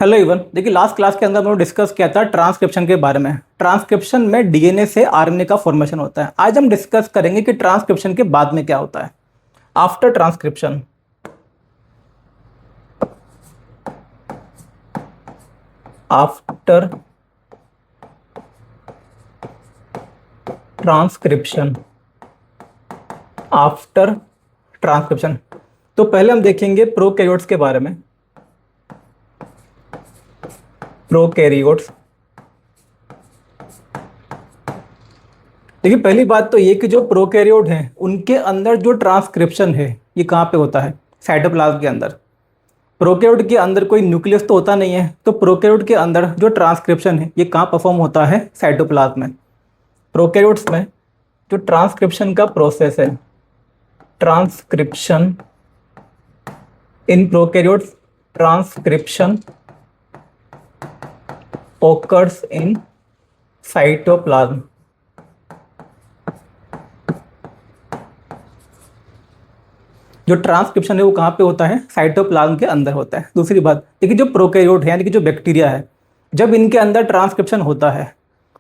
Hello even, देखिए last class के अंदर हम लोग डिस्कस किया था ट्रांसक्रिप्शन के बारे में। ट्रांसक्रिप्शन में डीएनए से आरएनए का फॉर्मेशन होता है। आज हम डिस्कस करेंगे कि ट्रांसक्रिप्शन के बाद में क्या होता है। After transcription, after transcription, after transcription. तो पहले हम देखेंगे प्रोकैरियोट्स के बारे में। प्रोकैरियोट्स, देखिए पहली बात तो ये कि जो प्रोकैरियोट हैं उनके अंदर जो ट्रांसक्रिप्शन है ये कहाँ पे होता है? साइटोप्लाज्म के अंदर। प्रोकैरियोट के अंदर कोई न्यूक्लियस तो होता नहीं है, तो प्रोकैरियोट के अंदर जो ट्रांसक्रिप्शन है ये कहाँ परफॉर्म होता है? साइटोप्लाज्म में। प्रोकैरियोट्स में जो ट्रांसक्रिप्शन का प्रोसेस है, transcription in prokaryotes, transcription occurs in cytoplasm. जो ट्रांसक्रिप्शन है वो कहाँ पे होता है? साइटोप्लाज्म के अंदर होता है। दूसरी बात देखिए, जो प्रोकैरियोट है यानी कि जो बैक्टीरिया है, जब इनके अंदर ट्रांसक्रिप्शन होता है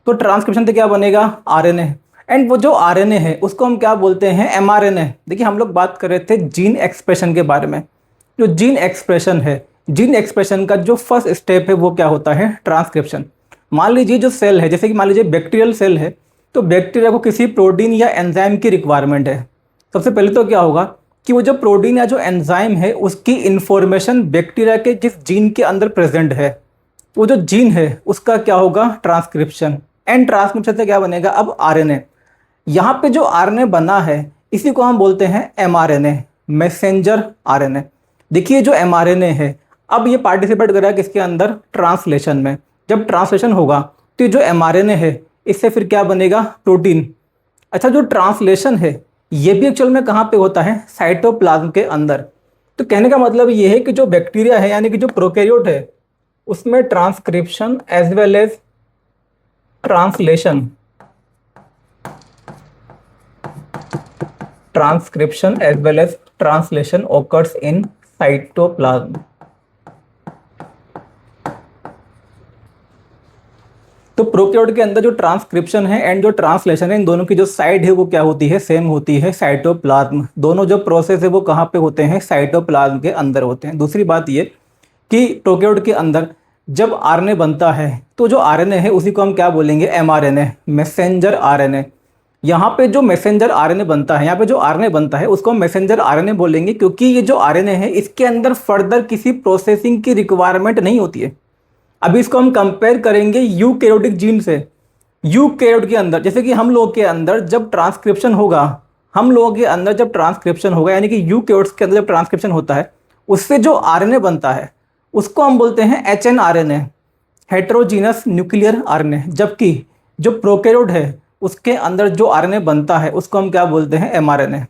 तो ट्रांसक्रिप्शन से क्या बनेगा? आरएनए। एंड वो जो आरएनए है उसको हम क्या बोलते हैं? एमआरएनए। देखिए हम लोग बात कर रहे थे जीन एक्सप्रेशन के बारे में। जो जीन एक्सप्रेशन है, जीन एक्सप्रेशन का जो फर्स्ट स्टेप है वो क्या होता है? ट्रांसक्रिप्शन। मान लीजिए जो सेल है, जैसे कि मान लीजिए बैक्टीरियल सेल है, तो बैक्टीरिया को किसी प्रोटीन या एंजाइम की रिक्वायरमेंट है। सबसे पहले तो क्या होगा कि वो जो प्रोटीन या जो एंजाइम है उसकी इंफॉर्मेशन बैक्टीरिया के जिस जीन के अंदर प्रेजेंट है, वो जो जीन है उसका क्या होगा? ट्रांसक्रिप्शन। एंड ट्रांसक्रिप्शन से क्या बनेगा? अब आरएनए। यहाँ पे जो आरएनए बना है इसी को हम बोलते हैं एमआरएनए, मैसेंजर आरएनए। देखिए जो एमआरएनए है, अब ये पार्टिसिपेट कर रहा है किसके अंदर? ट्रांसलेशन में। जब ट्रांसलेशन होगा तो जो एमआरएनए है इससे फिर क्या बनेगा? प्रोटीन। अच्छा, जो ट्रांसलेशन है ये भी एक्चुअल में कहाँ पे होता है? साइटोप्लाज्म के अंदर। तो कहने का मतलब ये है कि जो बैक्टीरिया है यानी कि जो प्रोकैरियोट है उसमें transcription as well as translation, transcription as well as translation occurs in cytoplasm. तो प्रोकैरियोट के अंदर जो ट्रांसक्रिप्शन है एंड जो ट्रांसलेशन है, इन दोनों की जो साइड है वो क्या होती है? सेम होती है, साइटोप्लाज्म। दोनों जो प्रोसेस है वो कहाँ पे होते हैं? साइटोप्लाज्म के अंदर होते हैं। दूसरी बात ये कि प्रोकैरियोट के अंदर जब आरएनए बनता है तो जो आरएनए है उसी को हम क्या बोलेंगे? MRNA, messenger RNA. यहाँ पे जो मैसेंजर आरएनए बनता है, यहाँ पे जो आरएनए बनता है उसको हम मैसेंजर आरएनए बोलेंगे, क्योंकि ये जो आरएनए है इसके अंदर फर्दर किसी प्रोसेसिंग की रिक्वायरमेंट नहीं होती है। अभी इसको हम कंपेयर करेंगे यूकैरियोटिक जीन से। यूकैरियोट के अंदर, जैसे कि हम लोग के अंदर जब ट्रांसक्रिप्शन होगा, हम लोगों के अंदर जब ट्रांसक्रिप्शन होगा यानी कि यूकैरियोट्स के अंदर जब ट्रांसक्रिप्शन होता है उससे जो आरएनए बनता है उसको हम बोलते हैं एचएनआरएनए, हेटेरोजीनस न्यूक्लियर आरएनए। जबकि जो प्रोकैरियोट है उसके अंदर जो आरएनए बनता है उसको हम क्या बोलते हैं? एमआरएनए।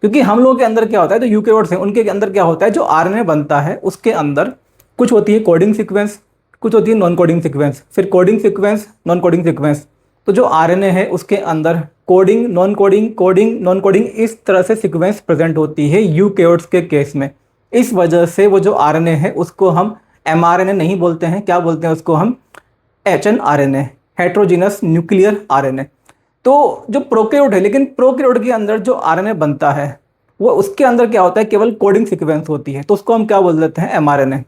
क्योंकि हम लोगों के अंदर क्या होता है, जो यूकैरियोट्स हैं उनके अंदर क्या होता है, जो आरएनए बनता है उसके अंदर कुछ होती है कोडिंग सीक्वेंस, कुछ होती है नॉन कोडिंग सीक्वेंस, फिर coding sequence, non coding sequence. तो जो आरएनए है उसके अंदर coding, non coding, coding, non coding, इस तरह से सीक्वेंस प्रेजेंट होती है यूकैरियोट्स के केस में। इस वजह से वो जो आरएनए है उसको हम एमआरएनए नहीं बोलते हैं, क्या बोलते हैं उसको हम? HnRNA, heterogeneous nuclear RNA. तो जो प्रोकैरियोट है, लेकिन प्रोकैरियोट के अंदर जो आरएनए बनता है वो उसके अंदर क्या होता है? केवल कोडिंग सीक्वेंस होती है, तो उसको हम क्या बोल देते हैं? एमआरएनए।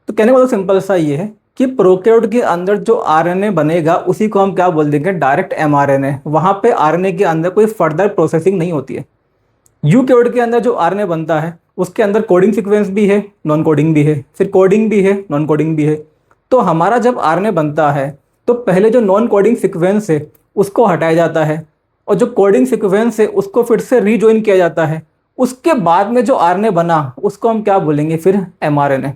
तो कहने का मतलब सिंपल सा ये है कि प्रोकैरियोट के अंदर जो आरएनए बनेगा उसी को हम क्या बोल देंगे? Direct mRNA. वहाँ पे आरएनए के अंदर कोई फर्दर प्रोसेसिंग नहीं होती है। यूकैरियोट के अंदर जो आरएनए बनता है उसके अंदर कोडिंग सीक्वेंस भी है, नॉन कोडिंग भी है, फिर कोडिंग भी है, नॉन कोडिंग भी है। तो हमारा जब आरएनए बनता है तो पहले जो नॉन कोडिंग सीक्वेंस है उसको हटाया जाता है और जो कोडिंग सीक्वेंस है उसको फिर से रीजॉइन किया जाता है। उसके बाद में जो आरएनए बना उसको हम क्या बोलेंगे? फिर एमआरएनए।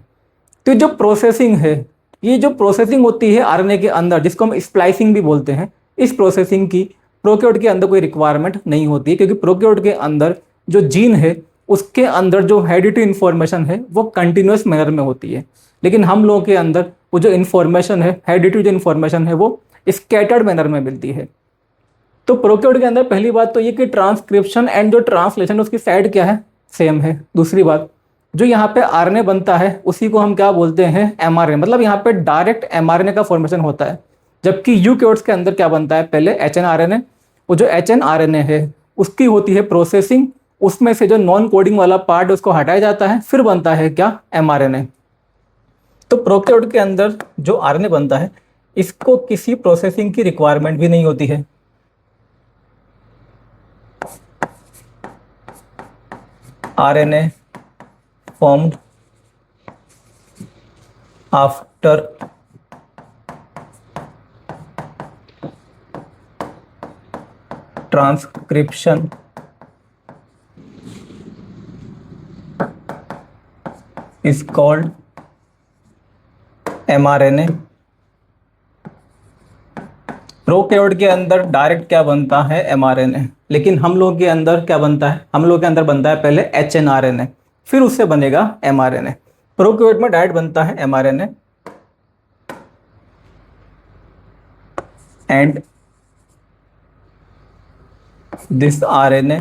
तो जो प्रोसेसिंग है, ये जो प्रोसेसिंग होती है आरएनए के अंदर, जिसको हम स्प्लाइसिंग भी बोलते हैं, इस प्रोसेसिंग की प्रोकैरियोट के अंदर कोई रिक्वायरमेंट नहीं होती है, क्योंकि प्रोकैरियोट के अंदर जो जीन है उसके अंदर जो हेरिडिटरी इन्फॉर्मेशन है वो कंटिन्यूस मैनर में होती है। लेकिन हम लोगों के अंदर वो जो इन्फॉर्मेशन है, हेरिडिटरी जो इन्फॉर्मेशन है, वो स्कैटर्ड मैनर में मिलती है। तो प्रोकैरियोट के अंदर पहली बात तो ये कि ट्रांसक्रिप्शन एंड जो ट्रांसलेशन उसकी साइड क्या है? सेम है। दूसरी बात, जो यहाँ पे आरएनए बनता है उसी को हम क्या बोलते हैं, एमआरएनए। मतलब यहाँ पे डायरेक्ट एमआरएनए का फॉर्मेशन होता है, जबकि यूकेरियोट्स के अंदर क्या बनता है, पहले एचएनआरएनए। वो जो एचएनआरएनए है उसकी होती है प्रोसेसिंग, उसमें से जो नॉन कोडिंग वाला पार्ट है उसको हटाया जाता है, फिर बनता है क्या, एमआरएनए। तो प्रोकैरियोट के अंदर जो आरएनए बनता है इसको किसी प्रोसेसिंग की रिक्वायरमेंट भी नहीं होती है। RNA formed after transcription is called mRNA। Prokaryote के अंदर डायरेक्ट क्या बनता है, mRNA, लेकिन हम लोग के अंदर क्या बनता है, हम लोग के अंदर बनता है पहले HNRNA, फिर उससे बनेगा mRNA। प्रोकैरियोट में डायरेक्ट बनता है mRNA and this RNA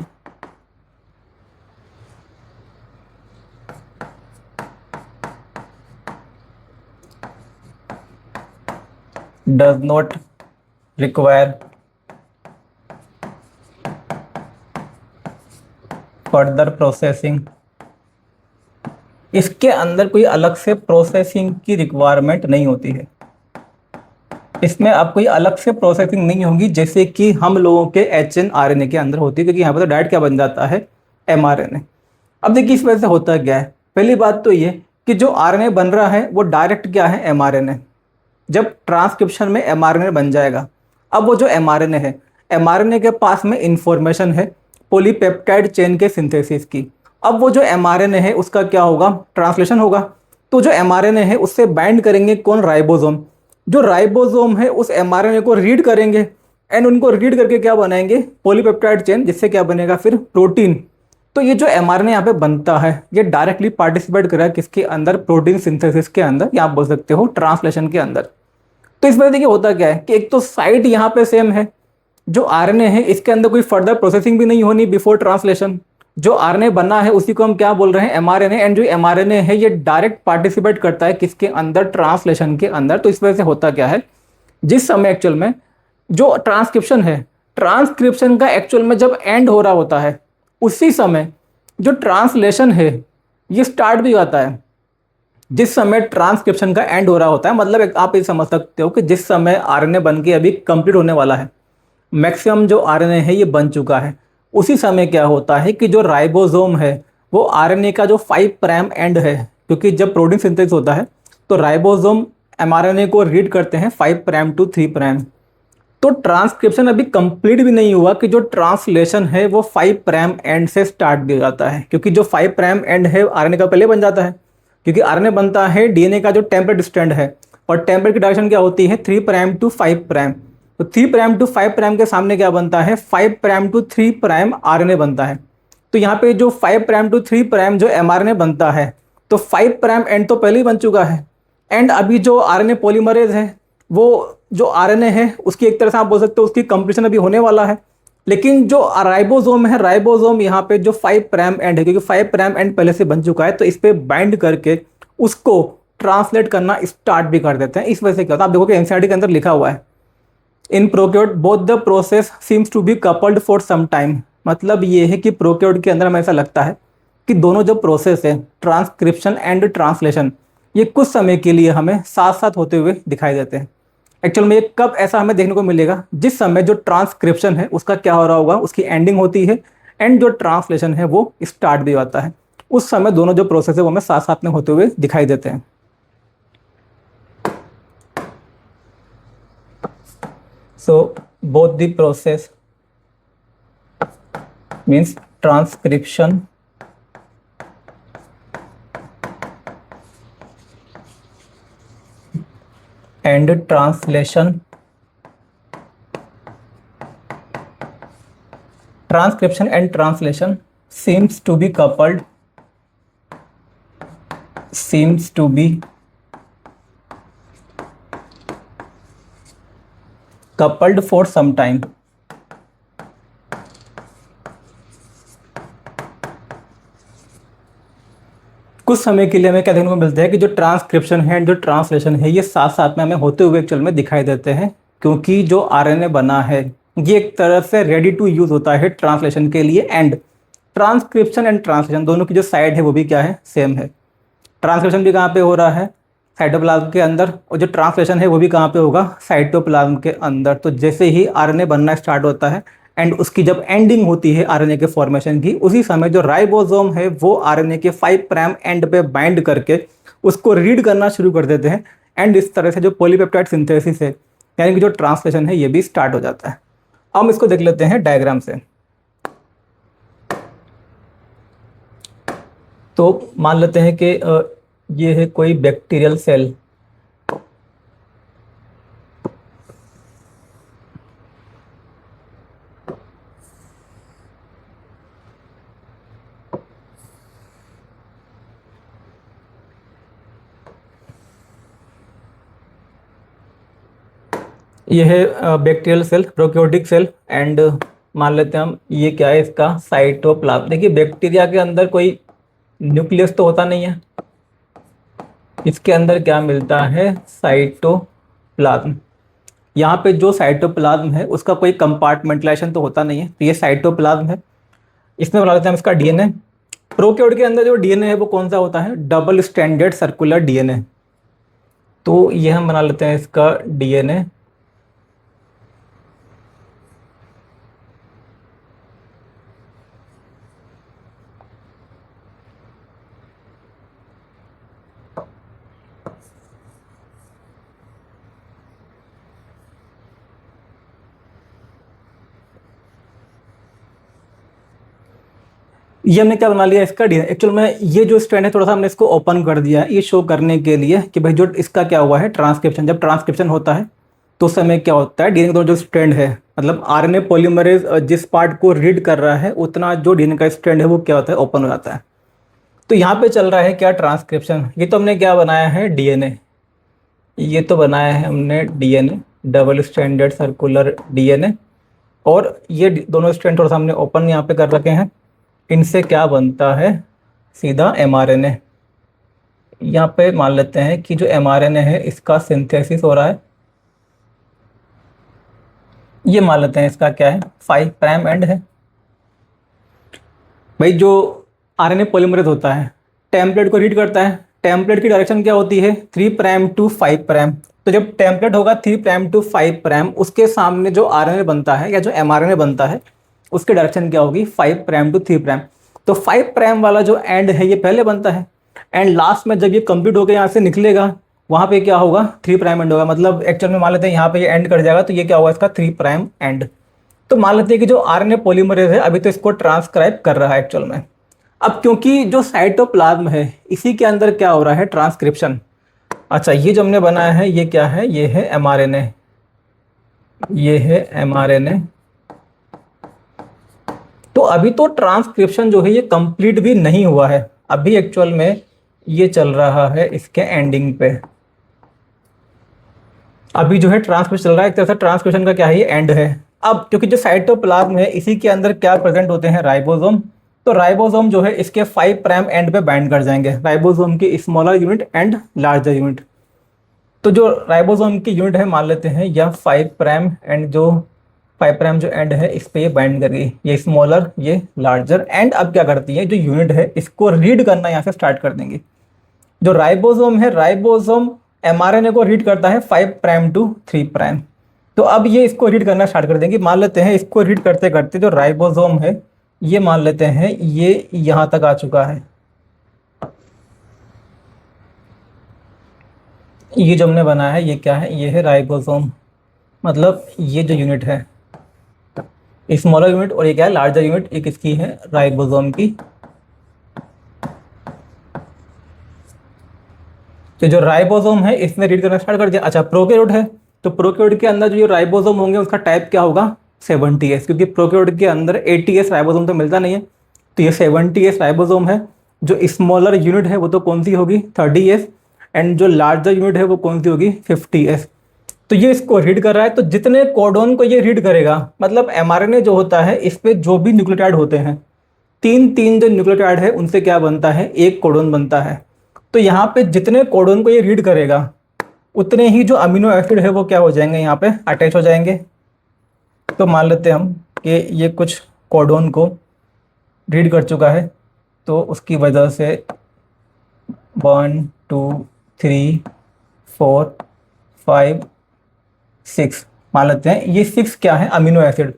does not require further processing। इसके अंदर कोई अलग से प्रोसेसिंग की रिक्वायरमेंट नहीं होती है, इसमें अब कोई अलग से प्रोसेसिंग नहीं होगी जैसे कि हम लोगों के एचएनआरएनए के अंदर होती है, क्योंकि यहाँ पर तो डायरेक्ट क्या बन जाता है, एमआरएनए। अब देखिए इस वजह से होता क्या है, पहली बात तो ये कि जो आरएनए बन रहा है वो डायरेक्ट क्या है, एमआरएनए। जब ट्रांसक्रिप्शन में एमआरएनए बन जाएगा, अब वो जो एमआरएनए है, एमआरएनए के पास में इंफॉर्मेशन है पॉलीपेप्टाइड चेन के सिंथेसिस की। अब वो जो एमआरएनए है उसका क्या होगा, ट्रांसलेशन होगा। तो जो एमआरएनए है उससे बाइंड करेंगे कौन, राइबोसोम। जो राइबोसोम है उस एमआरएनए को रीड करेंगे एंड उनको रीड करके क्या बनाएंगे, पॉलीपेप्टाइड चेन, जिससे क्या बनेगा फिर प्रोटीन। तो ये जो एमआरएनए यहाँ पे बनता है ये डायरेक्टली पार्टिसिपेट कर रहा है किसके अंदर, प्रोटीन सिंथेसिस के अंदर, या आप बोल सकते हो ट्रांसलेशन के अंदर। तो इस वजह देखिए होता क्या है कि एक तो साइट यहाँ पे सेम है, जो आरएनए है इसके अंदर कोई फर्दर प्रोसेसिंग भी नहीं होनी बिफोर ट्रांसलेशन। जो आरएनए बना है उसी को हम क्या बोल रहे हैं, एमआरएनए। एंड जो एमआरएनए है ये डायरेक्ट पार्टिसिपेट करता है किसके अंदर, ट्रांसलेशन के अंदर। तो इस वजह से होता क्या है, जिस समय एक्चुअल में जो ट्रांसक्रिप्शन है, ट्रांसक्रिप्शन का एक्चुअल में जब एंड हो रहा होता है उसी समय जो ट्रांसलेशन है ये स्टार्ट भी होता है। जिस समय ट्रांसक्रिप्शन का एंड हो रहा होता है, मतलब आप ये समझ सकते हो कि जिस समय आरएनए बन के अभी कंप्लीट होने वाला है, मैक्सिमम जो आरएनए है ये बन चुका है, उसी समय क्या होता है कि जो राइबोसोम है वो आरएनए का जो 5 प्राइम एंड है, क्योंकि जब प्रोटीन सिंथेसिस होता है तो राइबोसोम एमआरएनए को रीड करते हैं 5 प्राइम टू 3 प्राइम। तो ट्रांसक्रिप्शन अभी कंप्लीट भी नहीं हुआ कि जो ट्रांसलेशन है वो 5 प्राइम एंड से स्टार्ट भी हो जाता है, क्योंकि जो 5 प्राइम एंड है आरएनए का पहले बन जाता है, क्योंकि आरएनए बनता है डीएनए का जो टेम्पलेट स्ट्रैंड है, और टेम्पलेट की डायरेक्शन क्या होती है, 3 प्राइम टू 5 प्राइम। तो 3 प्राइम टू 5 प्राइम के सामने क्या बनता है, 5 प्राइम टू 3 प्राइम आरएनए बनता है। तो यहाँ पे जो 5 प्राइम टू 3 प्राइम जो एमआरएनए बनता है, तो 5 प्राइम एंड तो पहले ही बन चुका है, एंड अभी जो आरएनए पॉलीमरेज है वो जो आरएनए है उसकी एक तरह से आप बोल सकते हो उसकी कंप्लीशन अभी होने वाला है। लेकिन जो राइबोसोम है, राइबोसोम यहाँ पे जो 5 प्राइम एंड है, क्योंकि 5 प्राइम एंड पहले से बन चुका है, तो इस पे बाइंड करके उसको ट्रांसलेट करना स्टार्ट भी कर देते हैं। इस वजह से क्या होता है, आप देखो कि एनसीईआरटी के अंदर लिखा हुआ है, in prokaryote both the process seems to be coupled for some time. मतलब ये है कि प्रोकैरियोट के अंदर हमें ऐसा लगता है कि दोनों जो प्रोसेस है, ट्रांसक्रिप्शन एंड ट्रांसलेशन, ये कुछ समय के लिए हमें साथ साथ होते हुए दिखाई देते हैं। एक्चुअल में ये कब ऐसा हमें देखने को मिलेगा, जिस समय जो ट्रांसक्रिप्शन है उसका क्या हो रहा होगा, उसकी एंडिंग होती है, एंड जो ट्रांसलेशन है वो स्टार्ट भी होता है, उस समय दोनों जो प्रोसेस है वो हमें साथ साथ में होते हुए दिखाई देते हैं। So both the process means transcription and translation. Transcription and translation seems to be coupled, seems to be coupled for some time. कुछ समय के लिए हमें क्या देखने को मिलता है कि जो ट्रांसक्रिप्शन है एंड जो ट्रांसलेशन है ये साथ साथ में हमें होते हुए एक्चुअल में दिखाई देते हैं, क्योंकि जो आरएनए बना है ये एक तरह से रेडी टू यूज होता है ट्रांसलेशन के लिए। एंड ट्रांसक्रिप्शन एंड ट्रांसलेशन दोनों की जो साइड है वो भी क्या है, सेम है। ट्रांसलेशन भी कहाँ पे हो रहा है, साइटोप्लाज्म के अंदर, और जो ट्रांसलेशन है वो भी कहाँ पे होगा, साइटोप्लाज्म के अंदर। तो जैसे ही आरएनए बनना स्टार्ट होता है एंड उसकी जब एंडिंग होती है आरएनए के फॉर्मेशन की, उसी समय जो राइबोसोम है वो आरएनए के 5 प्राइम एंड पे बाइंड करके उसको रीड करना शुरू कर देते हैं। एंड इस तरह से जो पॉलीपेप्टाइड सिंथेसिस है यानी कि जो ट्रांसलेशन है ये भी स्टार्ट हो जाता है। अब हम इसको देख लेते हैं डायग्राम से। तो मान लेते हैं कि ये है कोई बैक्टीरियल सेल। ये है bacterial cell, prokaryotic cell. And मान लेते हैं हम ये क्या है, इसका साइटोप्लाज्म। देखिए बैक्टीरिया के अंदर कोई न्यूक्लियस तो होता नहीं है, इसके अंदर क्या मिलता है, साइटोप्लाज्म। यहाँ पे जो साइटोप्लाज्म है उसका कोई कंपार्टमेंटलाइजेशन तो होता नहीं है, तो ये साइटोप्लाज्म है। इसमें बना लेते हैं हम इसका डीएनए। प्रोकैरियोट के अंदर जो डीएनए है वो कौन सा होता है, डबल स्ट्रैंडेड सर्कुलर डीएनए। तो ये हम बना लेते हैं इसका डीएनए। ये हमने क्या बना लिया, इसका डीएनए। एक्चुअल में ये जो स्ट्रैंड है थोड़ा सा हमने इसको ओपन कर दिया है ये शो करने के लिए कि भाई जो इसका क्या हुआ है, ट्रांसक्रिप्शन। जब ट्रांसक्रिप्शन होता है तो उस समय क्या होता है, डीएनए का जो स्ट्रैंड है, मतलब आरएनए पॉलीमरेज जिस पार्ट को रीड कर रहा है उतना जो डीएनए का स्ट्रैंड है वो क्या होता है, ओपन हो जाता है। तो यहाँ पे चल रहा है क्या, ट्रांसक्रिप्शन। ये तो हमने क्या बनाया है, डीएनए। ये तो बनाया है हमने DNA, double stranded circular DNA. और ये दोनों स्ट्रैंड थोड़ा सा हमने ओपन यहाँ पे कर रखे हैं। इनसे क्या बनता है, सीधा एमआरएनए। यहाँ पे मान लेते हैं कि जो एमआरएनए है इसका सिंथेसिस हो रहा है। ये मान लेते हैं इसका क्या है, 5 प्राइम एंड है। भाई जो आरएनए पॉलीमरेज होता है टेम्पलेट को रीड करता है, टेम्पलेट की डायरेक्शन क्या होती है, 3 प्राइम टू 5 प्राइम। तो जब टेम्पलेट होगा 3 प्राइम टू 5 प्राइम, उसके सामने जो आरएनए बनता है या जो एमआरएनए बनता है उसकी डायरेक्शन क्या होगी, 5 प्राइम टू 3 प्राइम। तो 5 प्राइम वाला जो एंड है ये पहले बनता है, एंड लास्ट में जब ये कंप्लीट होकर यहाँ से निकलेगा वहाँ पे क्या होगा, 3 प्राइम एंड होगा। मतलब एक्चुअल में मान लेते हैं यहाँ पे ये एंड कर जाएगा तो ये क्या होगा, इसका 3 प्राइम एंड। तो मान लेते हैं कि जो आरएनए पॉलीमरेज है अभी तो इसको ट्रांसक्राइब कर रहा है एक्चुअल में। अब क्योंकि जो साइटोप्लाज्म है इसी के अंदर क्या हो रहा है, ट्रांसक्रिप्शन। अच्छा ये जो हमने बनाया है ये क्या है, ये है एमआरएनए। ये है एमआरएनए। तो अभी तो ट्रांसक्रिप्शन जो है ये कंप्लीट भी नहीं हुआ है, अभी एक्चुअल में ये चल रहा है इसके एंडिंग पे। अभी जो है ट्रांसक्रिप्शन चल रहा है, एक तरह से ट्रांसक्रिप्शन का क्या है, ये एंड है। अब क्योंकि जो साइटोप्लाज्म है इसी के अंदर क्या प्रेजेंट होते हैं, राइबोसोम। तो राइबोसोम जो है इसके 5 प्राइम एंड पे बाइंड कर जाएंगे, राइबोसोम की smaller unit and larger unit. तो जो राइबोसोम की यूनिट है मान लेते हैं या 5 प्राइम एंड जो 5 प्राइम जो एंड है इस पे ये बाइंड कर गई, ये स्मॉलर ये लार्जर। एंड अब क्या करती है, जो यूनिट है इसको रीड करना यहाँ से स्टार्ट कर देंगे। जो राइबोसोम है, राइबोसोम एमआरएनए को रीड करता है 5 प्राइम टू 3 प्राइम। तो अब ये इसको रीड करना स्टार्ट कर देंगे। मान लेते हैं इसको रीड करते करते जो राइबोसोम है ये मान लेते हैं ये यहाँ तक आ चुका है। ये जो हमने बनाया है ये क्या है, ये है राइबोसोम। मतलब ये जो यूनिट है स्मॉलर यूनिट और ये क्या है, लार्जर यूनिट, एक इसकी है राइबोसोम की। तो जो राइबोसोम है इसने रीड करना स्टार्ट कर दिया। अच्छा प्रोकैरियोट है, तो प्रोकैरियोट के अंदर जो राइबोसोम होंगे उसका टाइप क्या होगा, 70S। क्योंकि प्रोकैरियोट के अंदर 80S राइबोसोम तो मिलता नहीं है, तो ये 70S राइबोसोम है। जो स्मॉलर यूनिट है वो तो कौन सी होगी, 30S। एंड जो लार्जर यूनिट है वो कौन सी होगी, 50S। तो ये इसको रीड कर रहा है। तो जितने कोडोन को ये रीड करेगा, मतलब एमआरएनए जो होता है इस पे जो भी न्यूक्लियोटाइड होते हैं, तीन जो न्यूक्लियोटाइड है उनसे क्या बनता है, एक कोडोन बनता है। तो यहाँ पे जितने कोडोन को ये रीड करेगा उतने ही जो अमीनो एसिड है वो क्या हो जाएंगे, यहाँ पे अटैच हो जाएंगे। तो मान लेते हैं हम कि ये कुछ कोडोन को रीड कर चुका है, तो उसकी वजह से 1 2 3 4 5 6 मान लेते हैं, ये 6 क्या है, अमीनो एसिड।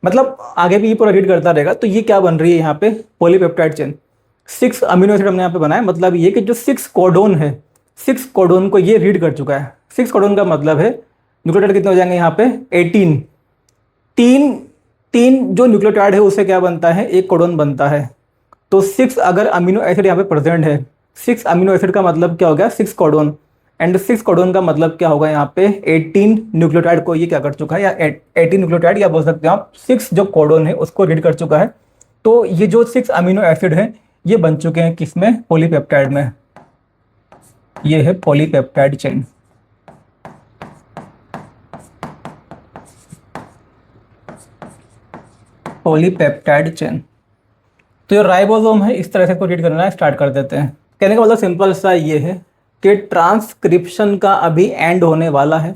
मतलब आगे भी ये पूरा रीड करता रहेगा, तो ये क्या बन रही है यहाँ पे, पॉलीपेप्टाइड चेन। 6 अमीनो एसिड हमने यहाँ पे बनाया, मतलब ये कि जो 6 कोडोन है, 6 कोडोन को ये रीड कर चुका है। 6 कोडोन का मतलब है न्यूक्लियोटाइड कितने हो जाएंगे यहाँ पे, 18। तीन तीन जो न्यूक्लियोटाइड है उससे क्या बनता है, एक कोडोन बनता है। तो 6 अगर अमीनो एसिड यहाँ पे प्रेजेंट है, 6 अमीनो एसिड का मतलब क्या हो गया, 6 कोडोन। एंड 6 कोडोन का मतलब क्या होगा, यहाँ पे 18 न्यूक्लियोटाइड को ये क्या कर चुका है, या 18 न्यूक्लियोटाइड, या बोल सकते हैं आप 6 जो कोडोन है उसको रीड कर चुका है। तो ये जो 6 अमीनो एसिड है ये बन चुके हैं किसमें, पॉलीपेप्टाइड में। ये है पॉलीपेप्टाइड चेन। Polypeptide chain. तो जो राइबोसोम है इस तरह से इसको रीड करना स्टार्ट कर देते हैं। कहने का मतलब सिंपल सा ये है कि ट्रांसक्रिप्शन का अभी एंड होने वाला है।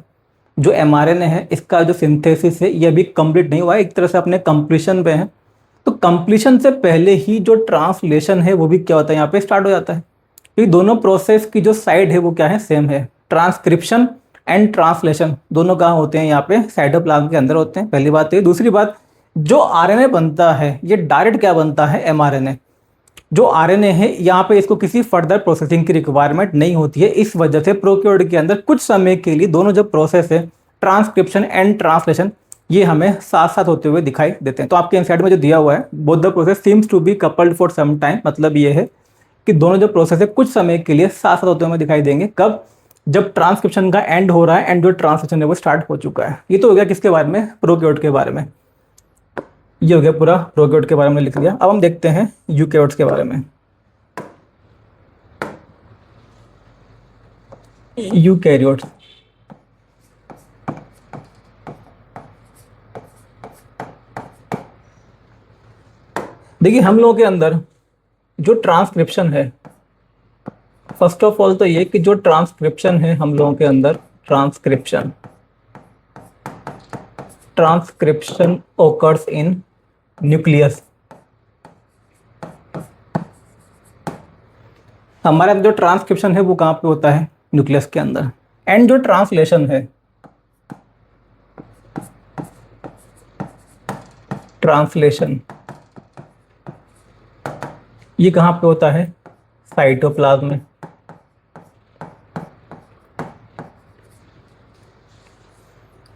जो एमआरएनए है इसका जो सिंथेसिस है ये अभी कंप्लीट नहीं हुआ है, एक तरह से अपने कंप्लीशन पे है। तो कंप्लीशन से पहले ही जो ट्रांसलेशन है वो भी क्या होता है, यहाँ पे स्टार्ट हो जाता है। क्योंकि दोनों प्रोसेस की जो साइड है वो क्या है, सेम है। ट्रांसक्रिप्शन एंड ट्रांसलेशन दोनों कहाँ होते हैं, यहाँ पे साइटोप्लाज्म के अंदर होते हैं। पहली बात तो ये। दूसरी बात, जो आरएनए बनता है ये डायरेक्ट क्या बनता है, एमआरएनए। जो आरएनए है यहाँ पे इसको किसी फर्दर प्रोसेसिंग की रिक्वायरमेंट नहीं होती है। इस वजह से प्रोकैरियोट के अंदर कुछ समय के लिए दोनों जो प्रोसेस है, ट्रांसक्रिप्शन एंड ट्रांसलेशन, ये हमें साथ साथ होते हुए दिखाई देते हैं। तो आपके इनसाइड में जो दिया हुआ है, both the process seems to be coupled for some time, मतलब ये है कि दोनों जो प्रोसेस है कुछ समय के लिए साथ साथ होते हुए दिखाई देंगे। कब, जब ट्रांसक्रिप्शन का एंड हो रहा है एंड जो ट्रांसलेशन है वो स्टार्ट हो चुका है। ये तो हो गया किसके बारे में, प्रोकैरियोट के बारे में। ये हो गया पूरा प्रोकैरियोट के बारे में लिख लिया। अब हम देखते हैं यूकैरियोट्स के बारे में। यूकैरियोट्स, देखिए हम लोगों के अंदर जो ट्रांसक्रिप्शन है, फर्स्ट ऑफ ऑल तो ये कि जो ट्रांसक्रिप्शन है हम लोगों के अंदर, ट्रांसक्रिप्शन ओकर्स इन न्यूक्लियस। हमारे अंदर जो ट्रांसक्रिप्शन है वो कहाँ पे होता है, न्यूक्लियस के अंदर। एंड जो ट्रांसलेशन है, ट्रांसलेशन, ये कहाँ पे होता है, साइटोप्लाज्म में।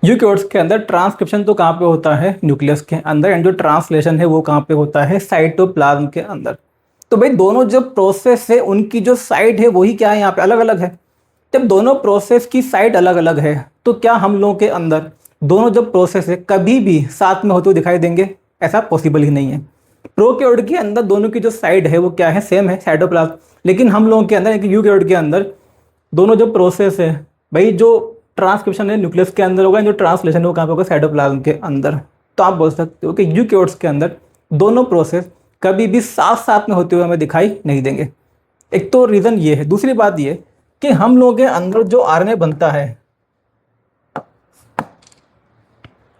यूकैरियोट्स के अंदर ट्रांसक्रिप्शन तो कहाँ पे होता है, न्यूक्लियस के अंदर। एंड जो ट्रांसलेशन है वो कहाँ पे होता है, साइटोप्लाज्म के अंदर। तो भाई दोनों जो प्रोसेस है उनकी जो साइड है वही क्या है, यहाँ पे अलग अलग है। जब दोनों प्रोसेस की साइड अलग अलग है तो क्या हम लोगों के अंदर दोनों जो प्रोसेस है कभी भी साथ में होते हुए दिखाई देंगे, ऐसा पॉसिबल ही नहीं है। प्रोकैरियोट के अंदर दोनों की जो साइड है वो क्या है, सेम है, साइटोप्लाज्म। लेकिन हम लोगों के अंदर, यूकैरियोट के अंदर दोनों जो प्रोसेस है, भाई जो ट्रांसक्रिप्शन है न्यूक्लियस के अंदर होगा, जो ट्रांसलेशन है वो कहाँ पे होगा, साइटोप्लाज्म के अंदर। तो आप बोल सकते हो कि यूकैरियोट्स के अंदर दोनों प्रोसेस कभी भी साथ साथ में होते हुए हमें दिखाई नहीं देंगे। एक तो रीज़न ये है। दूसरी बात ये कि हम लोगों के अंदर जो आरएनए बनता है,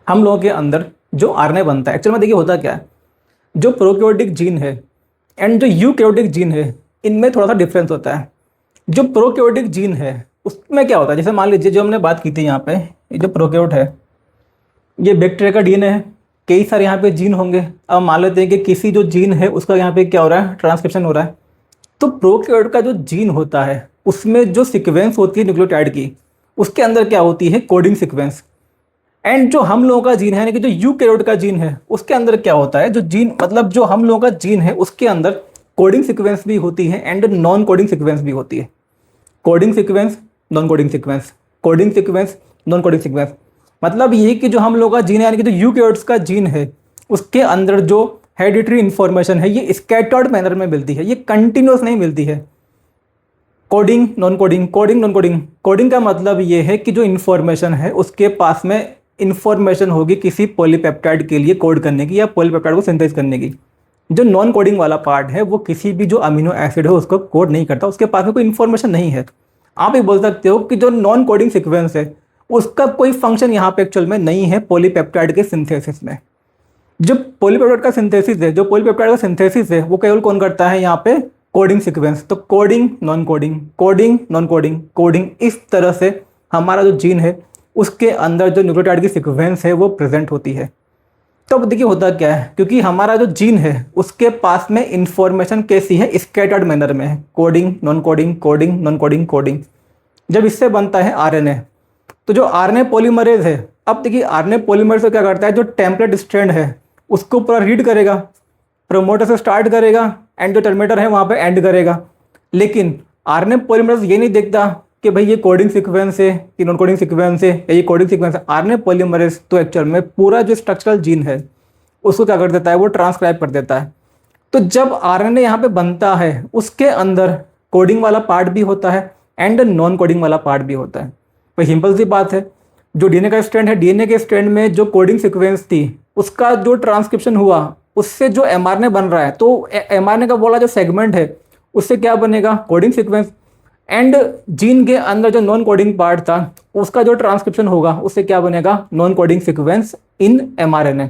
हम लोगों के अंदर जो आरएनए बनता है, एक्चुअली में देखिए होता क्या है, जो प्रोकैरियोटिक जीन है एंड जो यूकैरियोटिक जीन है इनमें थोड़ा सा डिफरेंस होता है। जो प्रोकैरियोटिक जीन है उसमें क्या होता है, जैसे मान लीजिए जो हमने बात की थी यहाँ पे, ये जो प्रोकैरियोट है ये बैक्टीरिया का डीएनए है, कई सारे यहाँ पे जीन होंगे। अब मान लेते हैं कि किसी जो जीन है उसका यहाँ पे क्या हो रहा है, ट्रांसक्रिप्शन हो रहा है। तो प्रोकैरियोट का जो जीन होता है उसमें जो सीक्वेंस होती है न्यूक्लियोटाइड की, उसके अंदर क्या होती है, कोडिंग सीक्वेंस। एंड जो हम लोगों का जीन है, यानी कि जो यूकैरियोट का जीन है, उसके अंदर क्या होता है, जो जीन मतलब जो हम लोगों का जीन है उसके अंदर कोडिंग सीक्वेंस भी होती है एंड नॉन कोडिंग सीक्वेंस भी होती है। Coding sequence, non coding sequence, coding sequence, non coding sequence. मतलब ये कि जो हम लोग का जीन है, यानी कि जो यूकैरियोट्स का जीन है, उसके अंदर जो हेरिडिटरी इन्फॉर्मेशन है ये स्कैटर्ड मैनर में मिलती है, ये कंटिन्यूस नहीं मिलती है। Coding, non coding, coding, non coding. Coding का मतलब ये है कि जो इन्फॉर्मेशन है उसके पास में इन्फॉर्मेशन होगी किसी पॉलीपेप्टाइड के लिए कोड करने की या पॉलीपेप्टाइड को सिंथेसाइज करने की। जो नॉन कोडिंग वाला पार्ट है वो किसी भी जो अमीनो एसिड है उसको कोड नहीं करता, उसके पास में कोई इन्फॉर्मेशन नहीं है। आप ये बोल सकते हो कि जो नॉन कोडिंग सीक्वेंस है उसका कोई फंक्शन यहाँ पे एक्चुअल में नहीं है पॉलीपेप्टाइड के सिंथेसिस में। जो पॉलीपेप्टाइड का सिंथेसिस है, जो पॉलीपेप्टाइड का सिंथेसिस है वो केवल कौन करता है यहाँ पे, कोडिंग सीक्वेंस। तो coding non coding, coding non coding, coding, इस तरह से हमारा जो जीन है उसके अंदर जो न्यूक्लियोटाइड की सीक्वेंस है वो प्रेजेंट होती है। तो अब देखिए होता क्या है, क्योंकि हमारा जो जीन है उसके पास में इंफॉर्मेशन कैसी है, स्कैटर्ड मैनर में है, coding non coding, coding non coding, coding. जब इससे बनता है आरएनए, तो जो आरएनए पॉलीमरेज है, अब देखिए आरएनए पॉलीमरेज से क्या करता है, जो टेम्पलेट स्ट्रैंड है उसको पूरा रीड करेगा, प्रोमोटर से स्टार्ट करेगा एंड जो टर्मिनेटर है वहाँ पे एंड करेगा। लेकिन आरएनए पॉलीमरेज ये नहीं देखता कि भाई ये कोडिंग सीक्वेंस है कि नॉन कोडिंग सीक्वेंस है या ये कोडिंग सीक्वेंस है। आरएनए पॉलीमरेज तो एक्चुअल में पूरा जो स्ट्रक्चरल जीन है उसको क्या कर देता है, वो ट्रांसक्राइब कर देता है। तो जब आरएनए यहाँ पे बनता है उसके अंदर कोडिंग वाला पार्ट भी होता है एंड नॉन कोडिंग वाला पार्ट भी होता है। तो सिंपल सी बात है, जो डीएनए का स्ट्रैंड है, डीएनए के स्ट्रैंड में जो कोडिंग सीक्वेंस थी उसका जो ट्रांसक्रिप्शन हुआ उससे जो एमआरएनए बन रहा है, तो एमआरएनए का बोला जो सेगमेंट है उससे क्या बनेगा, कोडिंग सीक्वेंस। एंड जीन के अंदर जो नॉन कोडिंग पार्ट था उसका जो ट्रांसक्रिप्शन होगा उससे क्या बनेगा, non coding sequence in mRNA.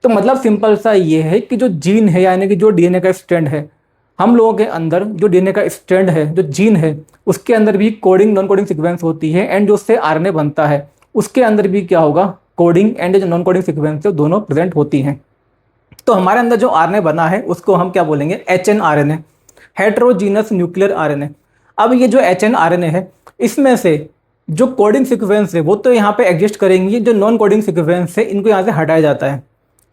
तो मतलब सिंपल सा ये है कि जो जीन है यानी कि जो डीएनए का स्ट्रैंड है, हम लोगों के अंदर जो डीएनए का स्ट्रैंड है, जो जीन है, उसके अंदर भी कोडिंग नॉन कोडिंग सीक्वेंस होती है एंड जो उससे आरएनए बनता है उसके अंदर भी क्या होगा, कोडिंग एंड जो नॉन कोडिंग सीक्वेंस है दोनों प्रेजेंट होती हैं। तो हमारे अंदर जो आरएनए बना है उसको हम क्या बोलेंगे, एचएनआरएनए, हेटेरोजीनस न्यूक्लियर आरएनए। अब ये जो एचएनआरएनए है इसमें से जो कोडिंग सीक्वेंस है वो तो यहाँ पे एग्जिस्ट करेंगी, जो नॉन कोडिंग सीक्वेंस है इनको यहाँ से हटाया जाता है,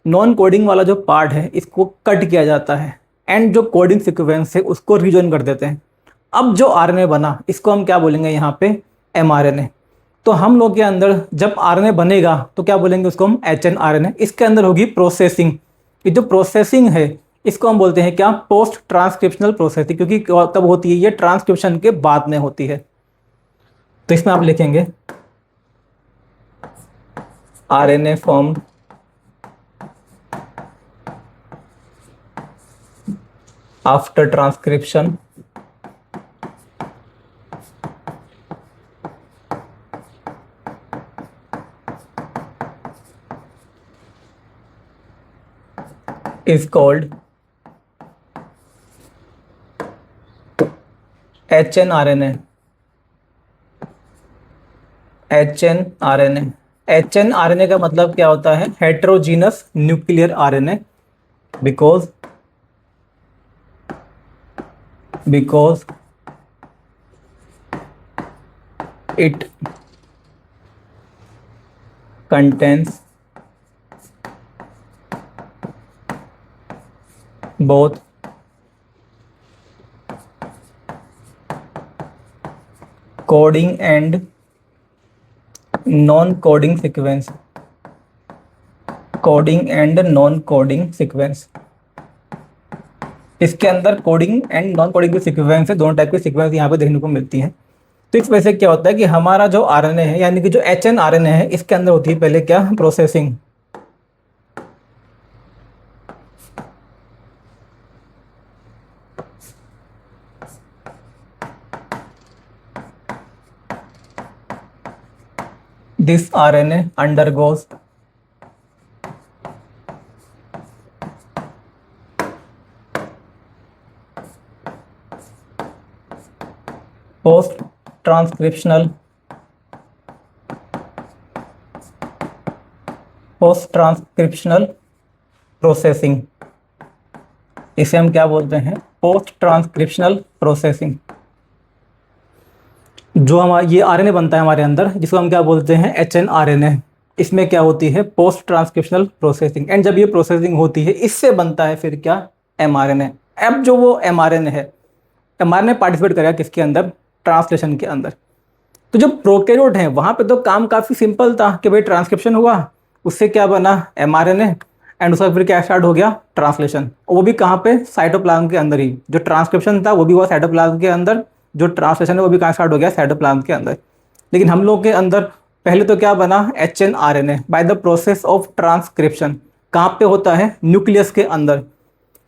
नॉन कोडिंग वाला जो पार्ट है इसको कट किया जाता है एंड जो कोडिंग सीक्वेंस है उसको रीजॉइन कर देते हैं। अब जो आरएनए बना इसको हम क्या बोलेंगे यहाँ पे, एमआरएनए। तो हम लोग के अंदर जब आरएनए बनेगा तो क्या बोलेंगे उसको हम, एचएनआरएनए। इसके अंदर होगी प्रोसेसिंग। ये जो प्रोसेसिंग है इसको हम बोलते हैं क्या, पोस्ट ट्रांसक्रिप्शनल प्रोसेसिंग, क्योंकि कब होती है, ये ट्रांसक्रिप्शन के बाद में होती है। तो इसमें आप लिखेंगे RNA formed after transcription is called HNRNA। HNRNA, HNRNA का मतलब क्या होता है, heterogeneous nuclear RNA, because it contains both coding and non-coding sequence, coding and non coding sequence. इसके अंदर कोडिंग एंड नॉन कोडिंग की सीक्वेंस है, दोनों टाइप की सीक्वेंस यहाँ पे देखने को मिलती हैं। तो इस वजह से क्या होता है कि हमारा जो आरएनए है यानी कि जो एचएनआरएनए है इसके अंदर होती है पहले क्या, processing. This RNA undergoes post-transcriptional processing. इसे हम क्या बोलते हैं, पोस्ट ट्रांसक्रिप्शनल प्रोसेसिंग। जो हमारा ये आरएनए बनता है हमारे अंदर जिसको हम क्या बोलते हैं, एचएनआरएनए, इसमें क्या होती है, पोस्ट ट्रांसक्रिप्शनल प्रोसेसिंग। एंड जब ये प्रोसेसिंग होती है इससे बनता है फिर क्या, एमआरएनए। अब जो वो एमआरएनए है, एमआरएनए पार्टिसिपेट करेगा किसके अंदर, ट्रांसलेशन के अंदर। तो जो प्रोकैरियोट है वहाँ पे तो काम काफ़ी सिंपल था कि भाई ट्रांसक्रिप्शन हुआ, उससे क्या बना, एमआरएनए, एंड उसका फिर क्या स्टार्ट हो गया, ट्रांसलेशन। वो भी कहाँ पे, साइटोप्लाज्म के अंदर ही। जो ट्रांसक्रिप्शन था वो भी हुआ साइटोप्लाज्म के अंदर, जो ट्रांसलेशन है वो भी कहाँ स्टार्ट हो गया, साइटोप्लाज्म के अंदर। लेकिन हम लोग के अंदर पहले तो क्या बना, hnRNA by the process of transcription. कहाँ पे होता है, न्यूक्लियस के अंदर।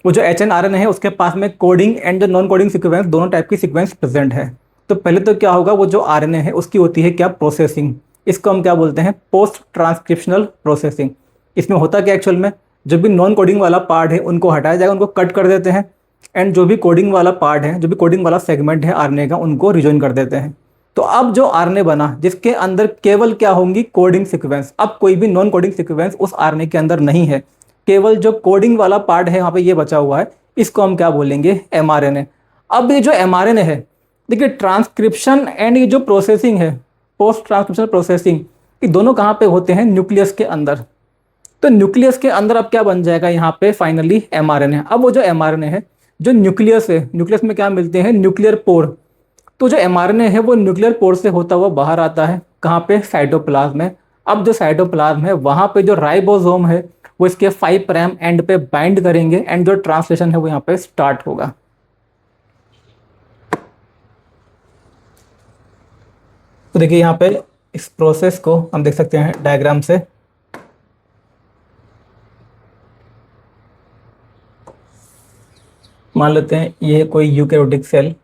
वो जो HNRNA है उसके पास में कोडिंग एंड जो नॉन कोडिंग सीक्वेंस दोनों टाइप की सीक्वेंस प्रेजेंट है। तो पहले तो क्या होगा, वो जो RNA है उसकी होती है क्या, प्रोसेसिंग। इसको हम क्या बोलते हैं, पोस्ट ट्रांसक्रिप्शनल प्रोसेसिंग। इसमें होता क्या एक्चुअल में, जो भी नॉन कोडिंग वाला पार्ट है उनको हटाया जाएगा, उनको कट कर देते हैं, एंड जो भी कोडिंग वाला पार्ट है, जो भी कोडिंग वाला सेगमेंट है RNA का, उनको रिजॉइन कर देते हैं। तो अब जो RNA बना जिसके अंदर केवल क्या होंगी, कोडिंग सीक्वेंस। अब कोई भी नॉन कोडिंग सीक्वेंस उस RNA के अंदर नहीं है, केवल जो कोडिंग वाला पार्ट है यहाँ पे ये बचा हुआ है, इसको हम क्या बोलेंगे, mRNA। अब ये जो mRNA है, देखिए ट्रांसक्रिप्शन एंड ये जो प्रोसेसिंग है, पोस्ट ट्रांसक्रिप्शनल प्रोसेसिंग, ये दोनों कहाँ पे होते हैं, न्यूक्लियस के अंदर। तो न्यूक्लियस के अंदर अब क्या बन जाएगा यहाँ पे, फाइनली mRNA। अब वो जो mRNA है, जो न्यूक्लियस है, न्यूक्लियस में क्या मिलते हैं, न्यूक्लियर पोर। तो जो mRNA है वो न्यूक्लियर पोर से होता हुआ बाहर आता है, कहाँ पे, साइटोप्लाज्म में। अब जो साइटोप्लाज्म है वहाँ पे जो राइबोसोम है वो इसके 5 प्राइम एंड पे बाइंड करेंगे, एंड जो ट्रांसलेशन है वो यहाँ पे स्टार्ट होगा। तो देखिए यहाँ पे इस प्रोसेस को हम देख सकते हैं डायग्राम से। मान लेते हैं ये कोई यूकैरियोटिक सेल,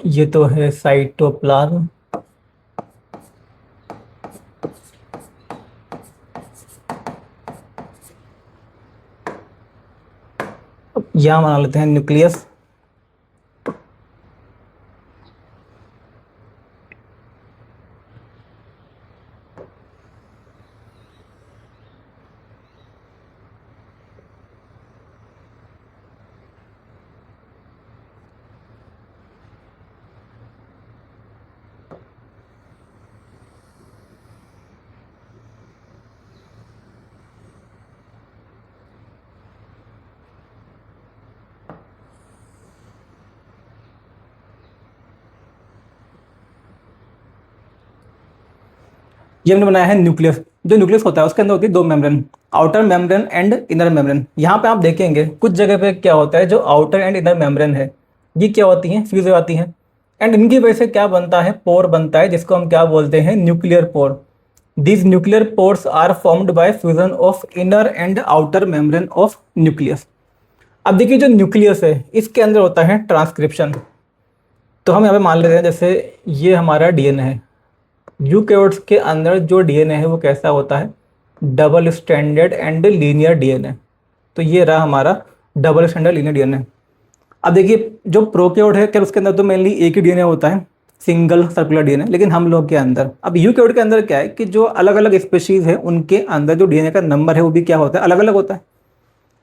ये तो है साइटोप्लाज्म। यहाँ बना लेते हैं न्यूक्लियस। ये हमने बनाया है न्यूक्लियस। जो न्यूक्लियस होता है उसके अंदर होती है 2 membrane, outer membrane and inner membrane. यहाँ पे आप देखेंगे कुछ जगह पे क्या होता है, जो आउटर एंड इनर मेम्ब्रेन है ये क्या होती हैं, फ्यूज हो जाती हैं, एंड इनकी वजह से क्या बनता है, पोर बनता है, जिसको हम क्या बोलते हैं, nuclear pore. These nuclear pores are formed by fusion of inner and outer membrane of nucleus. अब देखिए जो न्यूक्लियस है इसके अंदर होता है ट्रांसक्रिप्शन। तो हम यहाँ पे मान लेते हैं जैसे ये हमारा DNA है, यूकैरियोट्स के अंदर जो DNA है वो कैसा होता है, double standard and linear DNA। तो ये रहा हमारा डबल स्टैंडर्ड लीनियर DNA। अब देखिए जो प्रोकैरियोट है, क्या उसके अंदर तो मेनली एक ही DNA होता है, सिंगल सर्कुलर DNA। लेकिन हम लोग के अंदर, अब यूकैरियोट के अंदर क्या है कि जो अलग अलग स्पेशीज है उनके अंदर जो DNA का नंबर है वो भी क्या होता है, अलग अलग होता है।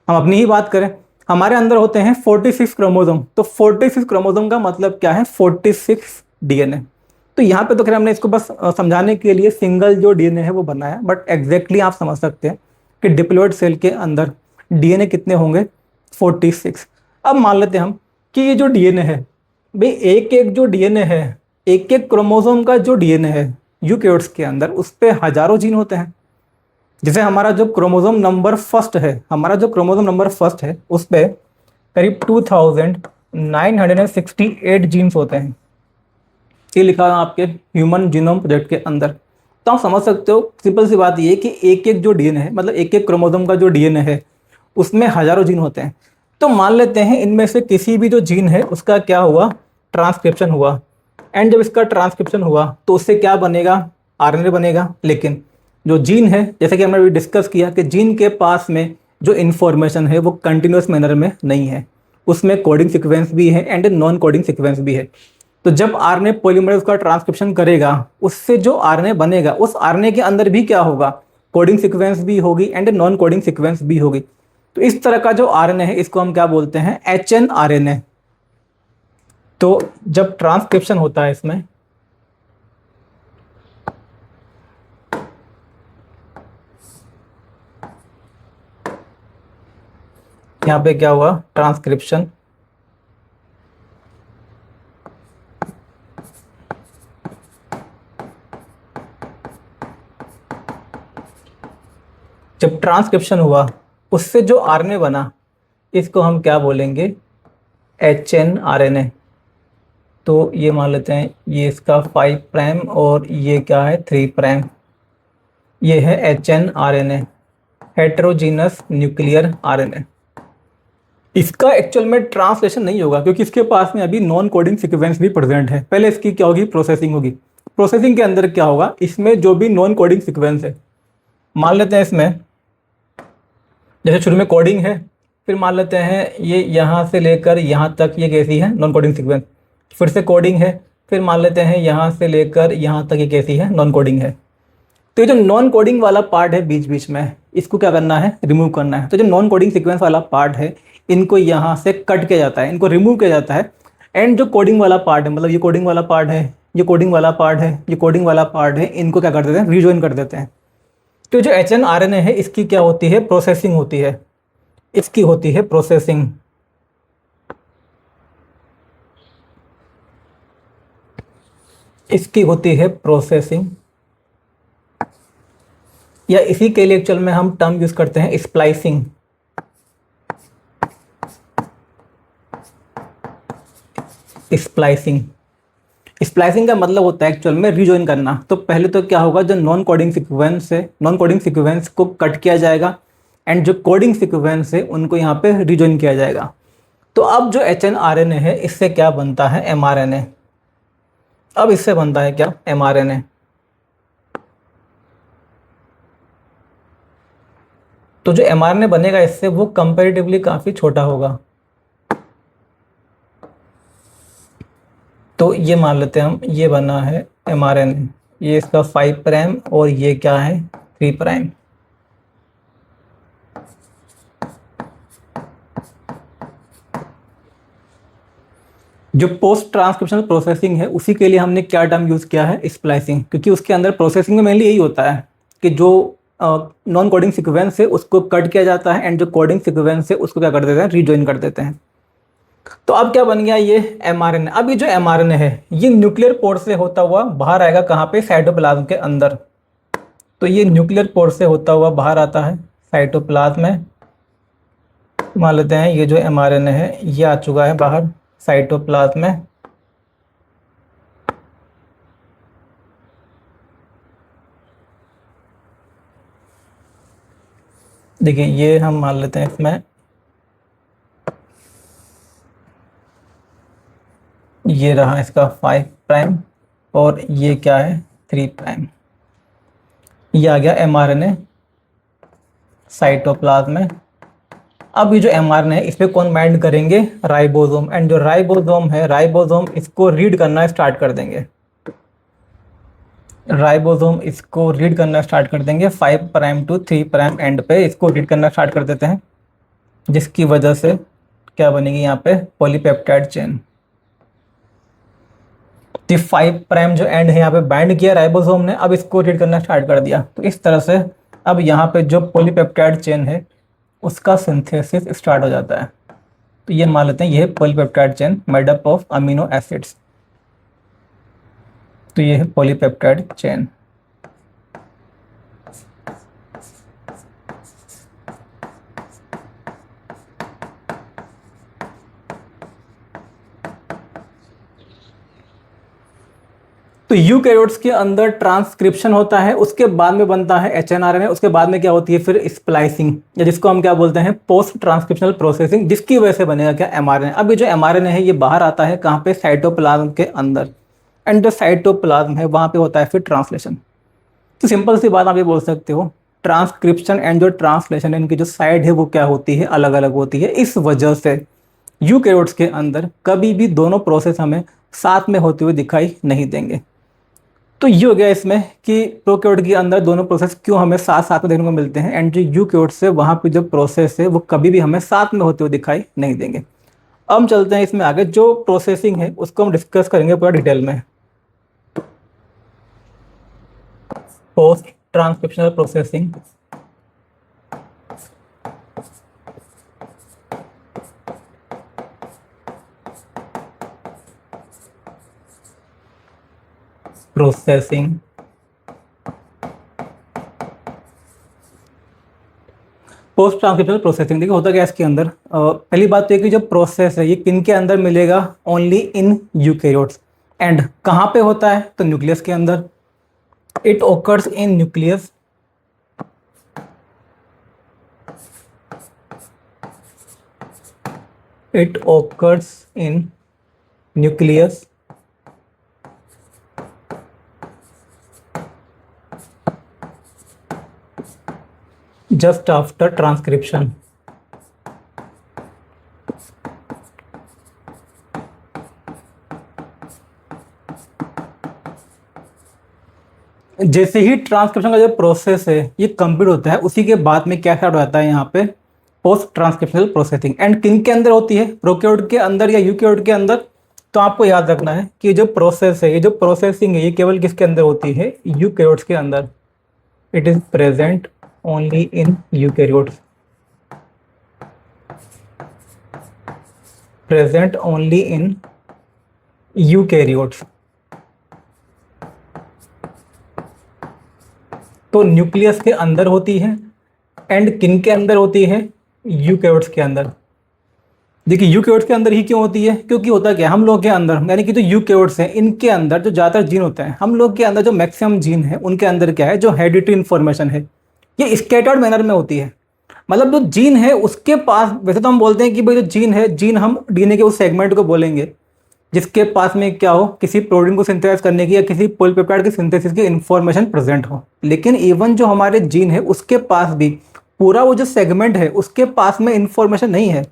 हम अपनी ही बात करें, हमारे अंदर होते हैं 46 क्रोमोसोम। तो 46 क्रोमोसोम का मतलब क्या है, 46 DNA। तो यहाँ पे तो खैर हमने इसको बस समझाने के लिए सिंगल जो DNA है वो बनाया, बट एग्जैक्टली आप समझ सकते हैं कि डिप्लॉयड सेल के अंदर DNA कितने होंगे, 46। अब मान लेते हैं हम कि ये जो DNA है भाई, एक एक जो DNA है, एक एक क्रोमोसोम का जो DNA है यूकैरियोट्स के अंदर, उस पर हजारों जीन होते हैं। जैसे हमारा जो क्रोमोसोम नंबर फर्स्ट है, उस पर करीब 2968 जीन्स होते हैं। ये लिखा है आपके ह्यूमन जीनोम प्रोजेक्ट के अंदर। तो आप समझ सकते हो, सिंपल सी बात ये कि एक एक जो DNA है, मतलब एक एक क्रोमोसोम का जो DNA है उसमें हजारों जीन होते हैं। तो मान लेते हैं इनमें से किसी भी जो जीन है उसका क्या हुआ, ट्रांसक्रिप्शन हुआ, एंड जब इसका ट्रांसक्रिप्शन हुआ तो उससे क्या बनेगा, RNA बनेगा। लेकिन जो जीन है, जैसे कि हमने अभी डिस्कस किया कि जीन के पास में जो इन्फॉर्मेशन है वो कंटिन्यूस मैनर में नहीं है, उसमें कोडिंग सीक्वेंस भी है एंड नॉन कोडिंग सीक्वेंस भी है। तो जब RNA पॉलीमरेज का ट्रांसक्रिप्शन करेगा, उससे जो RNA बनेगा उस RNA के अंदर भी क्या होगा, कोडिंग सीक्वेंस भी होगी एंड नॉन कोडिंग सीक्वेंस भी होगी। तो इस तरह का जो RNA है इसको हम क्या बोलते हैं, HNRNA। तो जब ट्रांसक्रिप्शन होता है इसमें, यहाँ पे क्या हुआ, ट्रांसक्रिप्शन, जब ट्रांसक्रिप्शन हुआ उससे जो RNA बना इसको हम क्या बोलेंगे, HNRNA। तो ये मान लेते हैं ये इसका 5 प्राइम और ये क्या है 3 प्राइम। ये है HNRNA, हेटेरोजीनस न्यूक्लियर RNA। इसका एक्चुअल में ट्रांसलेशन नहीं होगा क्योंकि इसके पास में अभी नॉन कोडिंग सीक्वेंस भी प्रेजेंट है। पहले इसकी क्या होगी, प्रोसेसिंग होगी। प्रोसेसिंग के अंदर क्या होगा, इसमें जो भी नॉन कोडिंग सीक्वेंस है, मान लेते हैं इसमें जैसे शुरू में कोडिंग है, फिर मान लेते हैं ये यहाँ से लेकर यहाँ तक ये कैसी है, नॉन कोडिंग सीक्वेंस। फिर से कोडिंग है, फिर मान लेते हैं यहाँ से लेकर यहाँ तक ये कैसी है, नॉन कोडिंग है। तो ये जो नॉन कोडिंग वाला पार्ट है बीच बीच में, इसको क्या करना है, रिमूव करना है। तो जो नॉन कोडिंग सीक्वेंस वाला पार्ट है, इनको यहाँ से कट किया जाता है, इनको रिमूव किया जाता है। एंड जो कोडिंग वाला पार्ट है, मतलब ये कोडिंग वाला पार्ट है, ये कोडिंग वाला पार्ट है, ये कोडिंग वाला पार्ट है, इनको क्या कर देते हैं, रिजॉइन कर देते हैं। तो जो HNRNA है, इसकी क्या होती है, प्रोसेसिंग होती है। इसकी होती है प्रोसेसिंग। इसकी होती है प्रोसेसिंग, या इसी के लिए एक्चुअल में हम टर्म यूज करते हैं स्प्लाइसिंग। स्प्लाइसिंग स्प्लाइसिंग का मतलब होता है एक्चुअल में रिजॉइन करना। तो पहले तो क्या होगा, जो नॉन कोडिंग सीक्वेंस है, नॉन कोडिंग सीक्वेंस को कट किया जाएगा एंड जो कोडिंग सीक्वेंस है उनको यहाँ पे रिजॉइन किया जाएगा। तो अब जो HNRNA है, इससे क्या बनता है, mRNA। अब इससे बनता है क्या, mRNA। तो जो mRNA बनेगा इससे, वो कंपैरेटिवली काफ़ी छोटा होगा। तो ये मान लेते हैं हम, ये बना है mRNA, ये इसका 5 प्राइम और ये क्या है 3 प्राइम। जो पोस्ट ट्रांसक्रिप्शनल प्रोसेसिंग है, उसी के लिए हमने क्या टर्म यूज़ किया है, स्प्लाइसिंग। क्योंकि उसके अंदर प्रोसेसिंग में मेनली यही होता है कि जो नॉन कोडिंग सीक्वेंस है उसको कट किया जाता है एंड जो कोडिंग सीक्वेंस है उसको क्या कर देते हैं, रिजॉइन कर देते हैं। तो अब क्या बन गया ये mRNA। अब ये जो mRNA है, ये न्यूक्लियर पोर्ट से होता हुआ बाहर आएगा, कहाँ पे, साइटोप्लाज्म के अंदर। तो ये न्यूक्लियर पोर्ट से होता हुआ बाहर आता है साइटोप्लाज्म में। मान लेते हैं ये जो mRNA है, ये आ चुका है बाहर साइटोप्लाज्म में। देखिए ये हम मान लेते हैं इसमें, ये रहा इसका 5 प्राइम और ये क्या है 3 प्राइम। ये आ गया mRNA साइटोप्लाज्म में। अब ये जो mRNA है, इस पे कौन बाइंड करेंगे, राइबोसोम। एंड जो राइबोसोम है, राइबोसोम इसको रीड करना स्टार्ट कर देंगे। राइबोसोम इसको रीड करना स्टार्ट कर देंगे 5 प्राइम टू 3 प्राइम एंड पे, इसको रीड करना स्टार्ट कर देते हैं, जिसकी वजह से क्या बनेगी यहाँ पे, पॉलीपेप्टाइड चेन। तो 5 प्राइम जो एंड है यहाँ पे बाइंड किया राइबोसोम ने, अब इसको रीड करना स्टार्ट कर दिया। तो इस तरह से अब यहाँ पे जो पॉलीपेप्टाइड चेन है उसका सिंथेसिस स्टार्ट हो जाता है। तो ये मान लेते हैं ये है polypeptide chain made up of amino acids. तो ये है पॉलीपेप्टाइड चेन। तो यूकैरियोट्स के अंदर ट्रांसक्रिप्शन होता है, उसके बाद में बनता है HNRNA, उसके बाद में क्या होती है फिर स्प्लाइसिंग, या जिसको हम क्या बोलते हैं, पोस्ट ट्रांसक्रिप्शनल प्रोसेसिंग, जिसकी वजह से बनेगा क्या, mRNA। अब ये जो mRNA है, ये बाहर आता है कहाँ पे, साइटोप्लाज्म के अंदर। एंड जो साइटोप्लाज्म है वहाँ पे होता है फिर ट्रांसलेशन। तो सिंपल सी बात आप ये बोल सकते हो, ट्रांसक्रिप्शन एंड जो ट्रांसलेशन है, इनकी जो साइड है वो क्या होती है, अलग अलग होती है। इस वजह से यूकैरियोट्स के अंदर कभी भी दोनों प्रोसेस हमें साथ में होते हुए दिखाई नहीं देंगे। तो ये हो गया इसमें कि प्रोकैरियोट के अंदर दोनों प्रोसेस क्यों हमें साथ साथ में देखने को मिलते हैं, एंड जो यूकैरियोट से वहाँ पे जो प्रोसेस है वो कभी भी हमें साथ में होते हुए दिखाई नहीं देंगे। अब हम चलते हैं इसमें आगे, जो प्रोसेसिंग है उसको हम डिस्कस करेंगे पूरा डिटेल में। Post transcriptional processing. Post transcriptional processing, देखिए होता क्या है इसके अंदर। पहली बात तो ये कि जो प्रोसेस है ये किन के अंदर मिलेगा, ओनली इन यूकैरियोट्स। एंड कहाँ पे होता है, तो न्यूक्लियस के अंदर। It occurs in nucleus. It occurs in nucleus just after transcription। जैसे ही ट्रांसक्रिप्शन का जो प्रोसेस है ये कंप्लीट होता है, उसी के बाद में क्या स्टार्ट हो जाता है यहाँ पे, पोस्ट ट्रांसक्रिप्शनल प्रोसेसिंग। एंड किन के अंदर होती है, प्रोकैरियोट के अंदर या यूकैरियोट के अंदर। तो आपको याद रखना है कि जो प्रोसेस है, ये जो प्रोसेसिंग है, ये केवल किसके अंदर होती है, यूकैरियोट्स के अंदर। It is present only in eukaryotes. Present only in eukaryotes. तो न्यूक्लियस के अंदर होती है। एंड किन के अंदर होती है, यूकैरियोट्स के अंदर। देखिए यूकैरियोट्स के अंदर ही क्यों होती है, क्योंकि होता क्या है, हम लोग के अंदर यानी कि जो यूकैरियोट्स हैं इनके अंदर जो ज़्यादातर जीन होते हैं, हम लोग के अंदर जो मैक्सिमम जीन है उनके अंदर क्या है, जो हेरिडिटरी इन्फॉर्मेशन है ये स्कैटर्ड मैनर में होती है। मतलब जो जीन है उसके पास, वैसे तो हम बोलते हैं कि भाई जो जीन है, जीन हम डीएनए के उस सेगमेंट को बोलेंगे जिसके पास में क्या हो, किसी प्रोटीन को सिंथेसाइज करने की या किसी पॉलीपेप्टाइड की सिंथेसिस की इंफॉर्मेशन प्रेजेंट हो। लेकिन इवन जो हमारे जीन है उसके पास भी पूरा वो जो सेगमेंट है उसके पास में इंफॉर्मेशन नहीं है।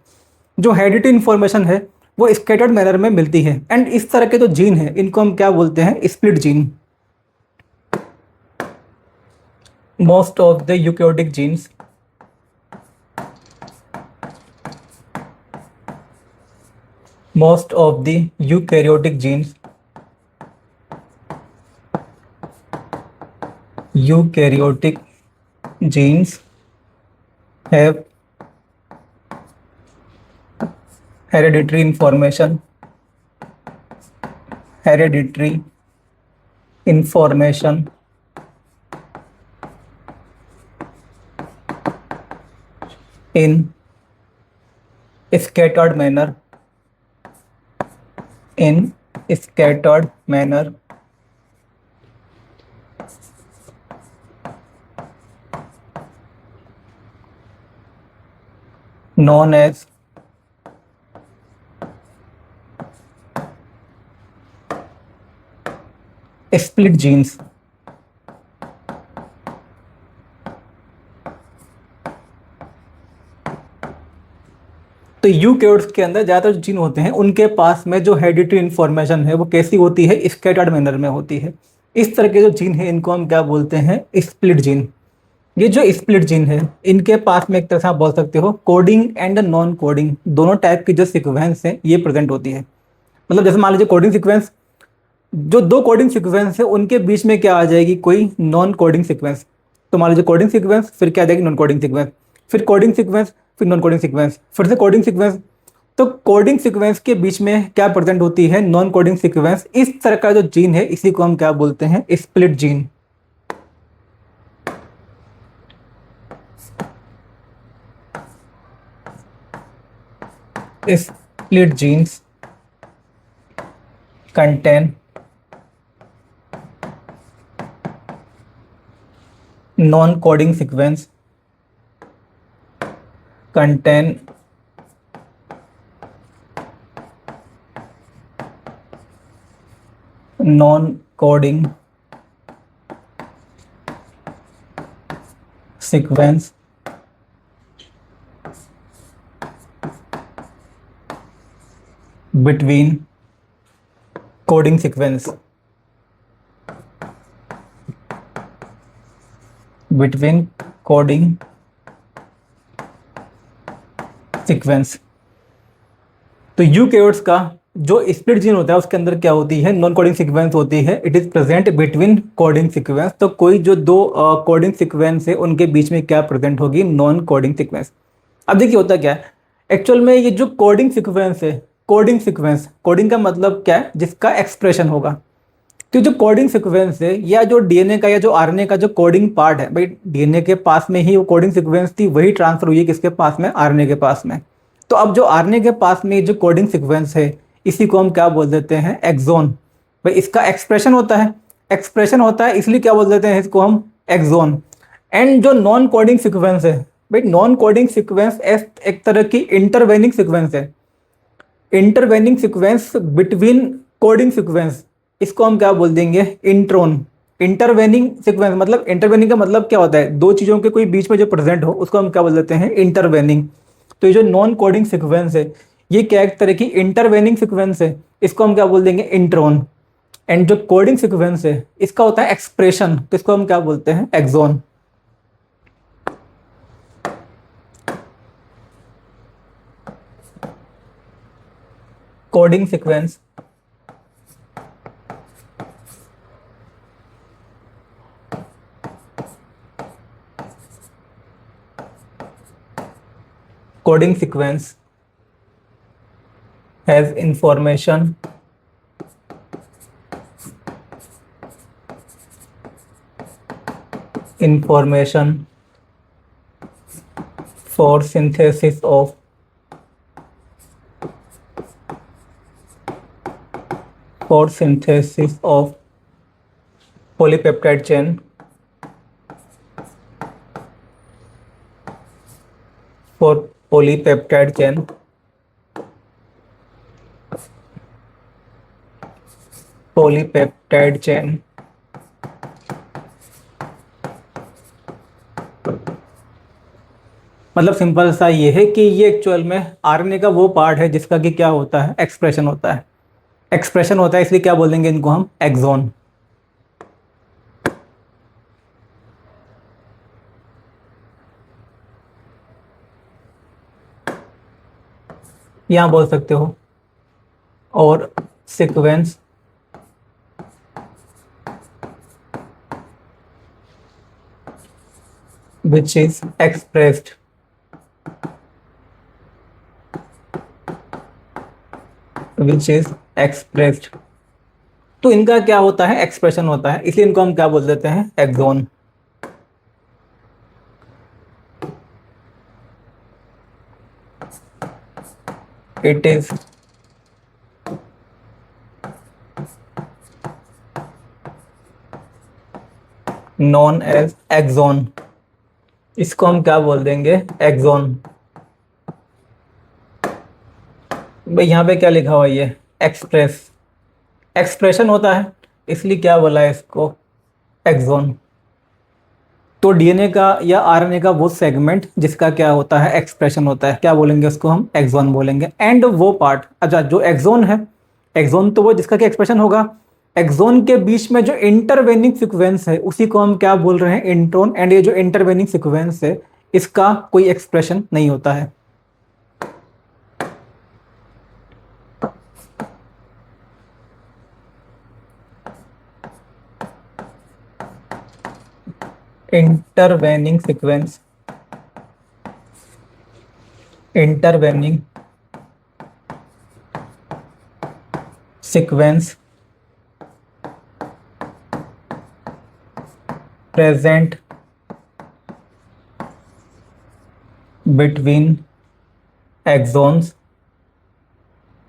जो हेरिडिटरी इंफॉर्मेशन है वो स्कैटर्ड मैनर में मिलती है। एंड इस तरह के जो जीन है इनको हम क्या बोलते हैं, split gene. Most of the eukaryotic genes most of the eukaryotic genes have hereditary information in scattered manner known as split genes। तो यूकैरियोट्स के अंदर ज़्यादातर जीन होते हैं उनके पास में जो हेरिडिटरी इन्फॉर्मेशन है वो कैसी होती है, स्कैटर्ड मैनर में होती है। इस तरह के जो जीन है इनको हम क्या बोलते हैं, स्प्लिट जीन। ये जो स्प्लिट जीन है इनके पास में एक तरह से आप बोल सकते हो कोडिंग एंड नॉन कोडिंग दोनों टाइप की जो सीक्वेंस है ये प्रेजेंट होती है। मतलब जैसे मान लीजिए कोडिंग सीक्वेंस, जो दो कोडिंग सीक्वेंस है उनके बीच में क्या आ जाएगी, कोई नॉन कोडिंग सीक्वेंस। तो मान लीजिए कोडिंग सीक्वेंस, फिर क्या आ जाएगी, नॉन कोडिंग सीक्वेंस, फिर कोडिंग सीक्वेंस, फिर नॉन कोडिंग सीक्वेंस, फिर से कोडिंग सीक्वेंस। तो कोडिंग सीक्वेंस के बीच में क्या प्रेजेंट होती है, नॉन कोडिंग सीक्वेंस। इस तरह का जो जीन है इसी को हम क्या बोलते हैं, split gene. Split genes contain non-coding sequence between coding sequence तो यूकैरियोट्स का जो स्प्लिट जीन होता है उसके अंदर क्या होती है, नॉन कोडिंग सीक्वेंस होती है। It is present between coding sequence. तो कोई जो दो कोडिंग सीक्वेंस है उनके बीच में क्या प्रेजेंट होगी, नॉन कोडिंग सीक्वेंस। अब देखिए होता क्या है एक्चुअल में, ये जो कोडिंग सीक्वेंस है, कोडिंग सीक्वेंस, कोडिंग का मतलब क्या है, जिसका एक्सप्रेशन होगा। तो जो कोडिंग सीक्वेंस है या जो डीएनए का या जो आरएनए का जो कोडिंग पार्ट है भाई, डीएनए के पास में ही वो कोडिंग सीक्वेंस थी, वही ट्रांसफर हुई है किसके पास में, आरएनए के पास में। तो अब जो आरएनए के पास में जो कोडिंग सीक्वेंस है, इसी को हम क्या बोल देते हैं, एक्सोन। भाई इसका एक्सप्रेशन होता है, एक्सप्रेशन होता है, इसलिए क्या बोल देते हैं इसको हम, एक्सोन। एंड जो नॉन कोडिंग सीक्वेंस है भाई, नॉन कोडिंग सीक्वेंस एक तरह की इंटरवेनिंग सीक्वेंस है, intervening sequence between coding sequence, इसको हम क्या बोल देंगे, इंट्रोन। इंटरवेनिंग सीक्वेंस मतलब, इंटरवेनिंग का मतलब क्या होता है, दो चीजों के कोई बीच में जो प्रेजेंट हो उसको हम क्या बोल देते हैं, इंटरवेनिंग। तो ये जो नॉन कोडिंग सीक्वेंस है, ये क्या एक तरह की इंटरवेनिंग सीक्वेंस है, इसको हम क्या बोल देंगे, इंट्रोन। एंड जो कोडिंग सीक्वेंस है, इसका होता है एक्सप्रेशन, तो इसको हम क्या बोलते हैं, exon. Coding sequence, coding sequence has information for synthesis of polypeptide chain, for polypeptide chain, polypeptide chain। मतलब सिंपल सा ये है कि ये एक्चुअल में आरएनए का वो पार्ट है जिसका कि क्या होता है, एक्सप्रेशन होता है, एक्सप्रेशन होता है, इसलिए क्या बोल देंगे इनको हम, एक्सोन। यहां बोल सकते हो, और सीक्वेंस which is expressed तो इनका क्या होता है, एक्सप्रेशन होता है, इसलिए इनको हम क्या बोल देते हैं, exon. It is known as exon, इसको हम क्या बोल देंगे, एक्सोन। भाई यहाँ पे क्या लिखा हुआ है, ये एक्सप्रेस, एक्सप्रेशन होता है, इसलिए क्या बोला है इसको, एक्सोन। तो डीएनए का या आरएनए का वो सेगमेंट जिसका क्या होता है, एक्सप्रेशन होता है, क्या बोलेंगे उसको हम, एक्सोन बोलेंगे। एंड वो पार्ट, अच्छा जो एक्सोन है, एक्सोन तो वो जिसका क्या एक्सप्रेशन होगा, एक्सोन के बीच में जो इंटरवेनिंग सीक्वेंस है उसी को हम क्या बोल रहे हैं, इंट्रोन। एंड ये जो इंटरवेनिंग सीक्वेंस है, इसका कोई एक्सप्रेशन नहीं होता है। Intervening sequence, intervening sequence present between axons,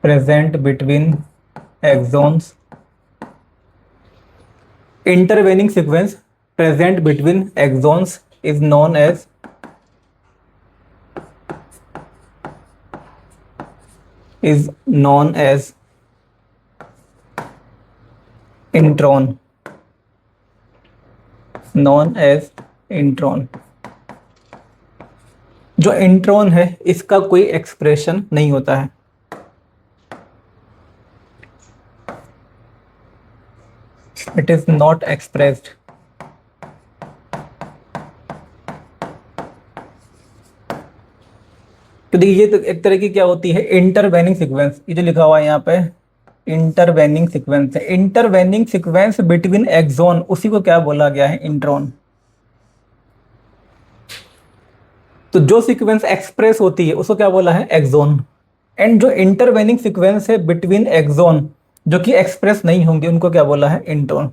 present between axons, intervening sequence present between axons is known as intron, known as intron. जो इंट्रॉन है इसका कोई एक्सप्रेशन नहीं होता है। It is not expressed. तो देखिए ये तो एक तरह की क्या होती है, इंटरवेनिंग सीक्वेंस। ये जो लिखा हुआ है यहाँ पे इंटरवेनिंग सीक्वेंस है, इंटरवेनिंग सीक्वेंस बिटवीन एक्सोन, उसी को क्या बोला गया है, इंट्रॉन। तो जो सीक्वेंस एक्सप्रेस होती है उसको क्या बोला है, एक्सोन। एंड जो इंटरवेनिंग सीक्वेंस है बिटवीन एक्सोन, जो कि एक्सप्रेस नहीं होंगे उनको क्या बोला है, इंट्रॉन।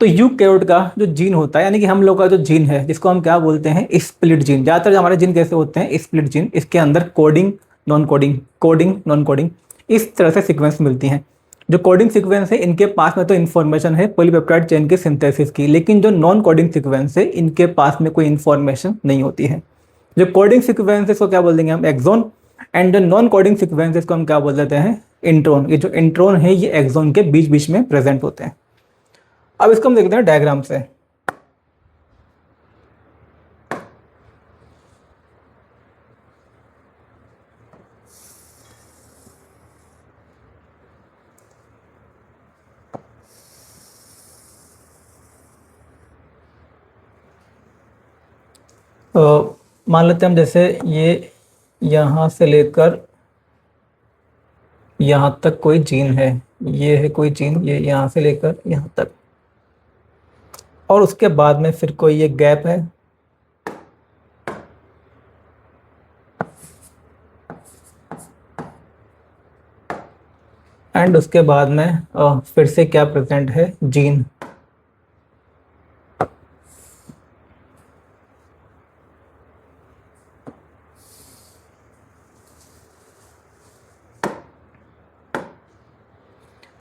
तो यूकैरियोट का जो जीन होता है, यानी कि हम लोग का जो जीन है जिसको हम क्या बोलते हैं, स्प्लिट जीन। ज़्यादातर जो हमारे जीन कैसे होते हैं, स्प्लिट जीन। इसके अंदर coding non coding, coding non coding, इस तरह से सीक्वेंस मिलती हैं। जो कोडिंग सीक्वेंस है इनके पास में तो इन्फॉर्मेशन है पॉलीपेप्टाइड चेन के सिंथेसिस की, लेकिन जो नॉन कोडिंग सीक्वेंस है इनके पास में कोई इन्फॉर्मेशन नहीं होती है। जो कोडिंग सीक्वेंस है इसको क्या बोल देंगे हम, एक्सॉन। एंड जो नॉन कोडिंग सीक्वेंस है इसको हम क्या बोल देते हैं, इंट्रॉन। ये जो इंट्रॉन है ये एक्सॉन के बीच बीच में प्रेजेंट होते हैं। अब इसको हम देखते हैं डायग्राम से। मान लेते हैं हम, जैसे ये यहाँ से लेकर यहाँ तक कोई जीन है, ये है कोई जीन, ये यहाँ से लेकर यहाँ तक, और उसके बाद में फिर कोई ये गैप है, एंड उसके बाद में फिर से क्या प्रेजेंट है, जीन।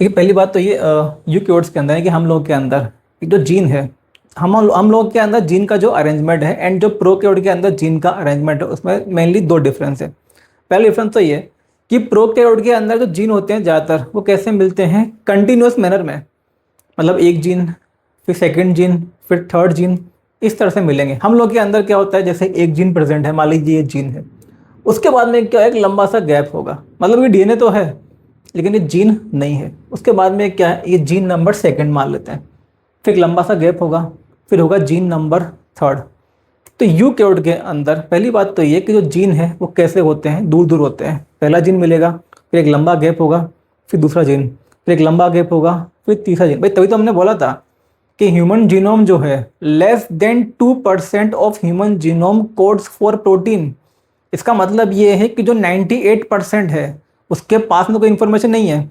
देखिए पहली बात तो ये यूकैरियोट्स के अंदर है कि हम लोग के अंदर एक जो जीन है, हम लोग के अंदर जीन का जो अरेंजमेंट है एंड जो प्रोकैरियोट के अंदर जीन का अरेंजमेंट है उसमें मेनली दो डिफरेंस है। पहला डिफरेंस तो ये कि प्रोकैरियोट के अंदर जो जीन होते हैं ज़्यादातर वो कैसे मिलते हैं, कंटिन्यूअस मैनर में। मतलब एक जीन, फिर सेकेंड जीन, फिर थर्ड जीन, इस तरह से मिलेंगे। हम लोग के अंदर क्या होता है, जैसे एक जीन प्रेजेंट है, मान लीजिए ये जीन है, उसके बाद में क्या है, एक लंबा सा गैप होगा। मतलब ये डीएनए तो है लेकिन ये जीन नहीं है। उसके बाद में क्या है, ये जीन नंबर सेकंड मान लेते हैं, फिर एक लंबा सा गैप होगा, फिर होगा जीन नंबर थर्ड। तो यूकैरियोट के अंदर पहली बात तो ये कि जो जीन है वो कैसे होते हैं, दूर दूर होते हैं। पहला जीन मिलेगा, फिर एक लंबा गैप होगा, फिर दूसरा जीन, फिर एक लंबा गैप होगा, फिर तीसरा जीन। भाई तभी तो हमने बोला था कि ह्यूमन जीनोम जो है less than 2% of human genome codes for protein. इसका मतलब ये है कि जो 98% है उसके पास में कोई इन्फॉर्मेशन नहीं है।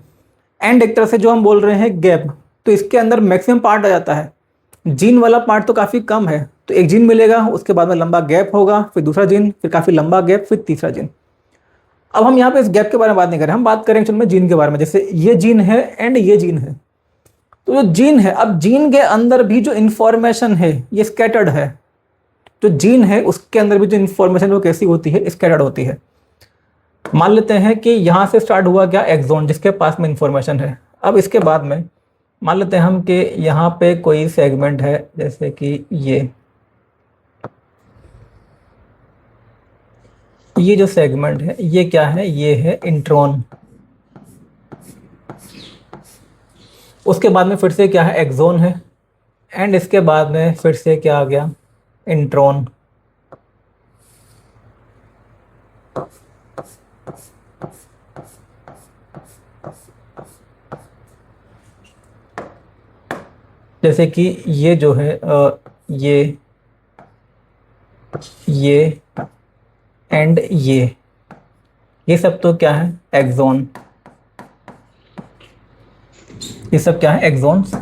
एंड एक तरह से जो हम बोल रहे हैं गैप, तो इसके अंदर मैक्सिमम पार्ट आ जाता है, जीन वाला पार्ट तो काफ़ी कम है। तो एक जीन मिलेगा, उसके बाद में लंबा गैप होगा, फिर दूसरा जीन, फिर काफ़ी लंबा गैप, फिर तीसरा जीन। अब हम यहाँ पे इस गैप के बारे में बात नहीं कर रहे, हम बात करें एक्चुअल में जीन के बारे में। जैसे ये जीन है एंड ये जीन है, तो जो जीन है, अब जीन के अंदर भी जो इन्फॉर्मेशन है ये स्कैटर्ड है। जो जीन है उसके अंदर भी जो इन्फॉर्मेशन वो कैसी होती है, स्कैटर्ड होती है। मान लेते हैं कि यहाँ से स्टार्ट हुआ क्या, एक्सॉन, जिसके पास में इंफॉर्मेशन है। अब इसके बाद में मान लेते हैं हम कि यहाँ पे कोई सेगमेंट है, जैसे कि ये जो सेगमेंट है ये क्या है, ये है इंट्रॉन। उसके बाद में फिर से क्या है, एक्सॉन है, एंड इसके बाद में फिर से क्या आ गया, इंट्रॉन। जैसे कि ये जो है ये एंड ये सब तो क्या है, एक्सॉन। ये सब क्या है, एक्सॉन्स।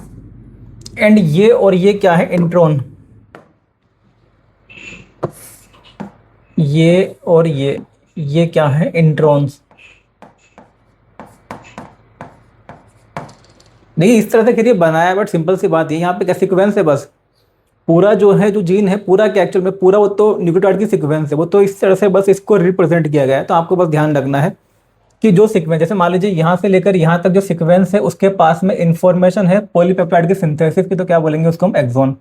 एंड ये और ये क्या है, इंट्रॉन। ये और ये क्या है, इंट्रॉन्स। नहीं इस तरह से खैर ये बनाया है, बट सिंपल सी बात है, यहाँ पे क्या सीक्वेंस है, बस पूरा जो है जो जीन है पूरा क्या एक्चुअल में पूरा वो तो न्यूक्लियोटाइड की सीक्वेंस है, वो तो इस तरह से बस इसको रिप्रेजेंट किया गया है। तो आपको बस ध्यान रखना है कि जो सीक्वेंस, जैसे मान लीजिए यहाँ से लेकर यहाँ तक जो सीक्वेंस है उसके पास में इंफॉर्मेशन है पॉलीपेप्टाइड की सिंथेसिस की, तो क्या बोलेंगे उसको हम, एक्सॉन।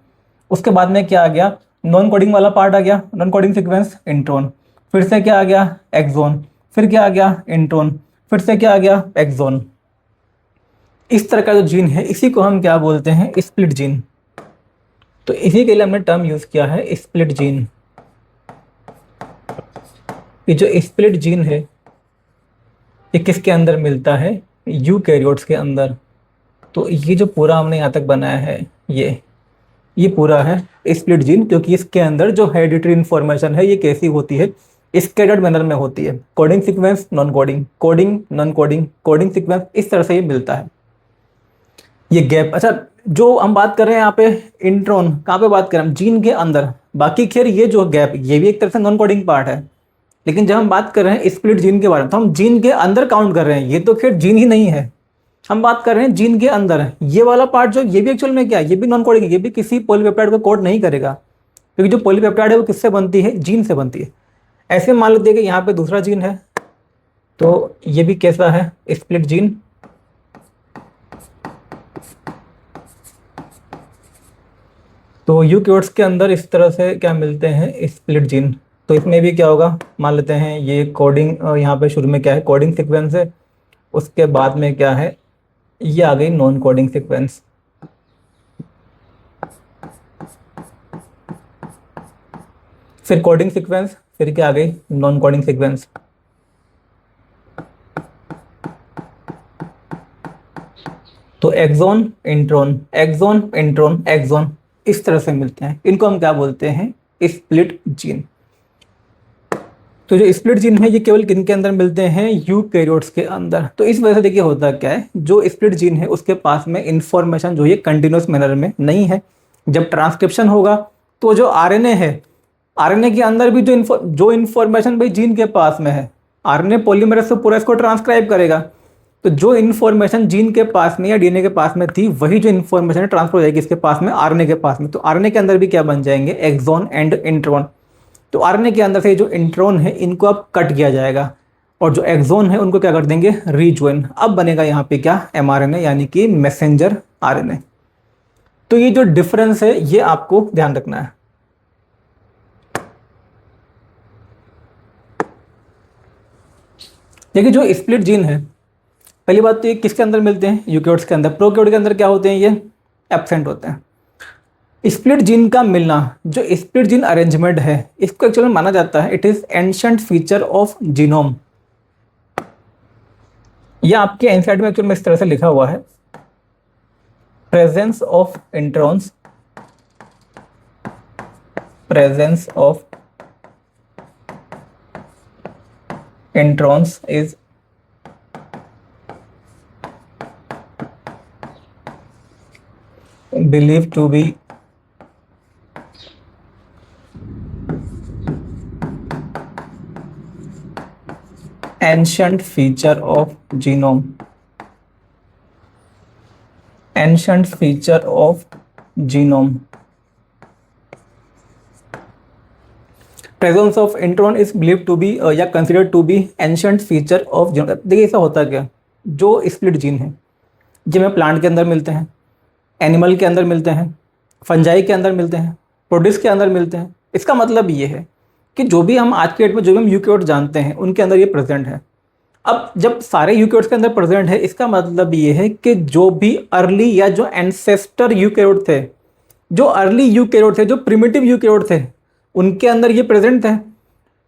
उसके बाद में क्या आ गया, नॉन कोडिंग वाला पार्ट आ गया, नॉन कोडिंग सीक्वेंस, इंट्रॉन। फिर से क्या आ गया, एक्सॉन। फिर क्या आ गया, इंट्रॉन। फिर से क्या आ गया, एक्सॉन। इस तरह का जो जीन है इसी को हम क्या बोलते हैं, स्प्लिट जीन। तो इसी के लिए हमने टर्म यूज किया है स्प्लिट जीन। ये जो स्प्लिट जीन है ये किसके अंदर मिलता है, यूकैरियोट्स के अंदर। तो ये जो पूरा हमने यहाँ तक बनाया है ये पूरा है स्प्लिट जीन, क्योंकि इसके अंदर जो हेरिडिटरी इन्फॉर्मेशन है ये कैसी होती है, स्कैटर्ड मैनर में होती है। Coding sequence, non coding, coding non coding, coding sequence, इस तरह से ये मिलता है। ये गैप, अच्छा जो हम बात कर रहे हैं यहाँ पे इंट्रॉन, कहाँ पे बात कर रहे हैं हम, जीन के अंदर। बाकी खैर ये जो गैप ये भी एक तरह से नॉन कोडिंग पार्ट है, लेकिन जब हम बात कर रहे हैं स्प्लिट जीन के बारे में तो हम जीन के अंदर काउंट कर रहे हैं, ये तो खैर जीन ही नहीं है, हम बात कर रहे हैं जीन के अंदर है। ये वाला पार्ट जो ये भी एक्चुअल में क्या है, ये भी नॉन कोडिंग है, ये भी किसी पॉलीपेप्टाइड को कोड नहीं करेगा, क्योंकि जो पॉलीपेप्टाइड है वो किससे बनती है, जीन से बनती है। ऐसे मान लेते हैं कि यहाँ पे दूसरा जीन है, तो ये भी कैसा है, स्प्लिट जीन। तो यूकेरियोट्स के अंदर इस तरह से क्या मिलते हैं, स्प्लिट जीन। तो इसमें भी क्या होगा, मान लेते हैं ये कोडिंग, यहाँ पे शुरू में क्या है, कोडिंग सीक्वेंस है, उसके बाद में क्या है, ये आ गई नॉन कोडिंग सीक्वेंस। फिर कोडिंग सीक्वेंस, फिर क्या आ गई, नॉन कोडिंग सीक्वेंस। तो exon intron, exon intron exon, इस तरह से मिलते हैं, इनको हम क्या बोलते हैं, स्प्लिट जीन। तो जो स्प्लिट जीन है ये केवल किनके अंदर मिलते हैं, यूकेरियोट्स के अंदर। तो इस वजह से देखिए होता क्या है, जो स्प्लिट जीन है उसके पास में इंफॉर्मेशन जो है कंटिन्यूस मैनर में नहीं है। जब ट्रांसक्रिप्शन होगा तो जो आरएनए है, आरएनए के अंदर भी जो इन्फॉर्मेशन भाई जीन के पास में है, आरएनए पॉलीमरेज से पूरा इसको ट्रांसक्राइब करेगा। तो जो इन्फॉर्मेशन जीन के पास में या डीएनए के पास में थी, वही जो इन्फॉर्मेशन ट्रांसफर हो जाएगी इसके पास में, आरएनए के पास में। तो आरएनए के अंदर भी क्या बन जाएंगे, एक्सॉन एंड इंट्रॉन। तो आरएनए के अंदर से जो इंट्रॉन है इनको अब कट किया जाएगा, और जो एक्सॉन है उनको क्या कर देंगे, रीजॉइन। अब बनेगा यहाँ पे क्या, एमआरएनए, यानी कि मैसेंजर आरएनए। तो ये जो डिफरेंस है ये आपको ध्यान रखना है। देखिए जो स्प्लिट जीन है, पहली बात तो ये किसके अंदर मिलते हैं, यूकेरियोट्स के अंदर। प्रोकैरियोट के अंदर क्या होते हैं, ये एब्सेंट होते हैं। स्प्लिट जीन का मिलना, जो स्प्लिट जीन अरेंजमेंट है, इसको एक्चुअली माना जाता है it is ancient feature of genome. ये आपके एनसीईआरटी में एक्चुअली में इस तरह से लिखा हुआ है, presence of introns, presence of introns is believed to be ancient feature of genome, ancient feature of genome। presence of intron is believed to be या considered to be ancient feature of genome। देखिए ऐसा होता क्या, जो split gene है जिनमें plant के अंदर मिलते हैं, एनिमल के अंदर मिलते हैं, फंजाई के अंदर मिलते हैं, प्रोटिस्ट के अंदर मिलते हैं। इसका मतलब ये है कि जो भी हम आज के डेट में जो भी हम यूकेरियोट जानते हैं उनके अंदर ये प्रेजेंट है। अब जब सारे यूकेरियोट्स के अंदर प्रेजेंट है, इसका मतलब ये है कि जो भी अर्ली या जो एंसेस्टर यूकेरियोट थे, जो अर्ली यूकेरियोट थे, जो प्रिमिटिव यूकेरियोट थे, उनके अंदर ये प्रेजेंट है।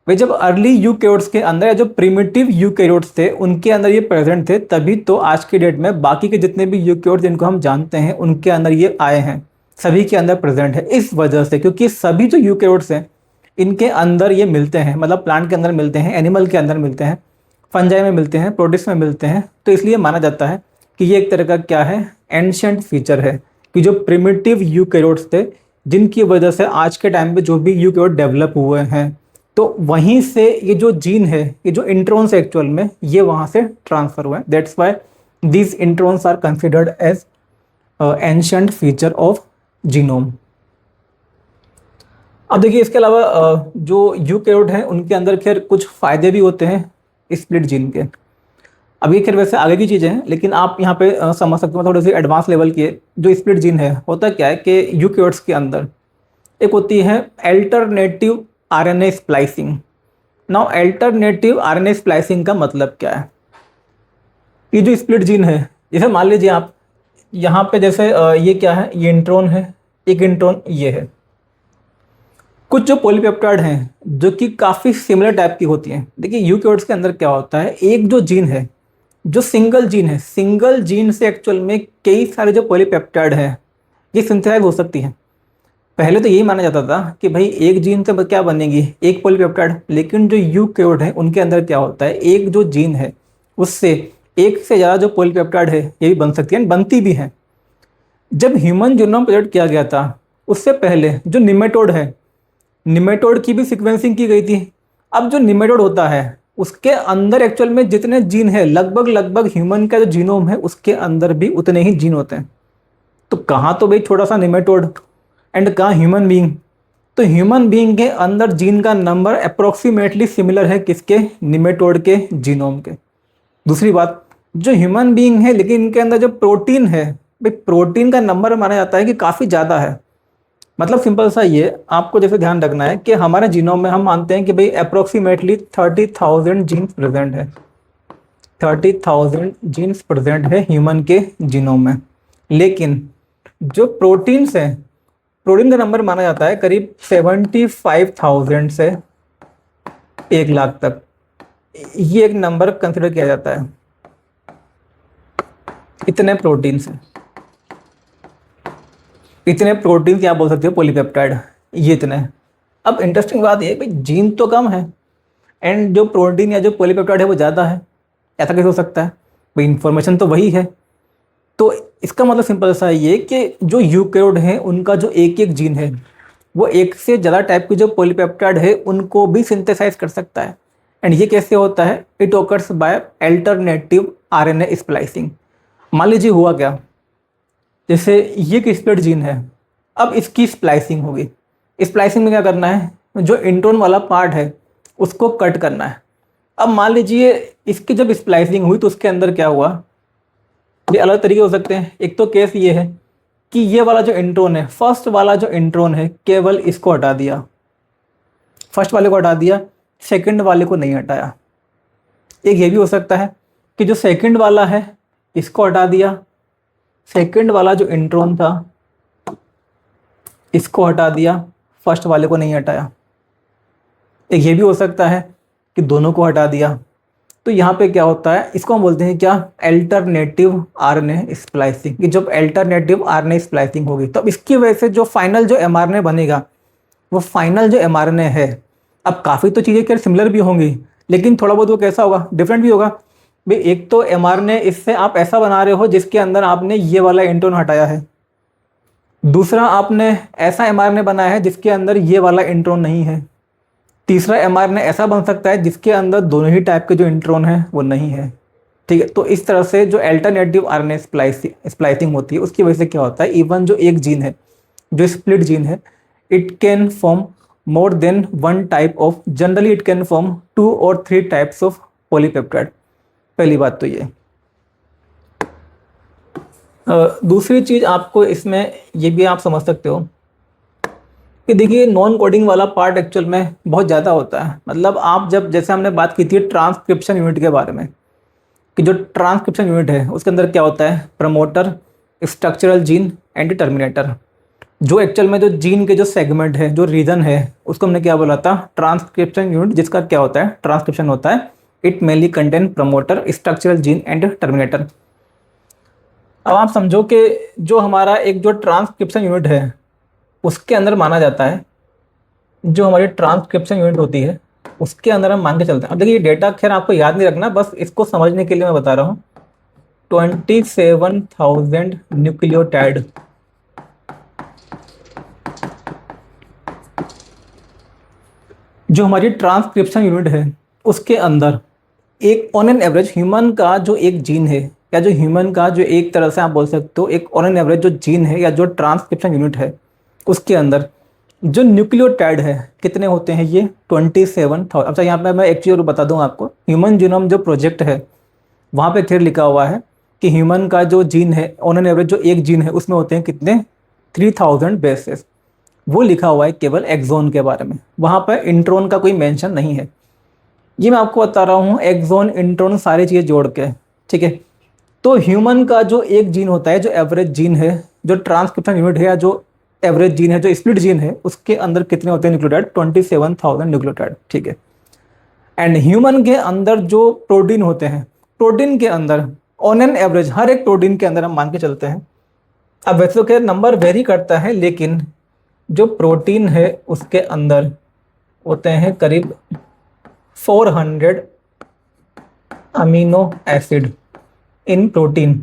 वे जब अर्ली यूकेरियोट्स के अंदर या जो प्रिमिटिव यूकेरियोट्स थे उनके अंदर ये प्रेजेंट थे, तभी तो आज की डेट में बाकी के जितने भी यूकेरियोट्स जिनको हम जानते हैं उनके अंदर ये आए हैं, सभी के अंदर प्रेजेंट है। इस वजह से, क्योंकि सभी जो यूकेरियोट्स हैं इनके अंदर ये मिलते हैं, मतलब प्लांट के अंदर मिलते हैं, एनिमल के अंदर मिलते हैं, फंजाई में मिलते हैं, प्रोटिस्ट में मिलते हैं। तो इसलिए माना जाता है कि ये एक तरह का क्या है, एंशिएंट फीचर है, कि जो प्रिमिटिव यूकेरियोट्स थे जिनकी वजह से आज के टाइम पे जो भी यूकेरियोट डेवलप हुए हैं, तो वहीं से ये जो जीन है, ये जो इंट्रॉन्स एक्चुअल में ये वहाँ से ट्रांसफर हुए हैं। That's why these introns are considered as ancient feature of genome. अब देखिए इसके अलावा जो यूकेरियोट हैं उनके अंदर खैर कुछ फ़ायदे भी होते हैं स्प्लिट जीन के। अब ये खैर वैसे आगे की चीज़ें हैं, लेकिन आप यहाँ पे समझ सकते हो थोड़ी सी एडवांस लेवल की है। जो स्प्लिट जीन है, होता क्या है कि यूकेरियोट्स के अंदर एक होती है alternative RNA splicing. Now alternative RNA splicing का मतलब क्या है, ये जो स्प्लिट जीन है, जैसे मान लीजिए आप यहाँ पे जैसे ये क्या है, ये इंट्रॉन है, एक इंट्रॉन ये है। कुछ जो पॉलीपेप्टाइड हैं जो कि काफ़ी सिमिलर टाइप की होती हैं। देखिए यूकेरियोट्स के अंदर क्या होता है, एक जो जीन है, जो सिंगल जीन है, सिंगल जीन से एक्चुअल में कई सारे जो पॉलीपेप्टाइड है ये सिंथेसाइज हो सकती हैं। पहले तो यही माना जाता था कि भाई एक जीन से क्या बनेगी, एक पॉलीपेप्टाइड। लेकिन जो यूकेरियोट है उनके अंदर क्या होता है, एक जो जीन है उससे एक से ज़्यादा जो पॉलीपेप्टाइड है ये भी बन सकती है, बनती भी हैं। जब ह्यूमन जीनोम प्रोजेक्ट किया गया था उससे पहले जो निमेटोड है, निमेटोड की भी सीक्वेंसिंग की गई थी। अब जो निमेटोड होता है उसके अंदर एक्चुअल में जितने जीन है लगभग लगभग ह्यूमन का जो जीनोम है उसके अंदर भी उतने ही जीन होते हैं। तो कहाँ तो भाई छोटा सा निमेटोड एंड कहाँ ह्यूमन बीइंग। तो ह्यूमन बीइंग के अंदर जीन का नंबर अप्रोक्सीमेटली सिमिलर है किसके, निमेटोड के जीनोम के। दूसरी बात, जो ह्यूमन बीइंग है लेकिन इनके अंदर जो प्रोटीन है, भाई प्रोटीन का नंबर माना जाता है कि काफ़ी ज़्यादा है। मतलब सिंपल सा ये आपको जैसे ध्यान रखना है कि हमारे जीनोम में हम मानते हैं कि भाई अप्रोक्सीमेटली 30,000 जीन्स प्रेजेंट है, 30,000 जीन्स प्रेजेंट है ह्यूमन के जीनोम में। लेकिन जो प्रोटीन्स हैं, प्रोटीन का नंबर माना जाता है करीब 75,000 से 1 लाख तक। ये एक नंबर कंसिडर किया जाता है। इतने प्रोटीन्स हैं, इतने प्रोटीन्स या बोल सकते हो पॉलीपेप्टाइड, ये इतने। अब इंटरेस्टिंग बात ये भाई जीन तो कम है एंड जो प्रोटीन या जो पॉलीपेप्टाइड है वो ज़्यादा है, ऐसा कैसे हो सकता है? भाई इंफॉर्मेशन तो वही है। तो इसका मतलब सिंपल सा ये कि जो यूकैरियोट है उनका जो एक एक जीन है वो एक से ज़्यादा टाइप की जो पॉलीपेप्टाइड है उनको भी सिंथेसाइज कर सकता है। एंड ये कैसे होता है? It occurs by alternative RNA splicing. मान लीजिए हुआ क्या, जैसे ये एक स्प्लिट जीन है, अब इसकी स्प्लाइसिंग होगी। स्प्लाइसिंग में क्या करना है, जो इंट्रोन वाला पार्ट है उसको कट करना है। अब मान लीजिए इसकी जब स्प्लाइसिंग हुई तो उसके अंदर क्या हुआ, ये अलग तरीके हो सकते हैं। एक तो केस ये है कि ये वाला जो इंट्रोन है, फर्स्ट वाला जो इंट्रोन है केवल इसको हटा दिया, फर्स्ट वाले को हटा दिया, सेकंड वाले को नहीं हटाया। एक ये भी हो सकता है कि जो सेकंड वाला है इसको हटा दिया, सेकंड वाला जो इंट्रोन था इसको हटा दिया, फर्स्ट वाले को नहीं हटाया। एक ये भी हो सकता है कि दोनों को हटा दिया। तो यहाँ पे क्या होता है, इसको हम बोलते हैं क्या, अल्टरनेटिव आरएनए स्प्लाइसिंग। कि जब अल्टरनेटिव आरएनए स्प्लाइसिंग होगी तो अब इसकी वजह से जो फाइनल जो एमआरएनए बनेगा, वो फाइनल जो एमआरएनए है, अब काफ़ी तो चीज़ें क्या सिमिलर भी होंगी लेकिन थोड़ा बहुत वो कैसा होगा, डिफरेंट भी होगा। भाई एक तो एमआरएनए इससे आप ऐसा बना रहे हो जिसके अंदर आपने ये वाला इंट्रोन हटाया है, दूसरा आपने ऐसा एमआरएनए बनाया है जिसके अंदर ये वाला इंट्रोन नहीं है, तीसरा एमआरएनए ऐसा बन सकता है जिसके अंदर दोनों ही टाइप के जो इंट्रोन है वो नहीं है। ठीक है, तो इस तरह से जो अल्टरनेटिव आरएनए स्प्लाइसिंग होती है उसकी वजह से क्या होता है, इवन जो एक जीन है, जो स्प्लिट जीन है, it can form more than one type of, generally it can form 2 और 3 टाइप्स ऑफ पॉलीपेप्टाइड। पहली बात तो ये। दूसरी चीज़ आपको इसमें ये भी आप समझ सकते हो कि देखिए नॉन कोडिंग वाला पार्ट एक्चुअल में बहुत ज़्यादा होता है। मतलब आप जब, जैसे हमने बात की थी ट्रांसक्रिप्शन यूनिट के बारे में, कि जो ट्रांसक्रिप्शन यूनिट है उसके अंदर क्या होता है, promoter, structural gene and terminator. जो एक्चुअल में जो जीन के जो सेगमेंट है, जो रीजन है, उसको हमने क्या बोला था, ट्रांसक्रिप्शन यूनिट, जिसका क्या होता है, ट्रांसक्रिप्शन होता है। It mainly contain promoter, structural gene and terminator. अब आप समझो कि जो हमारा एक जो ट्रांसक्रिप्शन यूनिट है उसके अंदर माना जाता है, जो हमारी ट्रांसक्रिप्शन यूनिट होती है उसके अंदर हम मान के चलते हैं। अब देखिए ये डेटा खैर आपको याद नहीं रखना, बस इसको समझने के लिए मैं बता रहा हूँ। 27,000 न्यूक्लियोटाइड, जो हमारी ट्रांसक्रिप्शन यूनिट है उसके अंदर एक ऑन एन एवरेज ह्यूमन का जो एक जीन है, या जो ह्यूमन का जो एक तरह से आप बोल सकते हो एक ऑन एन एवरेज जो जीन है या जो ट्रांसक्रिप्शन यूनिट है उसके अंदर जो न्यूक्लियोटाइड है कितने होते हैं, ये 27,000। अच्छा यहाँ पे मैं एक चीज़ और बता दूँ आपको, ह्यूमन जीनोम जो प्रोजेक्ट है वहाँ पे क्लियर लिखा हुआ है कि ह्यूमन का जो जीन है ऑन एन एवरेज जो एक जीन है उसमें होते हैं कितने, 3000 बेसेस। वो लिखा हुआ है केवल एक्सोन के बारे में, वहाँ पर इंट्रोन का कोई मेंशन नहीं है। ये मैं आपको बता रहा हूँ एक्सोन इंट्रोन सारी चीज़ें जोड़ के। ठीक है, तो ह्यूमन का जो एक जीन होता है, जो एवरेज जीन है, जो ट्रांसक्रिप्शन यूनिट है या जो एवरेज जीन है, जो स्प्लिट जीन है, उसके अंदर कितने होते हैं न्यूक्लियोटाइड, 27,000 न्यूक्लियोटाइड। ठीक है, एंड ह्यूमन के अंदर जो प्रोटीन होते हैं, प्रोटीन के अंदर ऑन एन एवरेज हर एक प्रोटीन के अंदर हम मान के चलते हैं, अब वैसे तो खैर नंबर वेरी करता है, लेकिन जो प्रोटीन है उसके अंदर होते हैं करीब 400 अमीनो एसिड इन प्रोटीन।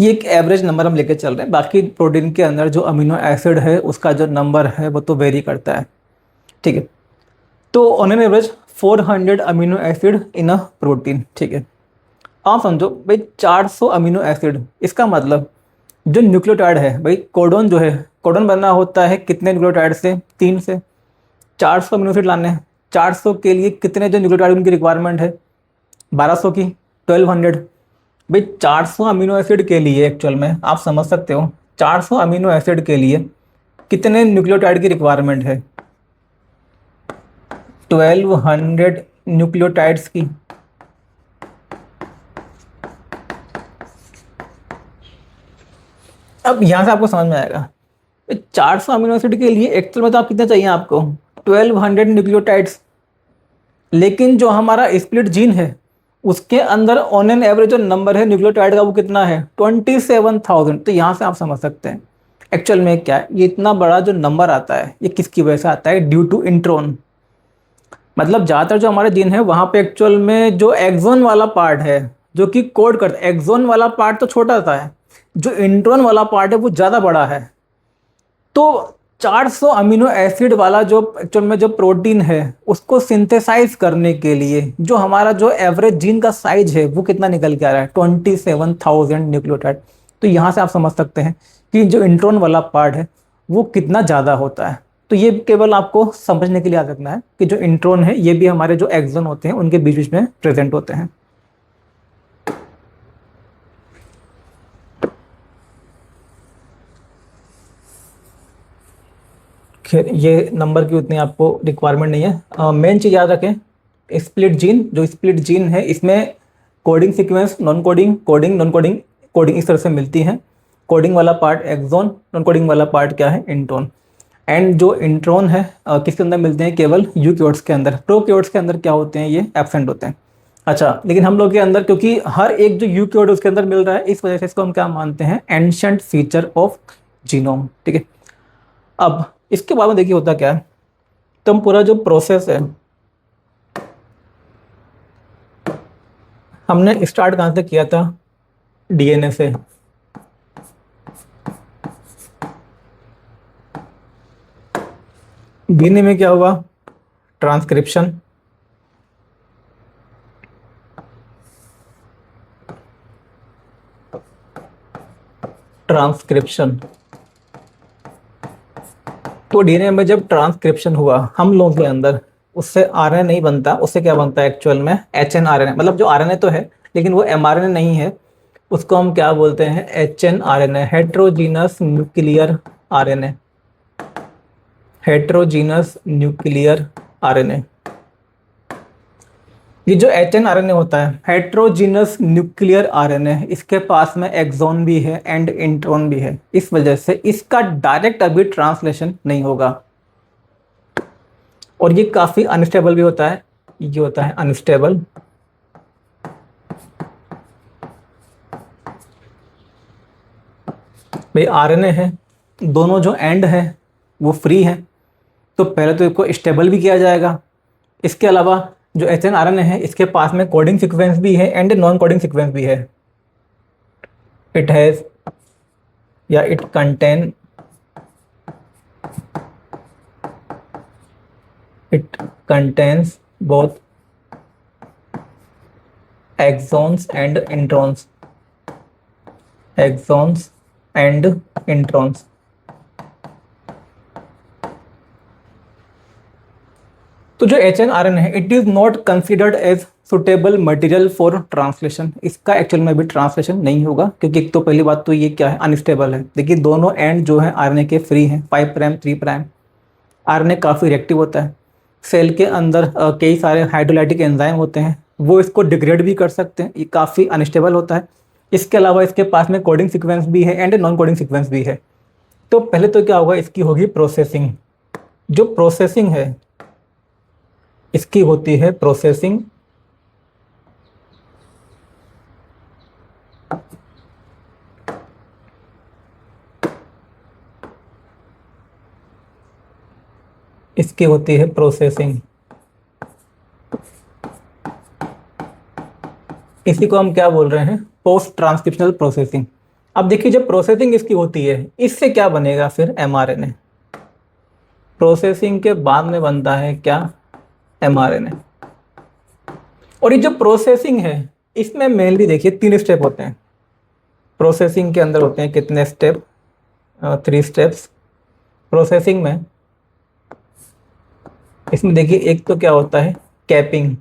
ये एक एवरेज नंबर हम लेके चल रहे हैं, बाकी प्रोटीन के अंदर जो अमीनो एसिड है उसका जो नंबर है वो तो वेरी करता है, ठीक है। तो on an average 400 amino acid in a protein, ठीक है। आप समझो भाई 400 अमीनो एसिड, इसका मतलब जो न्यूक्लियोटाइड है भाई, कोडोन जो है, कोडोन बना होता है कितने न्यूक्लियोटाइड से, 3 से। 400 अमीनो एसिड लाने हैं, 400 के लिए कितने जो न्यूक्लियोटाइड उनकी रिक्वायरमेंट है, 1200 की, 1200। भाई 400 अमीनो एसिड के लिए एक्चुअल में आप समझ सकते हो 400 अमीनो एसिड के लिए कितने न्यूक्लियोटाइड की रिक्वायरमेंट है, 1200 न्यूक्लियोटाइड्स की। अब यहां से आपको समझ में आएगा 400 अमीनो एसिड के लिए एक्चुअल में तो आप कितने चाहिए आपको, 1200 न्यूक्लियोटाइड्स। लेकिन जो हमारा स्प्लिट जीन है उसके अंदर ऑन एन एवरेज जो नंबर है न्यूक्लियोटाइड का वो कितना है, 27,000। तो यहाँ से आप समझ सकते हैं एक्चुअल में क्या है, ये इतना बड़ा जो नंबर आता है ये किसकी वजह से आता है, ड्यू टू इंट्रॉन। मतलब ज़्यादातर जो हमारे जीन है वहाँ पे एक्चुअल में जो एक्सोन वाला पार्ट है जो कि कोड करता है, एक्सोन वाला पार्ट तो छोटा सा है, जो इंट्रॉन वाला पार्ट है वो ज़्यादा बड़ा है। तो 400 अमीनो एसिड वाला जो एक्चुअल में जो प्रोटीन है उसको सिंथेसाइज करने के लिए जो हमारा जो एवरेज जीन का साइज है वो कितना निकल के आ रहा है, 27,000 न्यूक्लियोटाइड। तो यहाँ से आप समझ सकते हैं कि जो इंट्रॉन वाला पार्ट है वो कितना ज़्यादा होता है। तो ये केवल आपको समझने के लिए याद रखना है कि जो इंट्रॉन है ये भी हमारे जो एक्सोन होते हैं उनके बीच बीच में प्रेजेंट होते हैं। खैर ये नंबर की उतनी आपको रिक्वायरमेंट नहीं है। मेन चीज़ याद रखें, स्प्लिट जीन, जो स्प्लिट जीन है इसमें coding sequence, non coding, coding, non coding, coding इस तरह से मिलती है। कोडिंग वाला पार्ट एक्सोन, नॉन कोडिंग वाला पार्ट क्या है, इंट्रॉन। एंड जो इंट्रॉन है किसके अंदर मिलते हैं, केवल यूकैरियोट्स के अंदर। प्रोकैरियोट्स के अंदर क्या होते हैं, ये एब्सेंट होते हैं। अच्छा, लेकिन हम लोग के अंदर क्योंकि हर एक जो यूकैरियोट उसके अंदर मिल रहा है इस वजह से इसको हम क्या मानते हैं, एंशिएंट फीचर ऑफ जीनोम, ठीक है। अब इसके बाद में देखिए होता क्या है, तो हम पूरा जो प्रोसेस है हमने स्टार्ट कहाँ से किया था, डीएनए से। डीएनए में क्या हुआ, ट्रांसक्रिप्शन, ट्रांसक्रिप्शन। तो डीएनए में जब ट्रांसक्रिप्शन हुआ हम लोगों के अंदर, उससे आरएनए नहीं बनता, उससे क्या बनता है एक्चुअल में, एचएनआरएनए। मतलब जो आरएनए तो है लेकिन वो एमआरएनए नहीं है, उसको हम क्या बोलते हैं, hnRNA, heterogeneous nuclear RNA, heterogeneous nuclear RNA. ये जो एचएनआरएनए होता है, हेट्रोजीनस न्यूक्लियर आरएनए, इसके पास में एक्सोन भी है एंड इंट्रॉन भी है, इस वजह से इसका डायरेक्ट अभी ट्रांसलेशन नहीं होगा। और ये काफी अनस्टेबल भी होता है, ये होता है अनस्टेबल। भाई आरएनए है, दोनों जो एंड है वो फ्री है, तो पहले तो इसको स्टेबल भी किया जाएगा। इसके अलावा जो एचएनआरएनए है इसके पास में कोडिंग सीक्वेंस भी है एंड नॉन कोडिंग सीक्वेंस भी है। इट हैज या it contain, it contains both exons and introns, exons and introns. तो जो एचएनआरएनए है it is not considered as suitable material for translation. इसका एक्चुअल में भी ट्रांसलेशन नहीं होगा क्योंकि एक तो पहली बात तो ये क्या है, अनस्टेबल है। देखिए दोनों एंड जो है आरएनए के फ्री हैं, 5 प्राइम 3 प्राइम। आरएनए काफ़ी रिएक्टिव होता है, सेल के अंदर कई सारे हाइड्रोलाइटिक एंजाइम होते हैं वो इसको डिग्रेड भी कर सकते हैं, ये काफ़ी अनस्टेबल होता है। इसके अलावा इसके पास में कोडिंग सीक्वेंस भी है एंड नॉन कोडिंग सीक्वेंस भी है। तो पहले तो क्या होगा, इसकी होगी प्रोसेसिंग। जो प्रोसेसिंग है इसकी होती है प्रोसेसिंग। इसकी होती है प्रोसेसिंग। इसी को हम क्या बोल रहे हैं, पोस्ट ट्रांसक्रिप्शनल प्रोसेसिंग। अब देखिए जब प्रोसेसिंग इसकी होती है इससे क्या बनेगा फिर mRNA। प्रोसेसिंग के बाद में बनता है क्या, mRNA। और ये जो प्रोसेसिंग है इसमें मेनली देखिए 3 स्टेप होते हैं। प्रोसेसिंग के अंदर होते हैं कितने स्टेप, 3 स्टेप्स प्रोसेसिंग में। इसमें देखिए एक तो क्या होता है कैपिंग।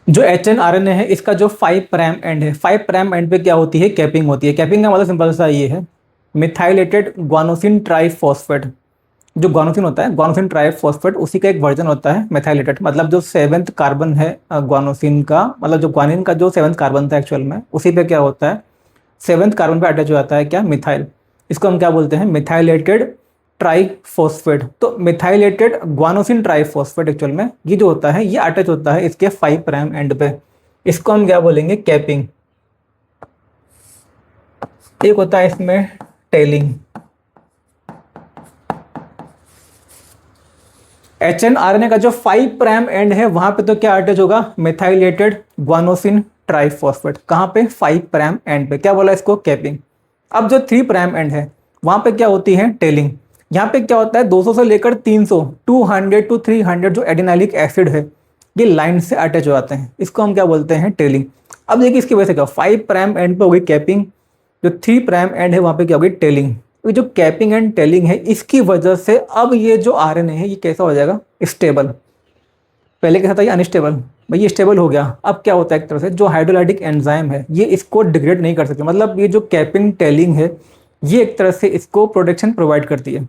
जो HNRNA है इसका जो 5 प्राइम एंड है, 5 प्राइम एंड पे क्या होती है, कैपिंग होती है। कैपिंग का मतलब सिंपल सा ये है, मिथाइलेटेड ग्वानोसिन ट्राइफॉस्फेट। जो ग्वानोसिन होता है, ग्वानोसिन ट्राइफॉस्फेट, उसी का एक वर्जन होता है मेथाइलेटेड। मतलब जो 7th कार्बन है ग्वानोसिन का, मतलब जो ग्वानिन का जो 7th कार्बन था एक्चुअल में, उसी पे क्या होता है 7th कार्बन पे अटैच हो जाता है क्या, मिथाइल। इसको हम क्या बोलते हैं, मिथाइलेटेड ट्राइफॉस्फेट। तो मिथाइलेटेड ग्वानोसिन ट्राइफॉस्फेट एक्चुअल में ये जो होता है ये अटैच होता है इसके 5 प्राइम एंड पे। इसको हम क्या बोलेंगे, कैपिंग। एक होता है इसमें टेलिंग। HNRNA का जो 5 प्राइम एंड है वहां पे तो क्या अटैच होगा, मिथाइलेटेड ग्वानोसिन ट्राइफॉस्फेट। कहां पे, 5 प्राइम एंड पे, क्या बोला इसको, कैपिंग। अब जो 3 प्राइम एंड है वहां पे क्या होती है, टेलिंग। यहाँ पे क्या होता है 200 से लेकर 300, 200 to 300 जो एडिनाइलिक एसिड है ये लाइन से अटैच हो जाते हैं, इसको हम क्या बोलते हैं, टेलिंग। अब देखिए इसकी वजह से क्या, 5 प्राइम एंड पे हो गई कैपिंग, जो 3 प्राइम एंड है वहां पे क्या हो गई, टेलिंग। ये जो कैपिंग एंड टेलिंग है इसकी वजह से अब ये जो आरएनए है ये कैसा हो जाएगा, स्टेबल। पहले कैसा था ये, अनस्टेबल। भाई ये स्टेबल हो गया। अब क्या होता है, एक तरह से जो हाइड्रोलाइटिक एंजाइम है ये इसको डिग्रेड नहीं कर सकते। मतलब ये जो कैपिंग टेलिंग है ये एक तरह से इसको प्रोटेक्शन प्रोवाइड करती है।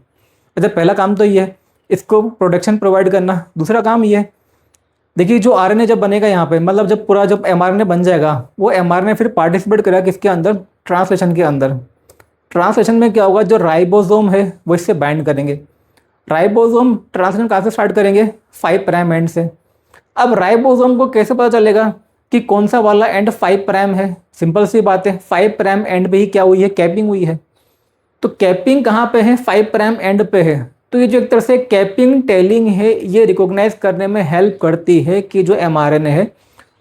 अच्छा, पहला काम तो ये है इसको प्रोटेक्शन प्रोवाइड करना। दूसरा काम ये है, देखिए जो आरएनए जब बनेगा यहाँ पे, मतलब जब पूरा जब एमआरएनए बन जाएगा, वो एमआरएनए फिर पार्टिसिपेट करेगा किसके अंदर, ट्रांसलेशन के अंदर। ट्रांसलेशन में क्या होगा, जो राइबोसोम है वो इससे बाइंड करेंगे। राइबोसोम ट्रांसलेशन कहाँ से स्टार्ट करेंगे, 5 प्राइम एंड से। अब राइबोसोम को कैसे पता चलेगा कि कौन सा वाला एंड 5 प्राइम है, सिंपल सी बात है, 5 प्राइम एंड पे ही क्या हुई है, कैपिंग हुई है। तो कैपिंग कहाँ पे है, 5 प्राइम एंड पे है। तो ये जो एक तरह से कैपिंग टेलिंग है ये रिकॉग्नाइज करने में हेल्प करती है कि जो एमआरएनए है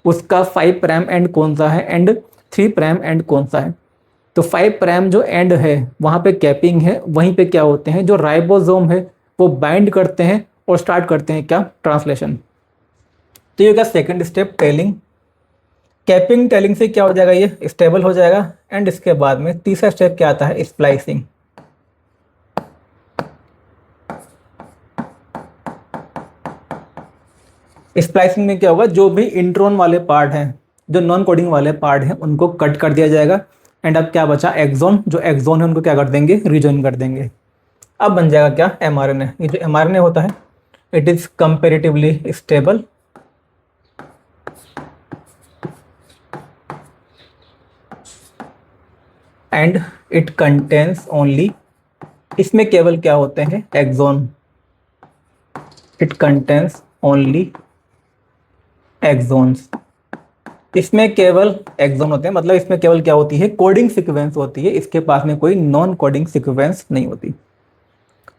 उसका 5 प्राइम एंड कौन सा है एंड 3 प्राइम एंड कौन सा है। तो 5 प्राइम जो एंड है वहाँ पे कैपिंग है, वहीं पे क्या होते हैं जो राइबोसोम है वो बाइंड करते हैं और स्टार्ट करते हैं क्या, ट्रांसलेशन। तो ये क्या, second step telling. Capping telling से क्या हो जाएगा, ये स्टेबल हो जाएगा। एंड इसके बाद में तीसरा स्टेप क्या आता है, स्प्लाइसिंग। स्प्लाइसिंग में क्या होगा, जो भी इंट्रोन वाले पार्ट हैं, जो नॉन कोडिंग वाले पार्ट हैं उनको कट कर दिया जाएगा। एंड अब क्या बचा, एक्सोन। जो एक्सोन है उनको क्या कर देंगे, रिजॉइन कर देंगे। अब बन जाएगा क्या, एमआरएनए। ये जो एमआरएनए होता है it is comparatively stable and it contains only, इसमें केवल क्या होते हैं, exon. It contains only exons. इसमें केवल एक्सोन होते हैं, मतलब इसमें केवल क्या होती है, कोडिंग सीक्वेंस होती है, इसके पास में कोई नॉन कोडिंग सीक्वेंस नहीं होती।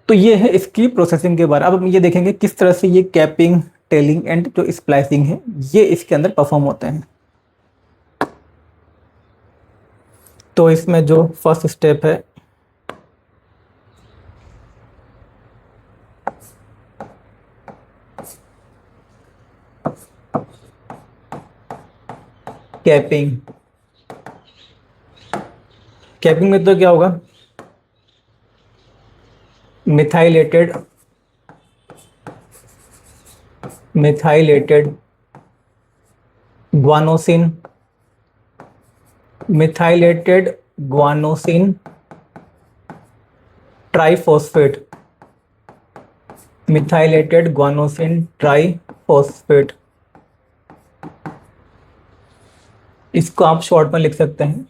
तो ये है इसकी प्रोसेसिंग के बारे में। अब हम ये देखेंगे किस तरह से ये कैपिंग टेलिंग एंड जो स्प्लाइसिंग है ये इसके अंदर परफॉर्म होते हैं। तो इसमें जो फर्स्ट स्टेप है, कैपिंग। कैपिंग में तो क्या होगा, methylated guanosine, methylated guanosine triphosphate, methylated guanosine triphosphate. इसको आप शॉर्ट में लिख सकते हैं,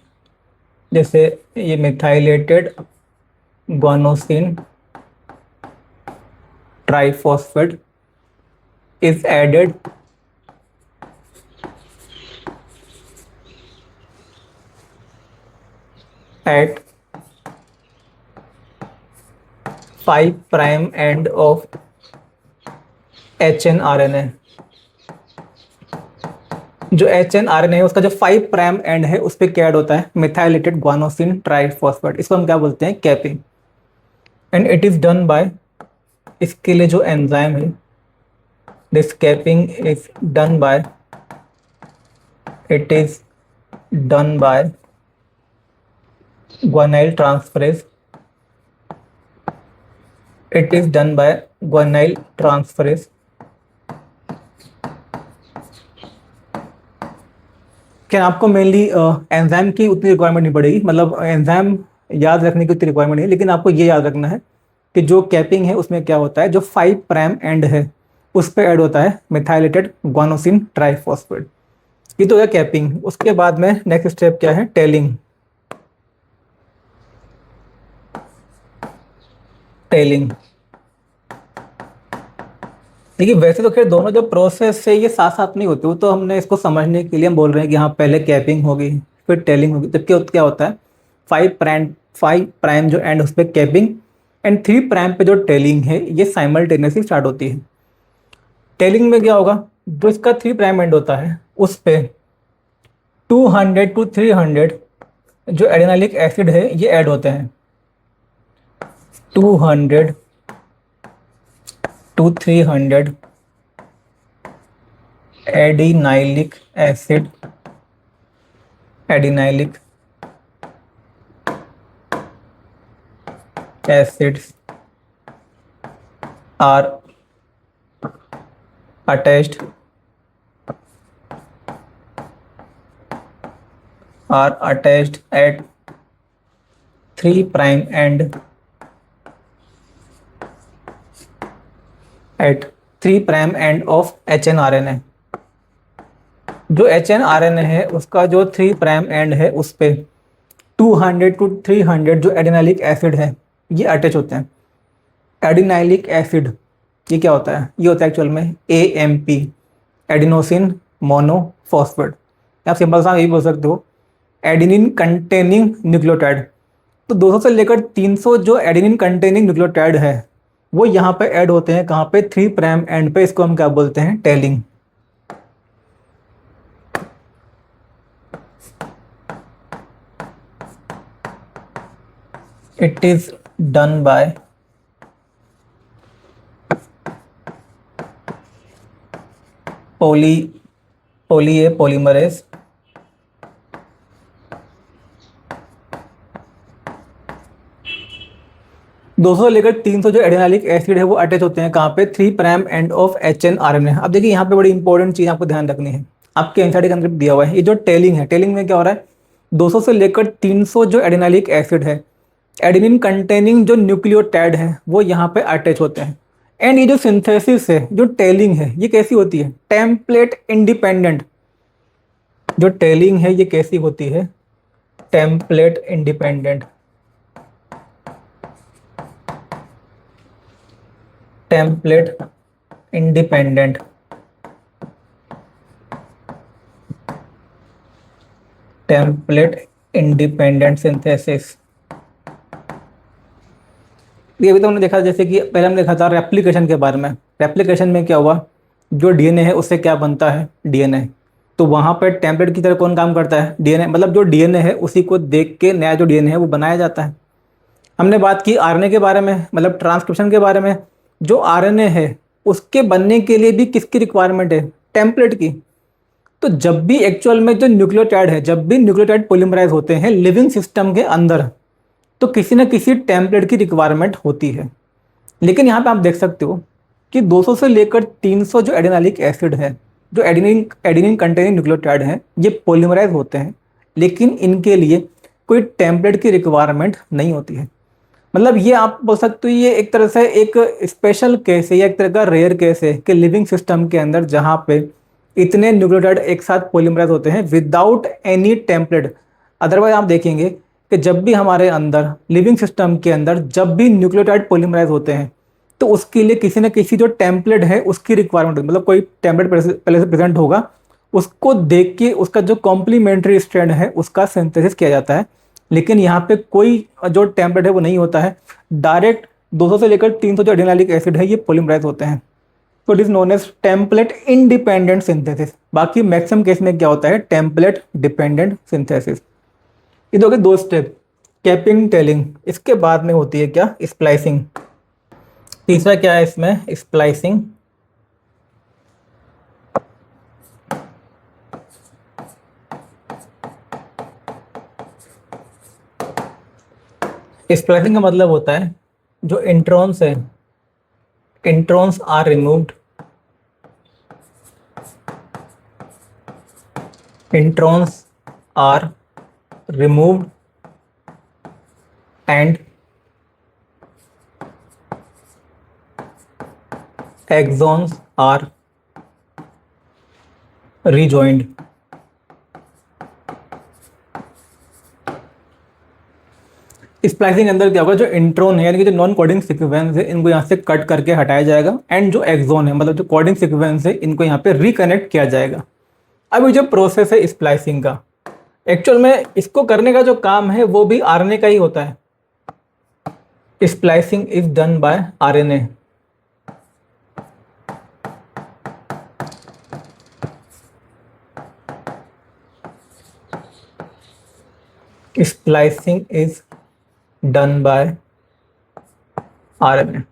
जैसे ये methylated guanosine triphosphate is added at 5 prime end of HNRNA। जो HNRNA है उसका जो 5 प्राइम एंड है उस पर क्या ऐड होता है, मिथाइलेटेड ग्वानोसिन ट्राइफॉस्फेट, इसको हम क्या बोलते हैं, capping. And it is done by, इसके लिए जो एंजाइम है, this capping is done by, it is done by guanyl transferase, it is done by guanyl transferase। क्या आपको मेनली एंजाइम की उतनी रिक्वायरमेंट नहीं पड़ेगी, मतलब एंजाइम याद रखने की उतनी रिक्वायरमेंट नहीं है, लेकिन आपको ये याद रखना है कि जो कैपिंग है उसमें क्या होता है, जो 5 प्राइम एंड है उस पर ऐड होता है मिथाइलेटेड ग्वानोसिन ट्राइफॉस्फेट। ये तो है कैपिंग। उसके बाद में नेक्स्ट स्टेप क्या है, टेलिंग। टेलिंग देखिए, वैसे तो खैर दोनों जो प्रोसेस है ये साथ साथ नहीं होते, वो तो हमने इसको समझने के लिए हम बोल रहे हैं कि हाँ पहले कैपिंग होगी फिर टेलिंग होगी। तो क्या होता है, 5 प्राइम जो एंड उस पर कैपिंग एंड 3 प्राइम पे जो टेलिंग है ये साइमल्टेनियसली स्टार्ट होती है। टेलिंग में क्या होगा, जो इसका 3 प्राइम एंड होता है उस पे 200 to 300 जो एडेनालिक एसिड है ये ऐड होते हैं। 200 to 300 adenylic acid, adenylic acids are attached at 3 prime end, at 3 prime end of HNRNA। जो HNRNA है उसका जो 3 प्राइम एंड है उस पे 200 to 300 जो एडिनाइलिक एसिड है ये अटैच होते हैं। एडिनाइलिक एसिड ये क्या होता है, ये होता है एक्चुअल में AMP, एडिनोसिन मोनोफॉस्फेट। आप सिंपल सा यही बोल सकते हो एडिनिन कंटेनिंग न्यूक्लियोटाइड। तो 200 से लेकर 300 जो एडिनिन कंटेनिंग न्यूक्लियोटाइड है वो यहाँ पे ऐड होते हैं, कहाँ पे, 3 प्राइम एंड पे। इसको हम क्या बोलते हैं, telling. It is done by polymerase, दो सौ लेकर 300 जो एडेनालिक एसिड है वो अटैच होते हैं कहाँ पे, 3 प्राइम एंड ऑफ HNRNA। अब देखिए यहाँ पे बड़ी इंपॉर्टेंट चीज आपको ध्यान रखनी है, आपके एनसीईआरटी के अंदर दिया हुआ है। ये जो टेलिंग है, टेलिंग में क्या हो रहा है, 200 से लेकर 300 जो एडेनालिक एसिड है, एडेनिन कंटेनिंग जो न्यूक्लियोटाइड है वो यहाँ पे अटैच होते हैं। एंड ये जो सिंथेसिस है, जो टेलिंग है, ये कैसी होती है, टेम्पलेट इंडिपेंडेंट। जो टेलिंग है ये कैसी होती है, template independent. Template independent. Template independent synthesis. ये अभी तो हमने देखा, जैसे कि पहले हमने देखा था रेप्लिकेशन के बारे में। रेप्लिकेशन में क्या हुआ, जो डीएनए है उससे क्या बनता है, डीएनए। तो वहाँ पर टेम्पलेट की तरह कौन काम करता है, डीएनए। मतलब जो डीएनए है उसी को देख के नया जो डीएनए है वो बनाया जाता है। हमने बात की आरएनए के बारे में, मतलब ट्रांसक्रिप्शन के बारे में। जो आरएनए है उसके बनने के लिए भी किसकी रिक्वायरमेंट है, टेम्पलेट की। तो जब भी एक्चुअल में जो न्यूक्लियोटाइड है, जब भी न्यूक्लियोटाइड पॉलीमराइज होते हैं लिविंग सिस्टम के अंदर, तो किसी न किसी टेम्पलेट की रिक्वायरमेंट होती है। लेकिन यहाँ पे आप देख सकते हो कि 200 से लेकर 300 जो एडिनालिक एसिड है, जो एडिनिन कंटेनिंग न्यूक्लियोटाइड है, ये पॉलीमराइज होते हैं, लेकिन इनके लिए कोई टेम्पलेट की रिक्वायरमेंट नहीं होती है। मतलब ये आप बोल सकते हो ये एक तरह से एक स्पेशल केस है या एक तरह का रेयर केस है कि लिविंग सिस्टम के अंदर जहाँ पे इतने न्यूक्लियोटाइड एक साथ पॉलीमराइज होते हैं विदाउट एनी टेम्पलेट। अदरवाइज आप देखेंगे कि जब भी हमारे अंदर लिविंग सिस्टम के अंदर जब भी न्यूक्लियोटाइड पॉलीमराइज होते हैं तो उसके लिए किसी न किसी जो टेम्पलेट है उसकी रिक्वायरमेंट होती है। मतलब कोई टेम्पलेट पहले से प्रेजेंट होगा, उसको देख के उसका जो कॉम्प्लीमेंट्री स्ट्रैंड है उसका सिंथेसिस किया जाता है। लेकिन यहाँ पे कोई जो टेम्पलेट है वो नहीं होता है, डायरेक्ट 200 से लेकर 300 जो एडिनाइलिक एसिड है ये पॉलीमराइज होते हैं। तो it is known as template independent synthesis. बाकी मैक्सिमम केस में क्या होता है, टेम्पलेट डिपेंडेंट सिंथेसिस। ये तो हो गए दो स्टेप, कैपिंग टेलिंग। इसके बाद में होती है क्या, स्प्लाइसिंग। तीसरा क्या है इसमें, स्प्लाइसिंग। स्प्लाइसिंग का मतलब होता है जो इंट्रॉन्स है, introns are removed, introns are removed and axons are rejoined। स्प्लाइसिंग के अंदर क्या होगा, जो इंट्रोन है यानी कि जो नॉन कोडिंग सीक्वेंस है इनको यहाँ से कट करके हटाया जाएगा, एंड जो एक्सोन है मतलब जो कोडिंग सीक्वेंस है इनको यहाँ पे रिकनेक्ट किया जाएगा। अब ये जो प्रोसेस है स्प्लाइसिंग का, एक्चुअल में इसको करने का जो काम है वो भी आरएनए का ही होता है। Splicing is done by RNA. Splicing is done by RNA.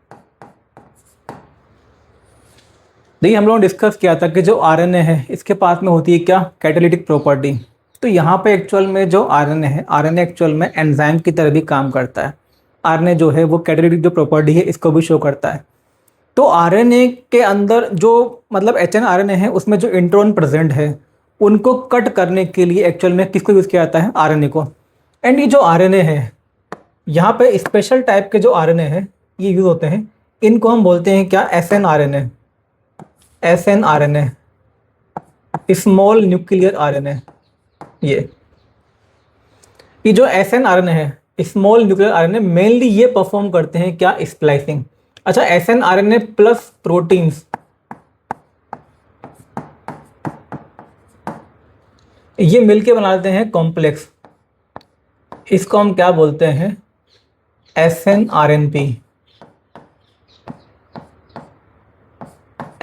देखिए हम लोगों ने डिस्कस किया था कि जो आरएनए है इसके पास में होती है क्या, कैटालिटिक प्रॉपर्टी। तो यहाँ पे एक्चुअल में जो आरएनए है, आरएनए एक्चुअल में एंजाइम की तरह भी काम करता है। आरएनए जो है वो कैटालिटिक जो प्रॉपर्टी है इसको भी शो करता है। तो आरएनए के अंदर जो मतलब एचएनआरएनए है उसमें जो इंट्रॉन प्रेजेंट है उनको कट करने के लिए एक्चुअल में किसको यूज़ किया जाता है, आरएनए को। एंड ये जो आरएनए है यहाँ पे स्पेशल टाइप के जो आरएनए है ये यूज होते हैं, इनको हम बोलते हैं क्या, एसएनआरएनए। एसएनआरएनए, स्मॉल न्यूक्लियर आरएनए। ये जो एसएनआरएनए है, स्मॉल न्यूक्लियर आरएनए, मेनली ये परफॉर्म करते हैं क्या, स्प्लाइसिंग। अच्छा, एसएनआरएनए प्लस प्रोटीन्स, ये मिलके बनाते हैं कॉम्प्लेक्स, इसको हम क्या बोलते हैं, एसएनआरएनपी।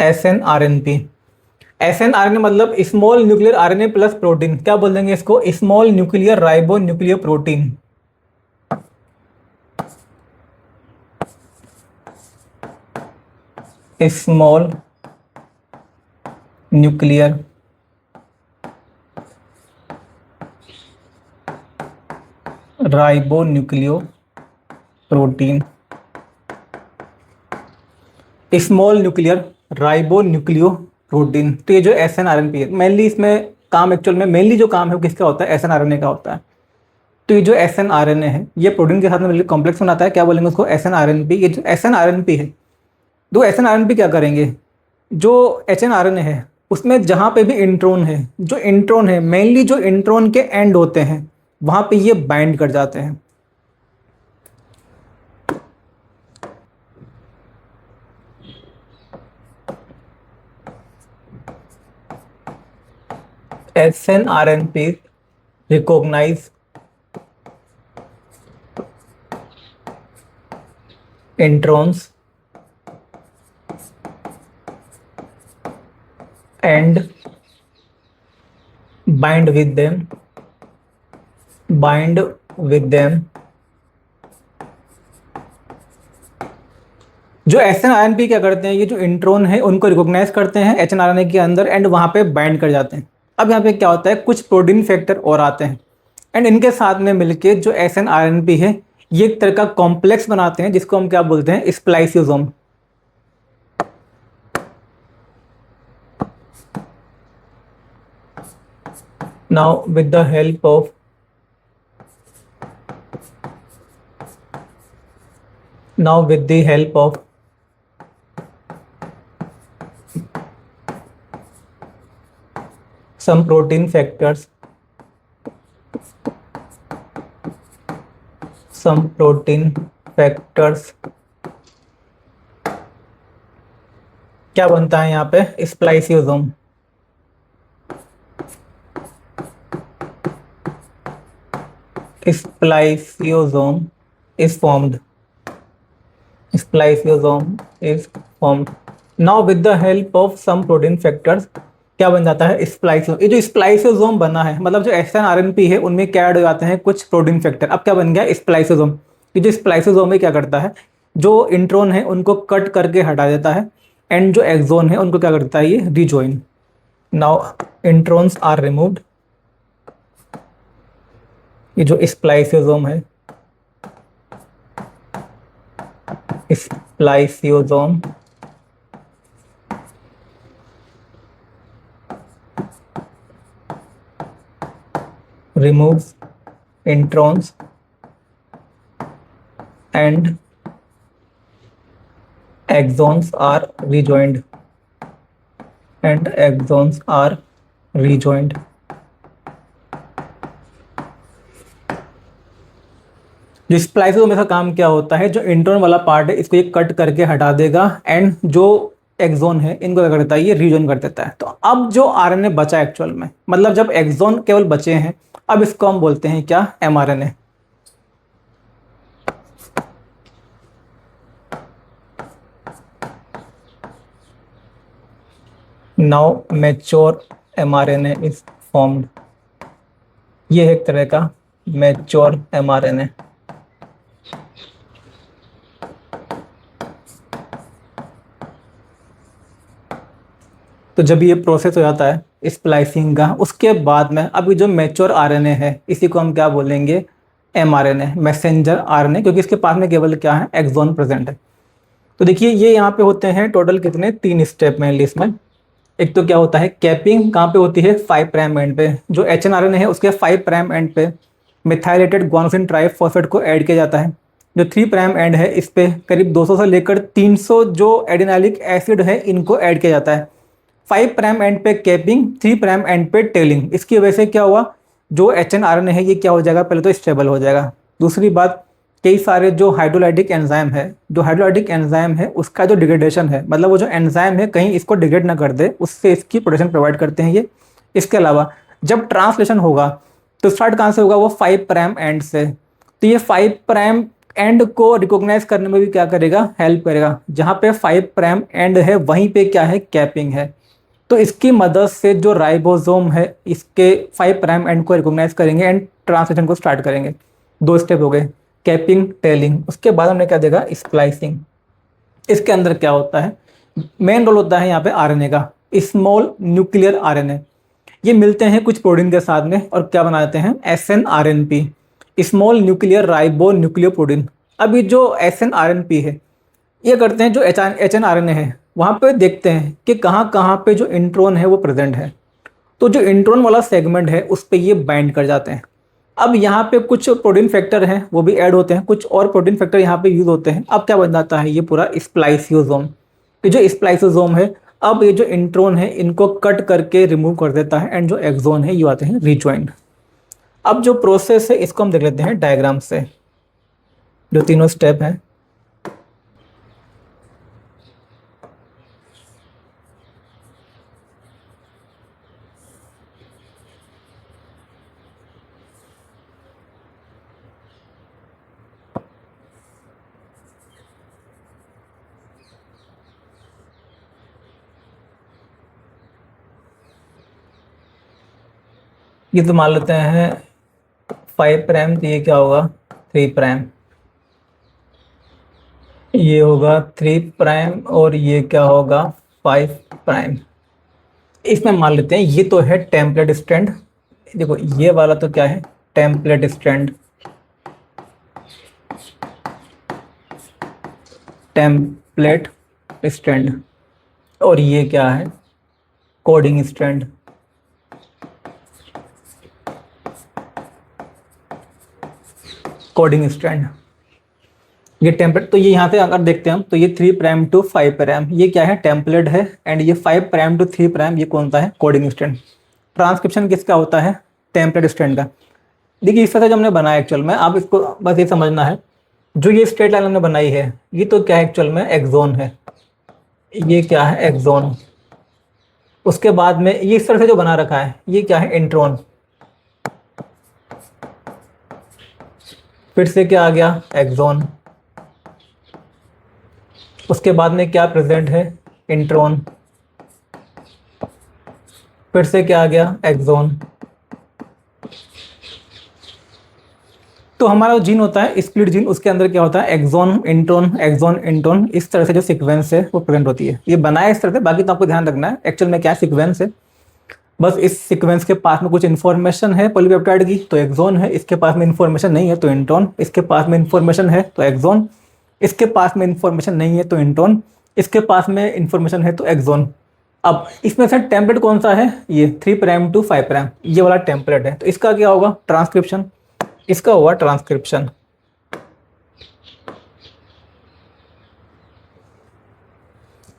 एसएनआरएनपी, एसएनआरएनए मतलब small nuclear RNA plus protein, क्या बोल देंगे इसको, small nuclear ribo nuclear protein. Small nuclear ribo nucleo protein, small nuclear ribo nucleo protein. तो ये जो एसएनआरएनपी है, मेनली इसमें काम एक्चुअल में मेनली जो काम है वो किसका होता है, एसएनआरएनए का होता है। तो ये जो एसएनआरएनए है ये प्रोटीन के साथ में मिलकर कॉम्प्लेक्स बनाता है, क्या बोलेंगे उसको, एसएनआरएनपी। ये जो एसएनआरएनपी है, दो एसएनआरएनपी क्या करेंगे, जो एचएनआरएनए है उसमें जहाँ पे भी इंट्रॉन है, जो इंट्रॉन है मेनली जो इंट्रॉन के एंड होते हैं वहाँ पे ये बाइंड कर जाते हैं। SNRNP recognize introns and bind with them जो SNRNP क्या करते हैं, ये जो इंट्रॉन है उनको रिकॉग्नाइज करते हैं एचएनआरएनए के अंदर एंड वहाँ पे बाइंड कर जाते हैं। अब यहाँ पे क्या होता है, कुछ प्रोटीन फैक्टर और आते हैं एंड इनके साथ में मिलके जो SNRNP है ये एक तरह का कॉम्प्लेक्स बनाते हैं जिसको हम क्या बोलते हैं, spliceosome. Now with the help of some protein factors, क्या बनता है यहाँ पे, spliceosome. Spliceosome is formed। Now with the help of some protein factors क्या बन जाता है, स्प्लाइसोम। ये जो स्प्लाइसोसोम बना है, मतलब जो SNRNP है उनमें क्या ऐड हो जाते हैं कुछ प्रोटीन फैक्टर। अब क्या बन गया, स्प्लाइसोसोम। ये जो स्प्लाइसोसोम है क्या करता है, जो इंट्रोन है उनको कट करके हटा देता है, एंड जो एक्सोन है उनको क्या करता है, ये rejoin. Now introns are removed. ये जो स्प्लाइसोसोम है, spliceosome removes introns and axons are rejoined and axons are rejoined। जो स्प्लाइसोसोम का काम क्या होता है, जो इंट्रॉन वाला पार्ट है इसको ये कट करके हटा देगा, एंड जो एक्सोन है इनको क्या करता है, ये रीजॉइन कर देता है। तो अब जो आरएनए बचा एक्चुअल में, मतलब जब एक्सोन केवल बचे हैं, अब इसको हम बोलते हैं क्या, mRNA. Now mature mRNA is formed. ये है एक तरह का मैच्योर एमआरएनए। तो जब ये प्रोसेस हो जाता है स्प्लाइसिंग का, उसके बाद में अभी जो मैच्योर आरएनए है इसी को हम क्या बोलेंगे, एमआरएनए, मैसेंजर आरएनए, क्योंकि इसके पास में केवल क्या है, एक्सोन प्रेजेंट है। तो देखिए ये यहाँ पे होते हैं टोटल कितने, 3 स्टेप मेनली इसमें। एक तो क्या होता है कैपिंग, कहाँ पे होती है, 5 प्राइम एंड पे। जो एचएनआरएनए है उसके 5 प्राइम एंड पे मिथाइलेटेड गुआनोसिन ट्राइफॉस्फेट को ऐड किया जाता है। जो 3 प्राइम एंड है इस पे करीब 200 से लेकर 300 जो एडिनाइलिक एसिड है इनको ऐड किया जाता है। 5 प्राइम एंड पे कैपिंग, 3 प्राइम एंड पे टेलिंग। इसकी वजह से क्या हुआ, जो एचएनआरएनए है ये क्या हो जाएगा, पहले तो स्टेबल हो जाएगा। दूसरी बात, कई सारे जो हाइड्रोलाइटिक एंजाइम है, जो हाइड्रोलाइटिक एंजाइम है उसका जो डिग्रेडेशन है, मतलब वो जो एंजाइम है कहीं इसको डिग्रेड ना कर दे, उससे इसकी प्रोटेक्शन प्रोवाइड करते हैं ये। इसके अलावा जब ट्रांसलेशन होगा तो स्टार्ट कहाँ से होगा, वो 5 प्राइम एंड से। तो ये 5 प्राइम एंड को रिकॉग्नाइज करने में भी क्या करेगा, हेल्प करेगा। जहाँ पे 5 प्राइम एंड है वहीं पे क्या है, कैपिंग है। तो इसकी मदद से जो राइबोसोम है इसके 5 प्राइम एंड को रिकॉग्नाइज करेंगे एंड ट्रांसलेशन को स्टार्ट करेंगे। 2 स्टेप हो गए, कैपिंग, टेलिंग। उसके बाद हमने क्या देखा, स्प्लाइसिंग। इसके अंदर क्या होता है, मेन रोल होता है यहाँ पे आरएनए का, स्मॉल न्यूक्लियर आरएनए। ये मिलते हैं कुछ प्रोटीन के साथ में और क्या बनाते हैं, SNRNP, small nuclear ribo nucleoprotein. अभी जो SNRNP है ये करते हैं, जो HNRNA है वहाँ पे देखते हैं कि कहाँ कहाँ पे जो इंट्रोन है वो प्रेजेंट है। तो जो इंट्रोन वाला सेगमेंट है उस पर ये बाइंड कर जाते हैं। अब यहाँ पे कुछ प्रोटीन फैक्टर हैं वो भी ऐड होते हैं, कुछ और प्रोटीन फैक्टर यहाँ पे यूज होते हैं। अब क्या बन जाता है, ये पूरा स्प्लाइसियोसोम। ये जो स्प्लाइसियोसोम है, अब ये जो इंट्रोन है इनको कट करके रिमूव कर देता है, एंड जो एक्सोन है ये आते हैं रिजॉइंड। अब जो प्रोसेस है इसको हम देख लेते हैं डायग्राम से, जो तीनों स्टेप हैं। ये तो मान लेते हैं 5 प्राइम, तो ये क्या होगा, 3 प्राइम। ये होगा 3 प्राइम और ये क्या होगा, 5 प्राइम। इसमें मान लेते हैं ये तो है टेम्पलेट स्ट्रैंड। देखो ये वाला तो क्या है, टेम्पलेट स्ट्रैंड, टेम्पलेट स्ट्रैंड। और ये क्या है, कोडिंग स्ट्रैंड। कोडिंग स्ट्रैंड, ये टेम्पलेट। तो ये यहाँ से अगर देखते हैं हम तो ये 3 प्राइम टू 5 प्राइम ये क्या है, टेम्पलेट है। एंड ये 5 प्राइम टू 3 प्राइम ये कौन सा है, कोडिंग स्ट्रैंड। ट्रांसक्रिप्शन किसका होता है, टेम्पलेट स्ट्रैंड का। देखिए इस तरह से जो हमने बनाया एक्चुअल में, आप इसको बस ये समझना है, जो ये स्ट्रेट लाइन हमने बनाई है ये तो क्या है एक्चुअल में, एक्सोन है। ये क्या है, एक्सोन। उसके बाद में ये इस तरह से जो बना रखा है ये क्या है, इंट्रोन। फिर से क्या आ गया, एक्सोन। उसके बाद में क्या प्रेजेंट है, इंट्रोन, फिर से क्या आ गया, एक्सोन। तो हमारा जो जीन होता है स्प्लिट जीन, उसके अंदर क्या होता है, एक्सोन इंट्रोन, इस तरह से जो सीक्वेंस है वो प्रेजेंट होती है। ये बनाया इस तरह से, बाकी तो आपको ध्यान रखना है एक्चुअल में क्या सीक्वेंस है। बस इस सीक्वेंस के पास में कुछ इन्फॉर्मेशन है पॉलीपेप्टाइड की तो एक्सोन है, इसके पास में इन्फॉर्मेशन नहीं है तो इंट्रोन, इसके पास में इन्फॉर्मेशन है तो एक्सोन, इसके पास में इन्फॉर्मेशन नहीं है तो इंट्रोन, इसके पास में इन्फॉर्मेशन है तो एक्सोन। अब इसमें से टेम्पलेट कौन सा है, ये 3 प्राइम टू 5 प्राइम, ये वाला टेम्पलेट है। तो इसका क्या होगा, ट्रांसक्रिप्शन, इसका होगा ट्रांसक्रिप्शन।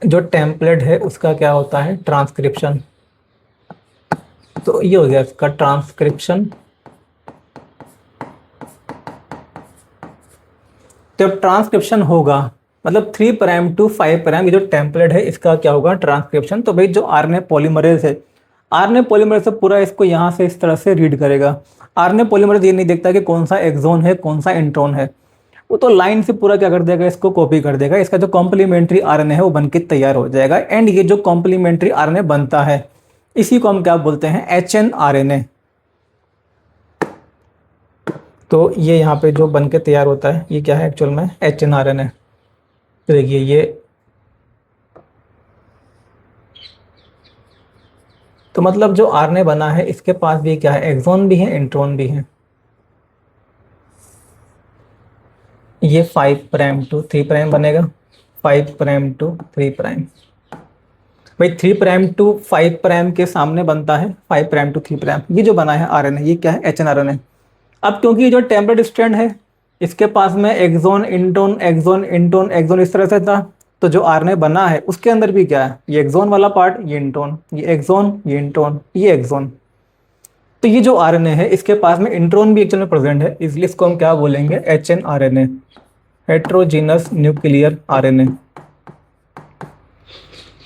जो टेम्पलेट है उसका क्या होता है, ट्रांसक्रिप्शन। तो ये हो गया इसका ट्रांसक्रिप्शन। तो जब ट्रांसक्रिप्शन होगा मतलब 3 प्राइम टू 5 प्राइम, ये जो टेम्पलेट है इसका क्या होगा, ट्रांसक्रिप्शन। तो भाई जो आरएनए पॉलीमरेज है, आरएनए पॉलीमरेज से पूरा इसको यहाँ से इस तरह से रीड करेगा। आरएनए पॉलीमरेज ये नहीं देखता कि कौन सा एक्सोन है कौन सा इंट्रोन है, वो तो लाइन से पूरा क्या कर देगा, इसको कॉपी कर देगा। इसका जो कॉम्प्लीमेंट्री आरएनए है वो बनके तैयार हो जाएगा। एंड ये जो कॉम्प्लीमेंट्री आरएनए बनता है इसी को हम क्या बोलते हैं, एचएनआरएनए। तो ये यहाँ पे जो बन के तैयार होता है ये क्या है एक्चुअल में, एचएनआरएनए। तो देखिए ये, तो मतलब जो आरएनए बना है इसके पास भी क्या है, एक्सोन भी है इंट्रोन भी है। ये 5 प्राइम टू 3 प्राइम बनेगा, 5 प्राइम टू 3 प्राइम। भाई 3 प्राइम टू 5 प्राइम के सामने बनता है 5 प्राइम टू 3 प्राइम। ये जो बना है आरएनए ये क्या है, एचएनआरएनए। अब क्योंकि ये जो टेम्पलेट स्ट्रैंड है इसके पास में exon intron exon intron exon इस तरह से था, तो जो आरएनए बना है उसके अंदर भी क्या है, ये एक्सोन वाला पार्ट, ये इंट्रोन, ये एक्सोन, ये इंट्रोन, ये एक्सोन। तो ये जो आरएनए है इसके पास में इंट्रोन भी एक्चुअल में प्रेजेंट है, इसलिए इसको हम क्या बोलेंगे, एचएनआरएनए, हेट्रोजीनस न्यूक्लियर आरएनए।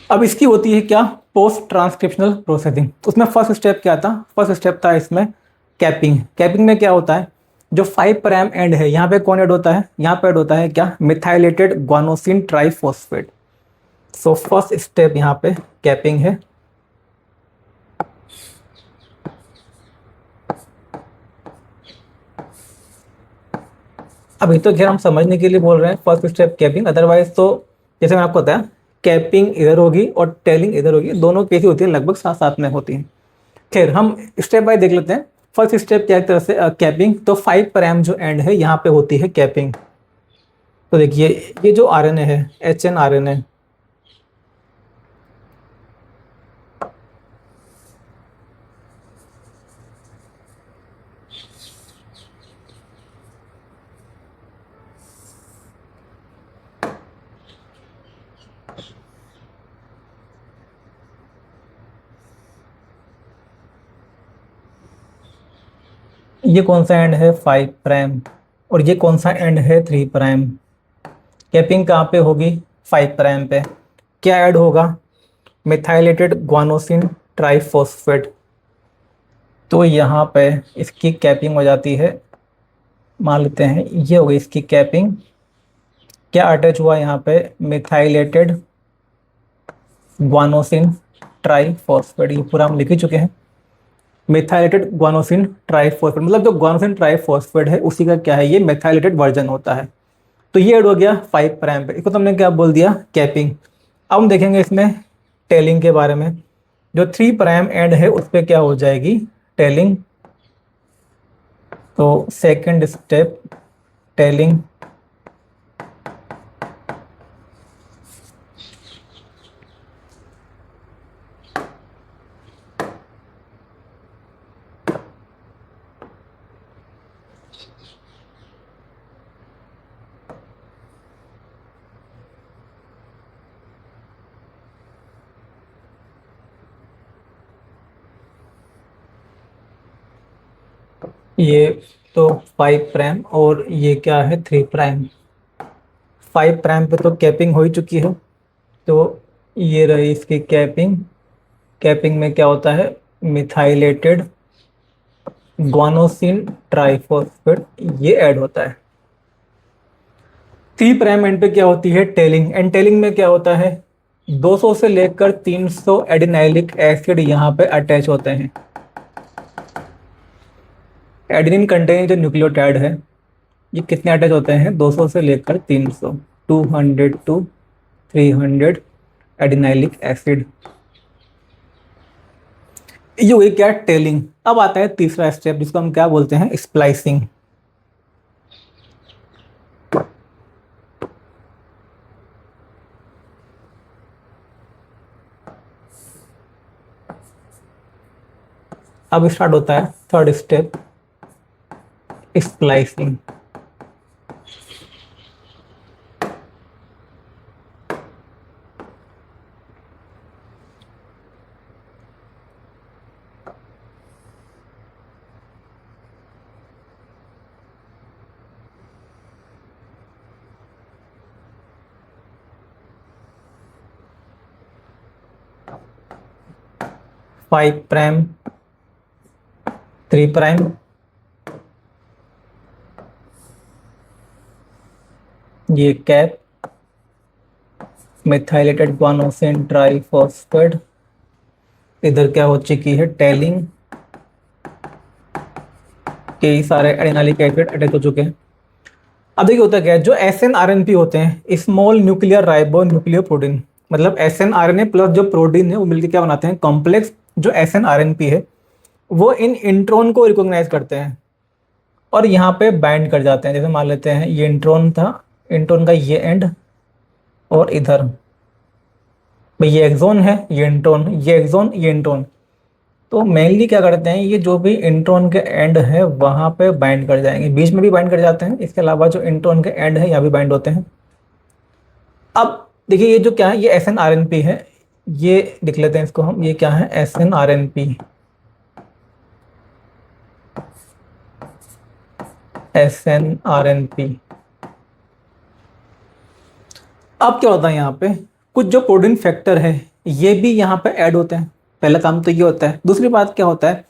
अब इसकी होती है क्या, पोस्ट ट्रांसक्रिप्शनल प्रोसेसिंग। उसमें फर्स्ट स्टेप क्या था, फर्स्ट स्टेप था इसमें कैपिंग। कैपिंग में क्या होता है, जो 5 प्राइम एंड है यहाँ पे कौन ऐड होता है, यहाँ पे ऐड होता है क्या, methylated guanosine triphosphate. So first step यहाँ पे कैपिंग है। अभी तो खैर हम समझने के लिए बोल रहे हैं फर्स्ट स्टेप कैपिंग, अदरवाइज तो जैसे मैंने आपको बताया कैपिंग इधर होगी और टेलिंग इधर होगी, दोनों कैसी होती है, लगभग साथ साथ में होती हैं। खैर हम स्टेप बाय देख लेते हैं। फर्स्ट स्टेप क्या तरह से, कैपिंग। तो 5 प्राइम जो एंड है यहाँ पे होती है कैपिंग। तो देखिए ये जो आरएनए है एचएनआरएनए, ये कौन सा एंड है, 5 प्राइम, और ये कौन सा एंड है, 3 प्राइम। कैपिंग कहाँ पे होगी, 5 प्राइम पे। क्या ऐड होगा, मिथाइलेटेड ग्वानोसिन ट्राइफॉस्फेट। तो यहाँ पे इसकी कैपिंग हो जाती है, मान लेते हैं ये हो गई इसकी कैपिंग। क्या अटैच हुआ यहाँ पे, मिथाइलेटेड ग्वानोसिन ट्राइफॉस्फेट। ये पूरा हम लिख ही चुके हैं, मिथाइलेटेड ग्वानोसिन ट्राइफॉस्फेट। मतलब जो ग्वानोसिन ट्राइफॉस्फेट है उसी का क्या है, ये मेथाइलेटेड वर्जन होता है। तो ये ऐड हो गया 5 प्राइम पे, इसको तुमने क्या बोल दिया, कैपिंग। अब हम देखेंगे इसमें टेलिंग के बारे में। जो 3 प्राइम एंड है उस पर क्या हो जाएगी, टेलिंग। तो सेकंड स्टेप टेलिंग। ये तो 5 प्राइम और ये क्या है, 3 प्राइम। 5 प्राइम पे तो कैपिंग हो ही चुकी है, तो ये रही इसकी कैपिंग। कैपिंग में क्या होता है, मिथाइलेटेड ग्वानोसिन ट्राइफॉस्फेट ये ऐड होता है। 3 प्राइम एंड पे क्या होती है, टेलिंग। एंड टेलिंग में क्या होता है, 200 से लेकर 300 एडिनाइलिक एसिड यहाँ पे अटैच होते हैं। एडेनिन कंटेनिंग जो न्यूक्लियोटाइड है ये कितने अटैच होते हैं? 200 से लेकर 300, 200 टू 300 एडिनाइलिक एसिड। ये हुई क्या? टेलिंग। अब आता है तीसरा स्टेप जिसको हम क्या बोलते हैं? स्प्लाइसिंग। अब स्टार्ट होता है third step, splicing. Five prime, 3 prime, ये कैप, मिथाइलेटेड गुआनोसिन ट्राइफॉस्फेट, इधर क्या हो चुकी है? टेलिंग। कई सारे एडिनाइलिक एसिड अटैच हो चुके हैं। अब देखिए होता क्या है, जो SNRNP होते हैं, स्मॉल न्यूक्लियर राइबो न्यूक्लियोप्रोटीन, मतलब SNRNA प्लस जो प्रोटीन है वो मिलकर क्या बनाते हैं? कॉम्प्लेक्स। जो SNRNP है वो इन इंट्रॉन को रिकॉग्नाइज करते हैं और यहाँ पे बाइंड कर जाते हैं। जैसे मान लेते हैं ये इंट्रॉन था, इंट्रॉन का ये एंड और इधर भाई ये एक्सॉन है, ये इंट्रॉन, ये एक्सॉन, ये इंट्रॉन। तो मेनली क्या करते हैं, ये जो भी इंट्रॉन के एंड है वहाँ पे बाइंड कर जाएंगे, बीच में भी बाइंड कर जाते हैं। इसके अलावा जो इंट्रॉन के एंड है यहाँ भी बाइंड होते हैं। अब देखिए ये जो क्या है, ये SNRNP है, ये लिख लेते हैं इसको हम, ये क्या है? SNRNP। SNRNP। अब क्या होता है यहाँ पे, कुछ जो प्रोटीन फैक्टर है ये भी यहाँ पे ऐड होते हैं। पहला काम तो ये होता है। दूसरी बात क्या होता है,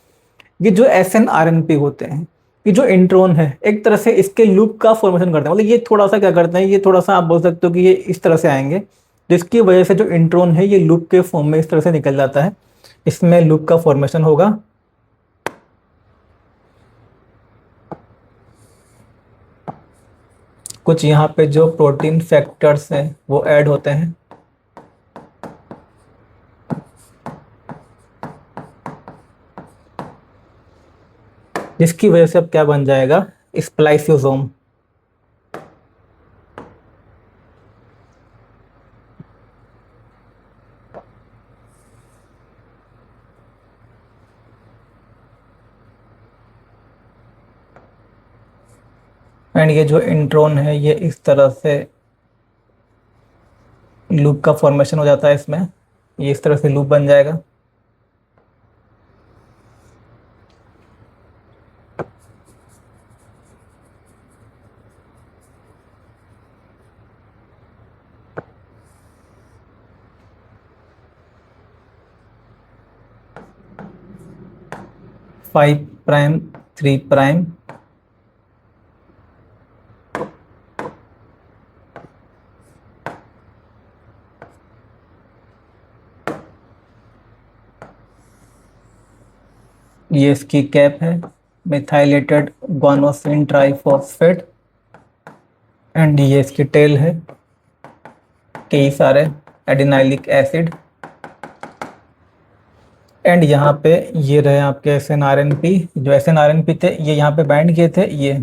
ये जो SNRNP होते हैं, ये जो इंट्रॉन है एक तरह से इसके लूप का फॉर्मेशन करते हैं। मतलब ये थोड़ा सा क्या करते हैं, ये थोड़ा सा आप बोल सकते हो कि ये इस तरह से आएंगे, जिसकी वजह से जो इंट्रॉन है ये लूप के फॉर्म में इस तरह से निकल जाता है, इसमें लूप का फॉर्मेशन होगा। कुछ यहाँ पे जो प्रोटीन फैक्टर्स हैं वो ऐड होते हैं। जिसकी वजह से अब क्या बन जाएगा? स्प्लाइसियोसोम। एंड ये जो इंट्रॉन है ये इस तरह से लूप का फॉर्मेशन हो जाता है इसमें, ये इस तरह से लूप बन जाएगा। फाइव प्राइम, 3 प्राइम, ये इसकी कैप है, मिथाइलेटेड गुआनोसिन ट्राइफॉस्फेट। एंड ये इसकी टेल है, कई सारे एडिनाइलिक एसिड। एंड यहाँ पे ये रहे आपके SNRNP। जो SNRNP थे ये यहाँ पे बाइंड किए थे, ये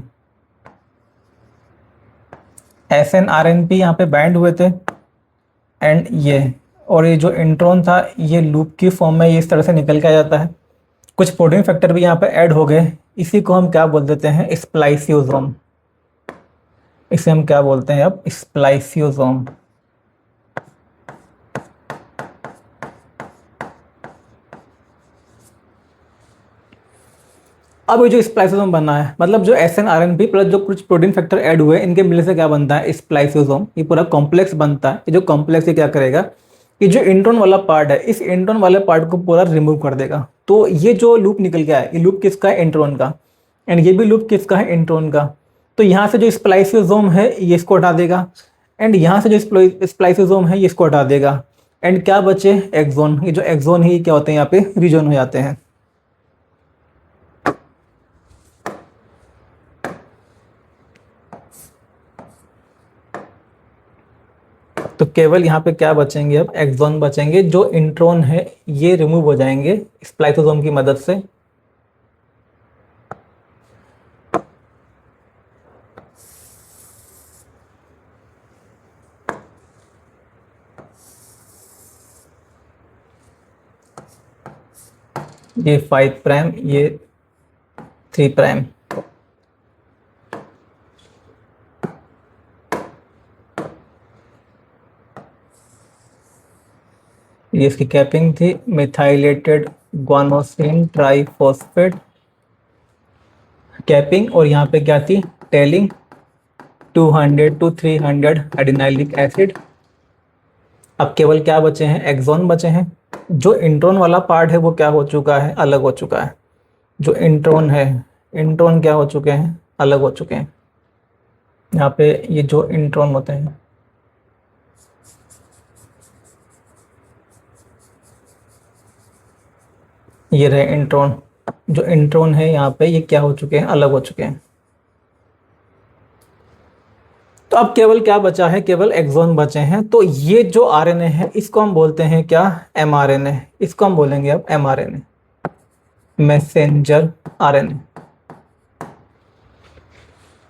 SNRNP यहाँ पे बाइंड हुए थे। एंड ये और ये जो इंट्रॉन था ये लूप की फॉर्म में ये इस तरह से निकल के आ जाता है। कुछ प्रोटीन फैक्टर भी यहाँ पे ऐड हो गए, इसी को हम क्या बोल देते हैं? स्प्लाइसियोसोम। इसे हम क्या बोलते हैं अब? स्प्लाइसियोसोम। अब ये जो स्प्लाइसियोसोम बना है, मतलब जो SNRNP प्लस जो कुछ प्रोटीन फैक्टर ऐड हुए इनके मिलने से क्या बनता है? स्प्लाइसियोसोम। ये पूरा कॉम्प्लेक्स बनता है। ये जो कॉम्प्लेक्स ये क्या करेगा, कि जो इंट्रॉन वाला पार्ट है इस इंट्रॉन वाले पार्ट को पूरा रिमूव कर देगा। तो ये जो लूप निकल गया है ये लूप किसका है? इंट्रॉन का। एंड ये भी लूप किसका है? इंट्रॉन का। तो यहाँ से जो स्प्लाइसियोसोम है ये इसको हटा देगा, एंड यहाँ से जो स्प्लाइसियोसोम है ये इसको हटा देगा। एंड क्या बचे, एक्सोन। ये जो एक्सोन ही क्या होते हैं यहाँ पे रीजन हो जाते हैं। तो केवल यहाँ पे क्या बचेंगे, अब एक्सोन बचेंगे। जो इंट्रोन है ये रिमूव हो जाएंगे स्प्लाइसोसोम की मदद से। ये 5 प्राइम, ये 3 प्राइम। ये इसकी कैपिंग थी, मिथाइलेटेड ग्वानोसिन ट्राइफॉस्फेट कैपिंग। और यहाँ पे क्या थी, टेलिंग 200 to 300 एडिनाइलिक एसिड। अब केवल क्या बचे हैं, एक्सोन बचे हैं। जो इंट्रोन वाला पार्ट है वो क्या हो चुका है, अलग हो चुका है। जो इंट्रोन है, इंट्रोन क्या हो चुके हैं, अलग हो चुके हैं। यहाँ पे ये जो इंट्रोन होते हैं, ये रहे इंट्रोन। जो इंट्रोन है यहाँ पे ये क्या हो चुके हैं, अलग हो चुके हैं। तो अब केवल क्या बचा है, केवल एक्सोन बचे हैं। तो ये जो आरएनए है इसको हम बोलते हैं क्या, एमआरएनए। इसको हम बोलेंगे अब एमआरएनए, मैसेंजर आरएनए।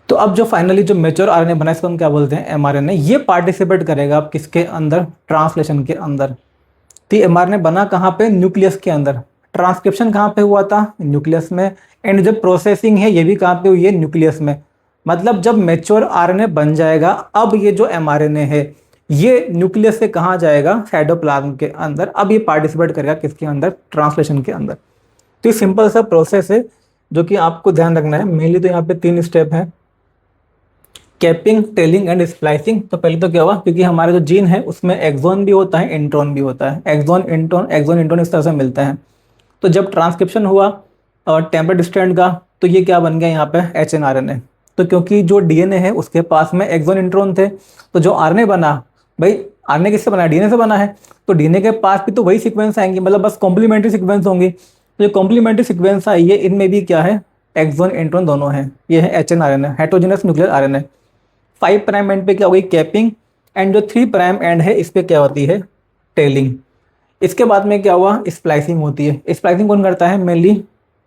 तो अब जो फाइनली जो मेच्योर आरएनए बना इसको हम क्या बोलते हैं, एमआरएनए। ये पार्टिसिपेट करेगा अब किसके अंदर, ट्रांसलेशन के अंदर। तो एमआरएनए बना कहाँ पे, न्यूक्लियस के अंदर। ट्रांसक्रिप्शन कहाँ पे हुआ था, न्यूक्लियस में। एंड जब प्रोसेसिंग है ये भी कहाँ पे हुई है, न्यूक्लियस में। मतलब जब मेच्योर आरएनए बन जाएगा, अब ये जो एमआरएनए है ये न्यूक्लियस से कहाँ जाएगा, साइटोप्लाज्म के अंदर। अब ये पार्टिसिपेट करेगा किसके अंदर, ट्रांसलेशन के अंदर। तो ये सिंपल सा प्रोसेस है जो कि आपको ध्यान रखना है। मेनली तो यहाँ पे 3 स्टेप है, कैपिंग, टेलिंग एंड स्प्लाइसिंग। तो पहले तो क्या हुआ, क्योंकि हमारा जो जीन है उसमें एक्सोन भी होता है, इंट्रोन भी होता है। एक्सोन इंट्रोन इस तरह से मिलते हैं। तो जब ट्रांसक्रिप्शन हुआ और टेम्पलेट स्ट्रैंड का, तो ये क्या बन गया यहाँ पे, एचएनआरएनए। तो क्योंकि जो डीएनए है उसके पास में एक्सोन इंट्रोन थे, तो जो आरएनए बना, भाई आरएनए किससे बना है, डीएनए से बना है। तो डीएनए के पास भी तो वही सीक्वेंस आएंगे, मतलब बस कॉम्प्लीमेंट्री सीक्वेंस होंगी। तो जो कॉम्प्लीमेंट्री सीक्वेंस आई है इनमें भी क्या है, एक्सोन इंट्रोन दोनों है। ये है hnRNA, heterogeneous nuclear RNA. 5 prime and पे क्या होगी, कैपिंग। एंड जो 3 प्राइम एंड है इस पे क्या होती है, टेलिंग। इसके बाद में क्या हुआ, स्प्लाइसिंग होती है। स्प्लाइसिंग कौन करता है, मेनली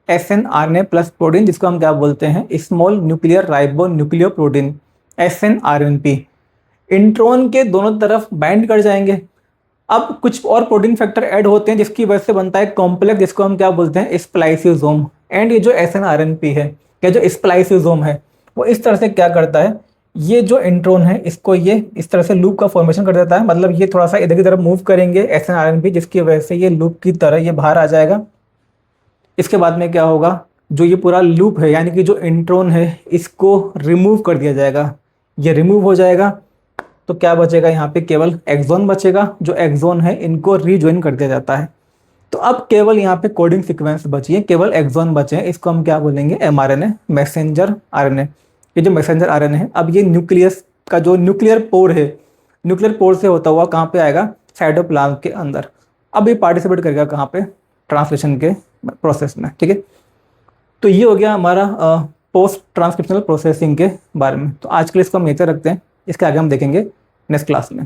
एसएनआरएनए प्लस प्रोटीन, जिसको हम क्या बोलते हैं, small nuclear ribonucleoprotein, snRNP. Intron के दोनों तरफ बाइंड कर जाएंगे। अब कुछ और प्रोटीन फैक्टर ऐड होते हैं जिसकी वजह से बनता है कॉम्प्लेक्स, जिसको हम क्या बोलते हैं, स्प्लाइसियोसोम। एंड ये जो एसएनआरएनपी है, या जो स्प्लाइसियोसोम है, वो इस तरह से क्या करता है, ये जो इंट्रोन है इसको ये इस तरह से लूप का फॉर्मेशन कर देता है। मतलब ये थोड़ा सा इधर की तरफ मूव करेंगे एसएनआरएनपी, जिसकी वजह से ये लूप की तरह ये बाहर आ जाएगा। इसके बाद में क्या होगा, जो ये पूरा लूप है यानी कि जो इंट्रोन है इसको रिमूव कर दिया जाएगा। ये रिमूव हो जाएगा तो क्या बचेगा, यहाँ पे केवल एक्सोन बचेगा। जो एक्सोन है इनको रीजॉइन कर दिया जाता है। तो अब केवल यहाँ पे कोडिंग सीक्वेंस बची है, केवल एक्सोन बचे हैं। इसको हम क्या बोलेंगे, एमआरएनए, मैसेंजर आरएनए। ये जो मैसेंजर आरएनए है, अब ये न्यूक्लियस का जो न्यूक्लियर पोर है, न्यूक्लियर पोर से होता हुआ कहाँ पे आएगा, साइटोप्लाज्म के अंदर। अब ये पार्टिसिपेट करेगा कहाँ पे, ट्रांसलेशन के प्रोसेस में। ठीक है, तो ये हो गया हमारा पोस्ट ट्रांसक्रिप्शनल प्रोसेसिंग के बारे में। तो आज के लिए इसको हम यहीं तक रखते हैं, इसके आगे हम देखेंगे नेक्स्ट क्लास में।